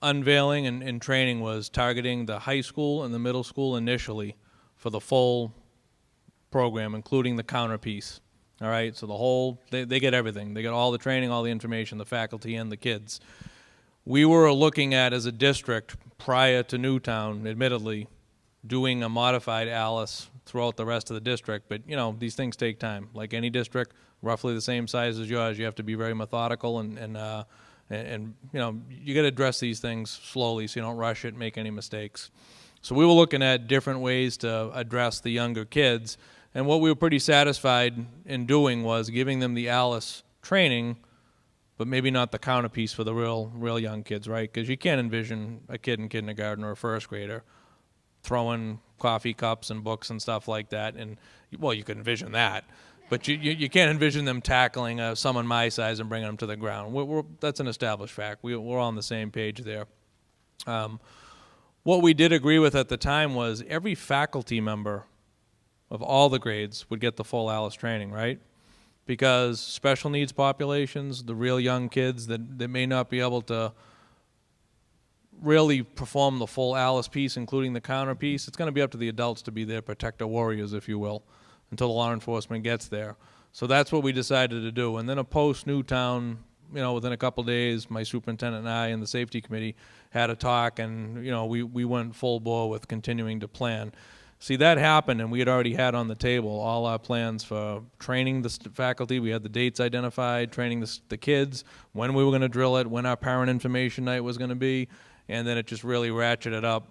unveiling and training was targeting the high school and the middle school initially for the full program, including the counter piece. All right, so the whole, they get everything. They get all the training, all the information, the faculty and the kids. We were looking at, as a district, prior to Newtown, admittedly, doing a modified ALICE throughout the rest of the district, but these things take time. Like any district, roughly the same size as yours, you have to be very methodical and you got to address these things slowly so you don't rush it and make any mistakes. So we were looking at different ways to address the younger kids, and what we were pretty satisfied in doing was giving them the ALICE training, but maybe not the counter piece for the real young kids, right? Because you can't envision a kid in kindergarten or a first grader throwing coffee cups and books and stuff like that. And, well, you could envision that. But you can't envision them tackling someone my size and bringing them to the ground. That's an established fact. We're on the same page there. What we did agree with at the time was every faculty member of all the grades would get the full ALICE training, right? Because special needs populations, the real young kids that may not be able to really perform the full ALICE piece, including the counter piece, it's going to be up to the adults to be their protector warriors, if you will, until the law enforcement gets there. So that's what we decided to do. And then a post-Newtown, within a couple days, my superintendent and I and the safety committee had a talk, and we went full bore with continuing to plan. See, that happened, and we had already had on the table all our plans for training the faculty. We had the dates identified, training the kids, when we were going to drill it, when our parent information night was going to be. And then it just really ratcheted up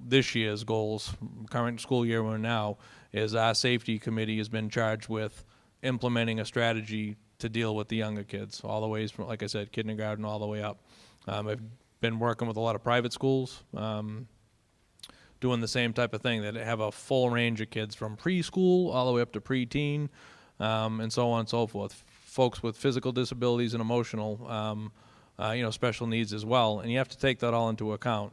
this year's goals, current school year we're in now, is our safety committee has been charged with implementing a strategy to deal with the younger kids, all the ways from, like I said, kindergarten all the way up. I've been working with a lot of private schools, doing the same type of thing, that have a full range of kids from preschool all the way up to preteen, and so on and so forth. Folks with physical disabilities and emotional special needs as well, and you have to take that all into account.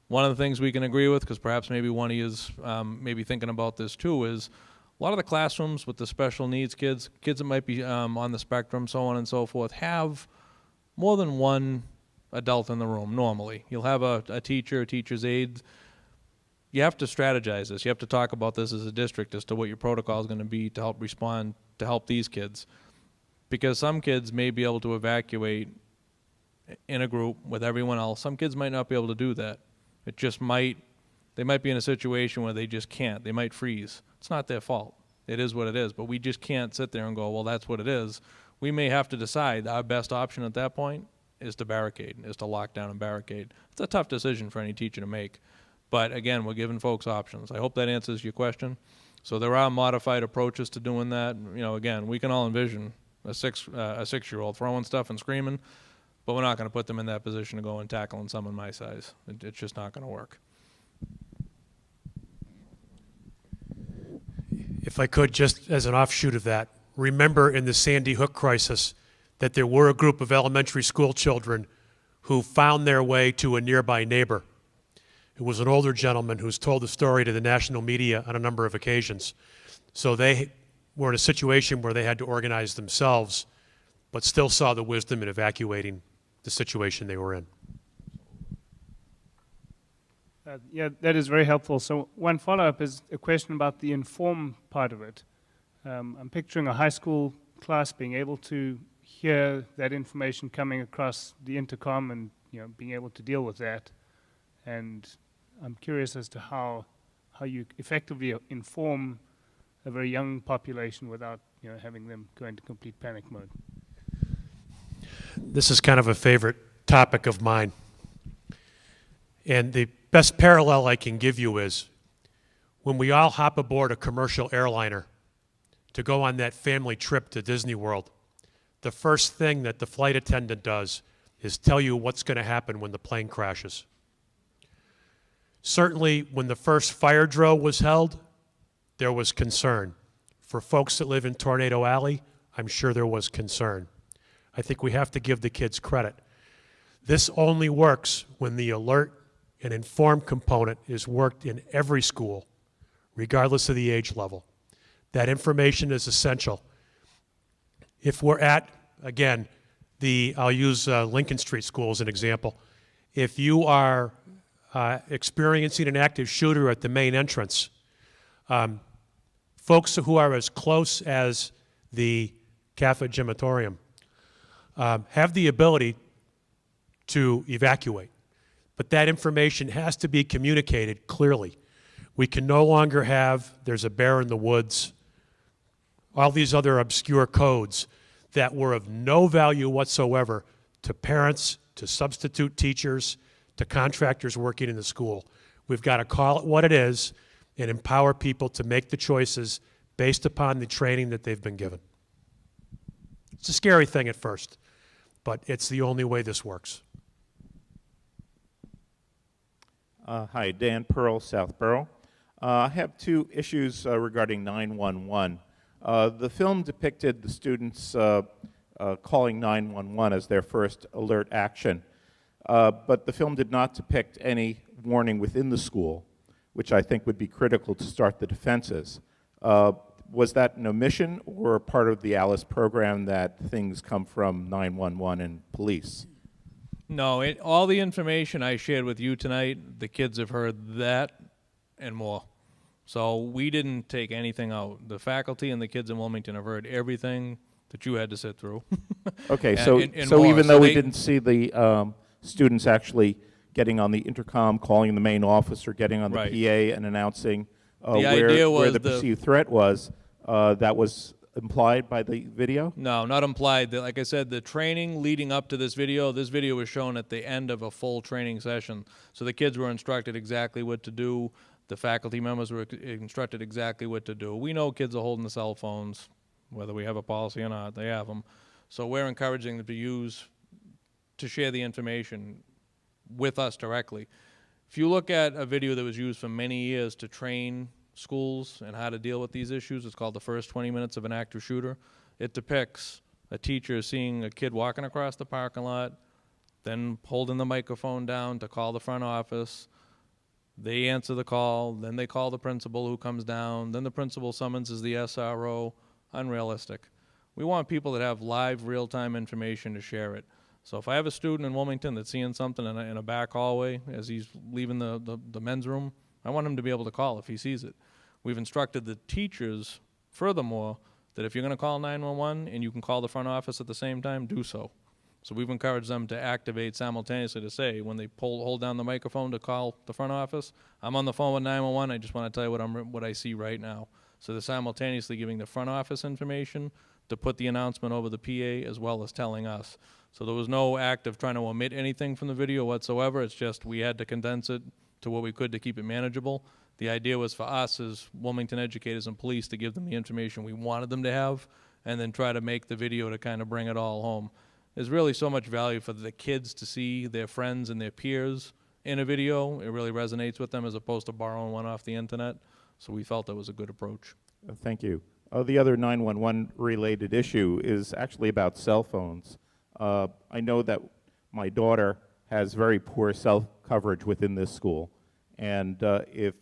One of the things we can agree with, because perhaps maybe one of you is maybe thinking about this too, is a lot of the classrooms with the special needs kids that might be on the spectrum, so on and so forth, have more than one adult in the room normally. You'll have a teacher, a teacher's aide. You have to strategize this. You have to talk about this as a district as to what your protocol is going to be to help respond, to help these kids. Because some kids may be able to evacuate in a group with everyone else. Some kids might not be able to do that. It just might, they might be in a situation where they just can't. They might freeze. It's not their fault. It is what it is. But we just can't sit there and go, well, that's what it is. We may have to decide our best option at that point is to barricade, is to lock down and barricade. It's a tough decision for any teacher to make. But again, we're giving folks options. I hope that answers your question. So there are modified approaches to doing that. You know, again, we can all envision a six-year-old throwing stuff and screaming, but we're not going to put them in that position to go and tackling someone my size. It's just not going to work. If I could, just as an offshoot of that, remember in the Sandy Hook crisis that there were a group of elementary school children who found their way to a nearby neighbor. It was an older gentleman who's told the story to the national media on a number of occasions. So they were in a situation where they had to organize themselves, but still saw the wisdom in evacuating the situation they were in. Yeah, that is very helpful. So one follow-up is a question about the inform part of it. I'm picturing a high school class being able to hear that information coming across the intercom and being able to deal with that. And I'm curious as to how you effectively inform a very young population without having them go into complete panic mode. This is kind of a favorite topic of mine. And the best parallel I can give you is when we all hop aboard a commercial airliner to go on that family trip to Disney World, the first thing that the flight attendant does is tell you what's going to happen when the plane crashes. Certainly, when the first fire drill was held, there was concern. For folks that live in Tornado Alley, I'm sure there was concern. I think we have to give the kids credit. This only works when the alert and inform component is worked in every school, regardless of the age level. That information is essential. If we're at, again, I'll use Lincoln Street School as an example. If you are experiencing an active shooter at the main entrance, folks who are as close as the CAFA gymatorium have the ability to evacuate. But that information has to be communicated clearly. We can no longer have, there's a bear in the woods, all these other obscure codes that were of no value whatsoever to parents, to substitute teachers, to contractors working in the school. We've got to call it what it is and empower people to make the choices based upon the training that they've been given. It's a scary thing at first, but it's the only way this works. Hi, Dan Pearl, Southborough. I have two issues regarding 911. The film depicted the students calling 911 as their first alert action, but the film did not depict any warning within the school, which I think would be critical to start the defenses. Was that an omission or part of the ALICE program that things come from 911 and police? No, all the information I shared with you tonight, the kids have heard that and more. So we didn't take anything out. The faculty and the kids in Wilmington have heard everything that you had to sit through. Okay, and so more. even though we they didn't see the students actually getting on the intercom, calling the main office, or getting on the Right. PA and announcing idea where was the perceived threat was, that was implied by the video? No, not implied. Like I said, the training leading up to this video was shown at the end of a full training session. So the kids were instructed exactly what to do. The faculty members were instructed exactly what to do. We know kids are holding the cell phones, whether we have a policy or not, they have them. So we're encouraging them to share the information with us directly. If you look at a video that was used for many years to train schools and how to deal with these issues, it's called The First 20 Minutes of an Active Shooter. It depicts a teacher seeing a kid walking across the parking lot, then holding the microphone down to call the front office. They answer the call, then they call the principal who comes down, then the principal summonses the SRO. Unrealistic. We want people that have live, real-time information to share it. So if I have a student in Wilmington that's seeing something in a back hallway as he's leaving the men's room, I want him to be able to call if he sees it. We've instructed the teachers, furthermore, that if you're going to call 911 and you can call the front office at the same time, do so. So we've encouraged them to activate simultaneously to say, when they hold down the microphone to call the front office, I'm on the phone with 911, I just want to tell you what I see right now. So they're simultaneously giving the front office information to put the announcement over the PA as well as telling us. So there was no act of trying to omit anything from the video whatsoever. It's just we had to condense it to what we could to keep it manageable. The idea was for us as Wilmington educators and police to give them the information we wanted them to have and then try to make the video to kind of bring it all home. There's really so much value for the kids to see their friends and their peers in a video. It really resonates with them as opposed to borrowing one off the internet. So we felt that was a good approach. Thank you. The other 911 related issue is actually about cell phones. I know that my daughter has very poor cell coverage within this school, and if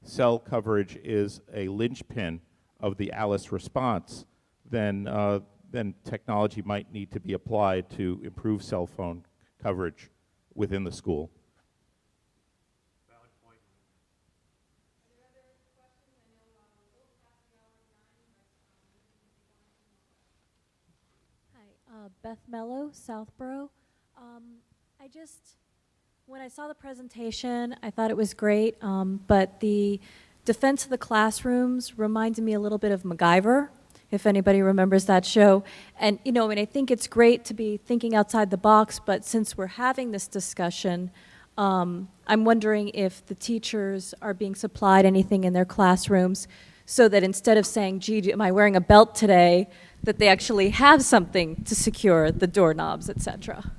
cell coverage is a linchpin of the ALICE response, then technology might need to be applied to improve cell phone coverage within the school. Beth Mello, Southborough. When I saw the presentation, I thought it was great, but the defense of the classrooms reminded me a little bit of MacGyver, if anybody remembers that show. And, I think it's great to be thinking outside the box, but since we're having this discussion, I'm wondering if the teachers are being supplied anything in their classrooms so that instead of saying, gee, am I wearing a belt today, that they actually have something to secure the doorknobs, etc.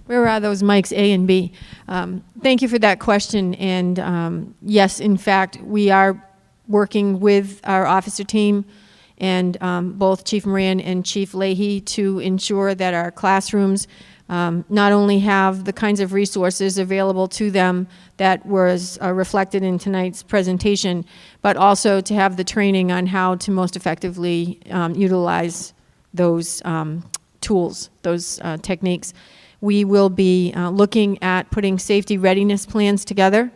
Where are those mics A and B? Thank you for that question. And yes, in fact, we are working with our officer team and both Chief Moran and Chief Leahy to ensure that our classrooms not only have the kinds of resources available to them that was reflected in tonight's presentation, but also to have the training on how to most effectively utilize those tools, those techniques. We will be looking at putting safety readiness plans together,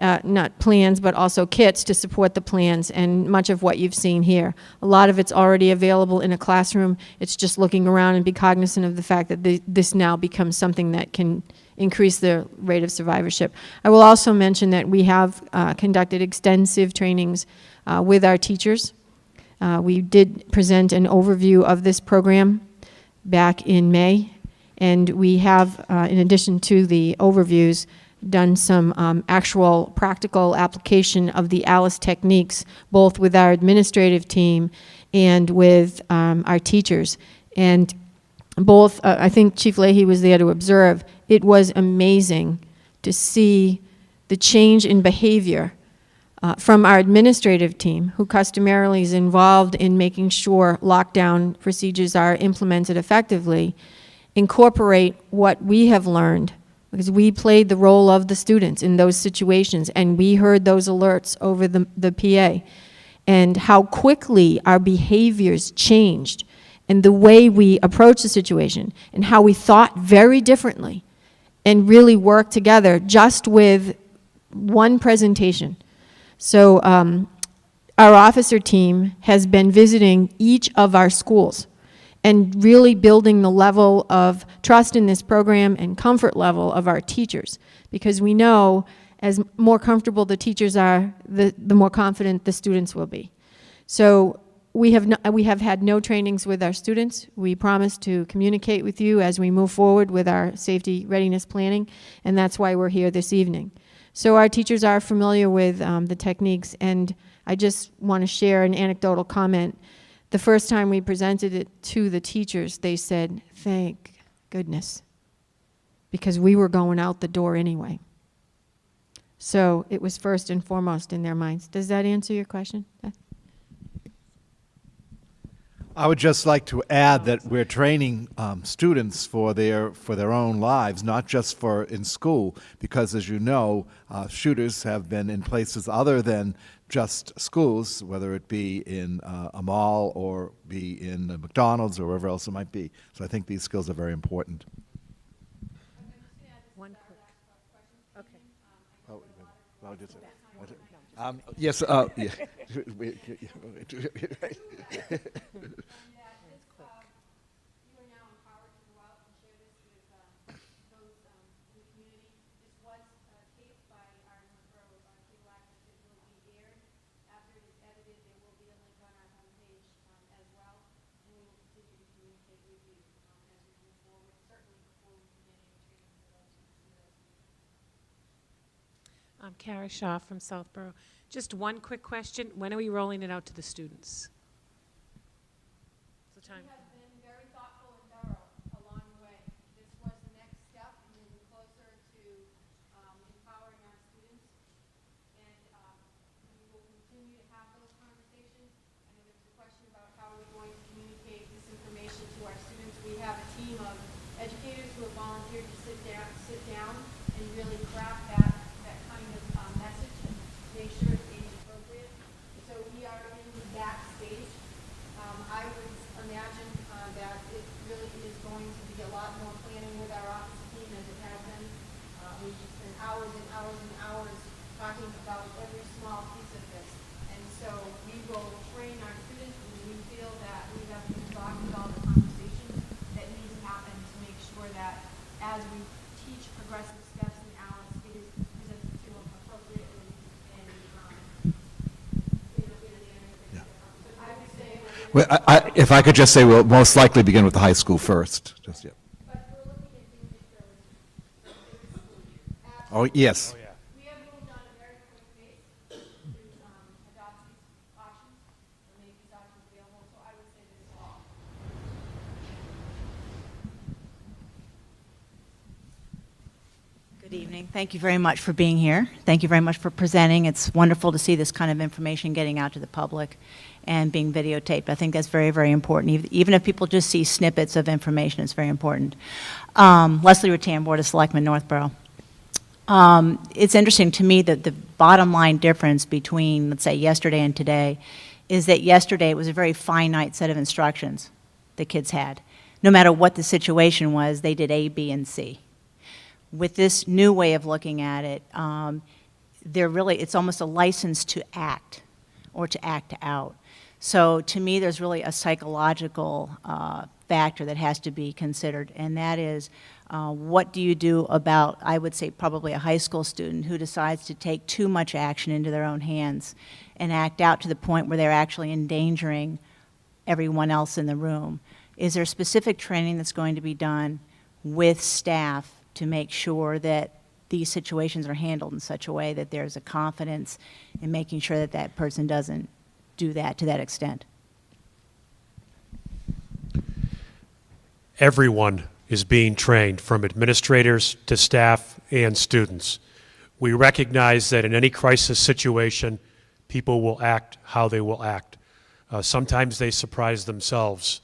not plans, but also kits to support the plans, and much of what you've seen here. A lot of it's already available in a classroom. It's just looking around and be cognizant of the fact that this now becomes something that can increase the rate of survivorship. I will also mention that we have conducted extensive trainings with our teachers. We did present an overview of this program back in May, and we have, in addition to the overviews, done some actual practical application of the ALICE techniques, both with our administrative team and with our teachers. And both, I think Chief Leahy was there to observe, it was amazing to see the change in behavior from our administrative team, who customarily is involved in making sure lockdown procedures are implemented effectively, incorporate what we have learned, because we played the role of the students in those situations, and we heard those alerts over the PA, and how quickly our behaviors changed, and the way we approached the situation, and how we thought very differently, and really worked together just with one presentation. So our officer team has been visiting each of our schools and really building the level of trust in this program and comfort level of our teachers, because we know as more comfortable the teachers are, the more confident the students will be. So we have had no trainings with our students. We promise to communicate with you as we move forward with our safety readiness planning, and that's why we're here this evening. So our teachers are familiar with the techniques, and I just want to share an anecdotal comment. The first time we presented it to the teachers, they said, thank goodness, because we were going out the door anyway. So it was first and foremost in their minds. Does that answer your question, Beth? I would just like to add that we're training students for their own lives, not just for in school, because as you know, shooters have been in places other than just schools, whether it be in a mall or be in a McDonald's or wherever else it might be. So I think these skills are very important. One quick. Okay. Yes, yeah. I'm Kara Shaw from Southborough. Just one quick question. When are we rolling it out to the students? What's the time? We have been very thoughtful and thorough along the way. This was the next step in moving closer to empowering our students. And we will continue to have those conversations. I know there was a question about how we're going to communicate this information to our students. We have a team of educators who have volunteered to sit down and really craft that kind of message and make sure it's age appropriate. So we are in that stage. I would imagine that it really is going to be a lot more planning with our office team as it has been. We've spent hours and hours and hours talking about every small piece of this. And so we will train our students when we feel that we have exhausted all the conversations that need to happen to make sure that as we teach progressive steps in ALICE, it is presented to them appropriately and in a manner that I would say. Well, if I could just say, we'll most likely begin with the high school first. Just yet. Oh, yes. We have moved on a very quick pace to adopt these options or make these options available, so I would say this fall. Good evening. Thank you very much for being here. Thank you very much for presenting. It's wonderful to see this kind of information getting out to the public and being videotaped. I think that's very, very important. Even if people just see snippets of information, it's very important. Leslie Rattan, Board of Selectmen, Northborough. It's interesting to me that the bottom line difference between, let's say, yesterday and today is that yesterday it was a very finite set of instructions the kids had. No matter what the situation was, they did A, B, and C. With this new way of looking at it, it's almost a license to act or to act out. So to me, there's really a psychological factor that has to be considered, and that is what do you do about, I would say, probably a high school student who decides to take too much action into their own hands and act out to the point where they're actually endangering everyone else in the room. Is there specific training that's going to be done with staff to make sure that these situations are handled in such a way that there's a confidence in making sure that that person doesn't do that to that extent? Everyone is being trained, from administrators to staff and students. We recognize that in any crisis situation, people will act how they will act. Sometimes they surprise themselves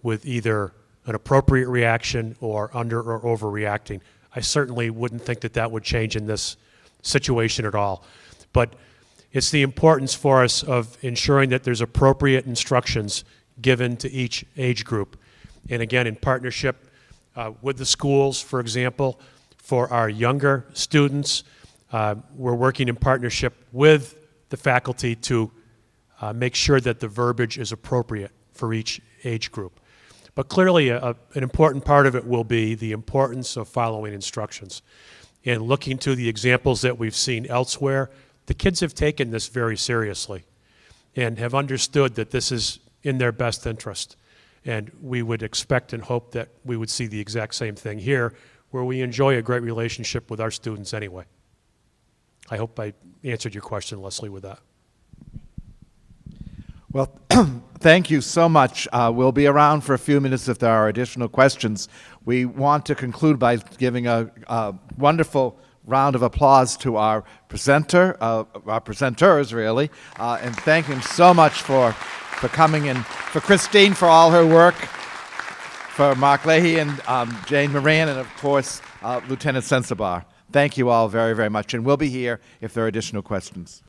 with either an appropriate reaction or under or overreacting. I certainly wouldn't think that that would change in this situation at all. But it's the importance for us of ensuring that there's appropriate instructions given to each age group. And again, in partnership with the schools, for example, for our younger students, we're working in partnership with the faculty to make sure that the verbiage is appropriate for each age group. But clearly, an important part of it will be the importance of following instructions. And looking to the examples that we've seen elsewhere, the kids have taken this very seriously and have understood that this is in their best interest. And we would expect and hope that we would see the exact same thing here, where we enjoy a great relationship with our students anyway. I hope I answered your question, Leslie, with that. Well, thank you so much. We'll be around for a few minutes if there are additional questions. We want to conclude by giving a wonderful round of applause to our presenter, our presenters, really, and thank him so much for coming in, for Christine for all her work, for Mark Leahy and Jane Moran, and of course, Lieutenant Sensabar. Thank you all very, very much, and we'll be here if there are additional questions.